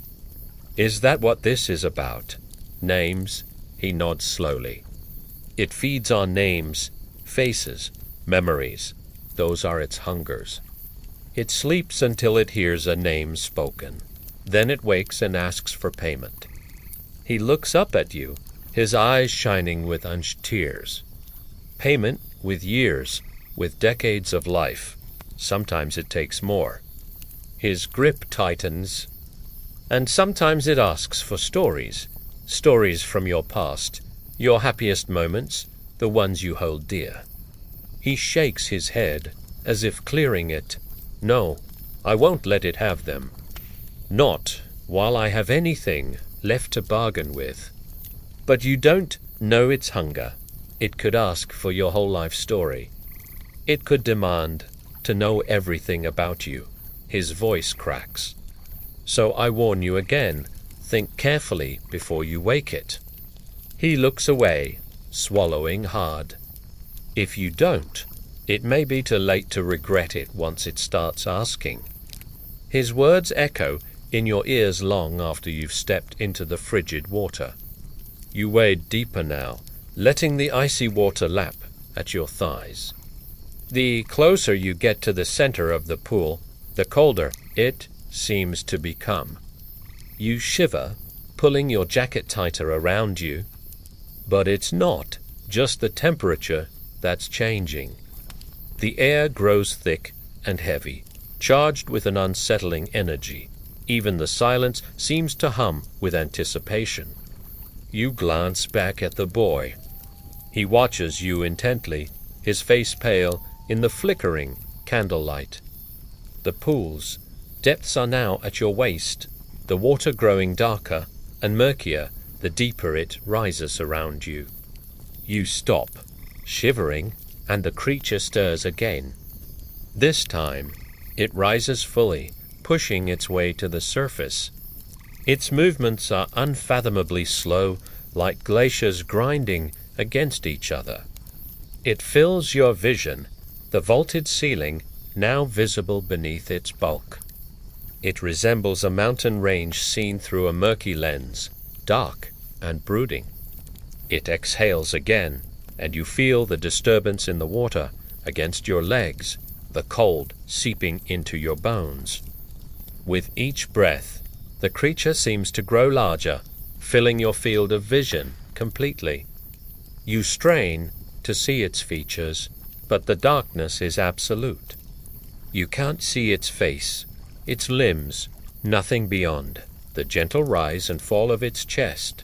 Is that what this is about? Names? He nods slowly. It feeds on names, faces, memories. Those are its hungers. It sleeps until it hears a name spoken. Then it wakes and asks for payment. He looks up at you, his eyes shining with tears. Payment with years, with decades of life. Sometimes it takes more. His grip tightens, and sometimes it asks for stories. Stories from your past, your happiest moments, the ones you hold dear. He shakes his head, as if clearing it. No, I won't let it have them. Not while I have anything left to bargain with. But you don't know its hunger. It could ask for your whole life story. It could demand to know everything about you. His voice cracks. So I warn you again, think carefully before you wake it. He looks away, swallowing hard. If you don't, it may be too late to regret it once it starts asking. His words echo in your ears long after you've stepped into the frigid water. You wade deeper now, letting the icy water lap at your thighs. The closer you get to the center of the pool, the colder it seems to become. You shiver, pulling your jacket tighter around you. But it's not just the temperature that's changing. The air grows thick and heavy, charged with an unsettling energy. Even the silence seems to hum with anticipation. You glance back at the boy. He watches you intently, his face pale in the flickering candlelight. The pool's depths are now at your waist, the water growing darker and murkier the deeper it rises around you. You stop, shivering, and the creature stirs again. This time, it rises fully, pushing its way to the surface. Its movements are unfathomably slow, like glaciers grinding against each other. It fills your vision, the vaulted ceiling now visible beneath its bulk. It resembles a mountain range seen through a murky lens, dark and brooding. It exhales again, and you feel the disturbance in the water against your legs, the cold seeping into your bones. With each breath, the creature seems to grow larger, filling your field of vision completely. You strain to see its features, but the darkness is absolute. You can't see its face, its limbs, nothing beyond the gentle rise and fall of its chest.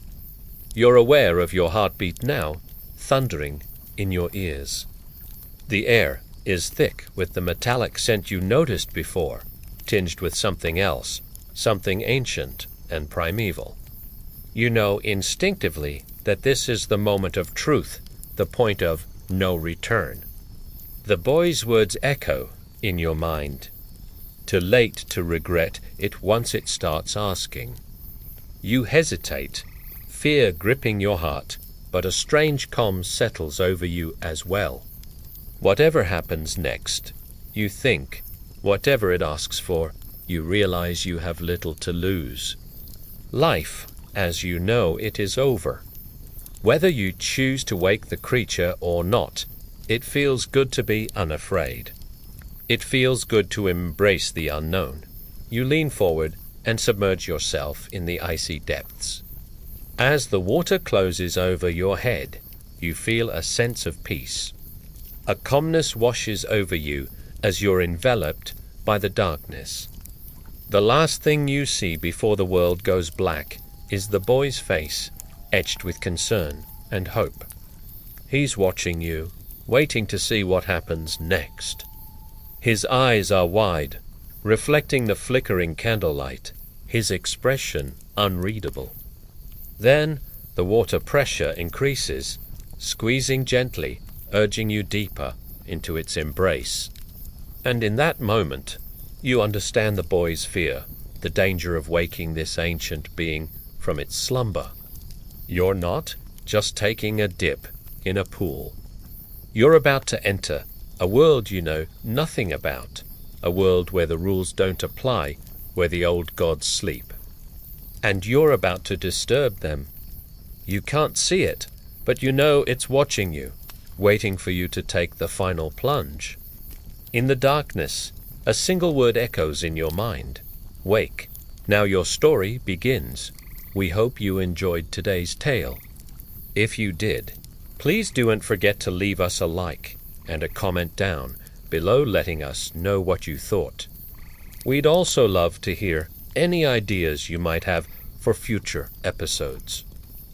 You're aware of your heartbeat now, thundering in your ears. The air is thick with the metallic scent you noticed before, tinged with something else, something ancient and primeval. You know instinctively that this is the moment of truth, the point of no return. The boy's words echo in your mind. Too late to regret it once it starts asking. You hesitate, fear gripping your heart, but a strange calm settles over you as well. Whatever happens next, you think, whatever it asks for, you realize you have little to lose. Life, as you know it, is over. Whether you choose to wake the creature or not, it feels good to be unafraid. It feels good to embrace the unknown. You lean forward and submerge yourself in the icy depths. As the water closes over your head, you feel a sense of peace. A calmness washes over you as you're enveloped by the darkness. The last thing you see before the world goes black is the boy's face, etched with concern and hope. He's watching you, waiting to see what happens next. His eyes are wide, reflecting the flickering candlelight, his expression unreadable. Then the water pressure increases, squeezing gently, urging you deeper into its embrace. And in that moment, you understand the boy's fear, the danger of waking this ancient being from its slumber. You're not just taking a dip in a pool. You're about to enter a world you know nothing about, a world where the rules don't apply, where the old gods sleep. And you're about to disturb them. You can't see it, but you know it's watching you, waiting for you to take the final plunge. In the darkness, a single word echoes in your mind. Wake. Now your story begins. We hope you enjoyed today's tale. If you did, please don't forget to leave us a like and a comment down below letting us know what you thought. We'd also love to hear any ideas you might have for future episodes.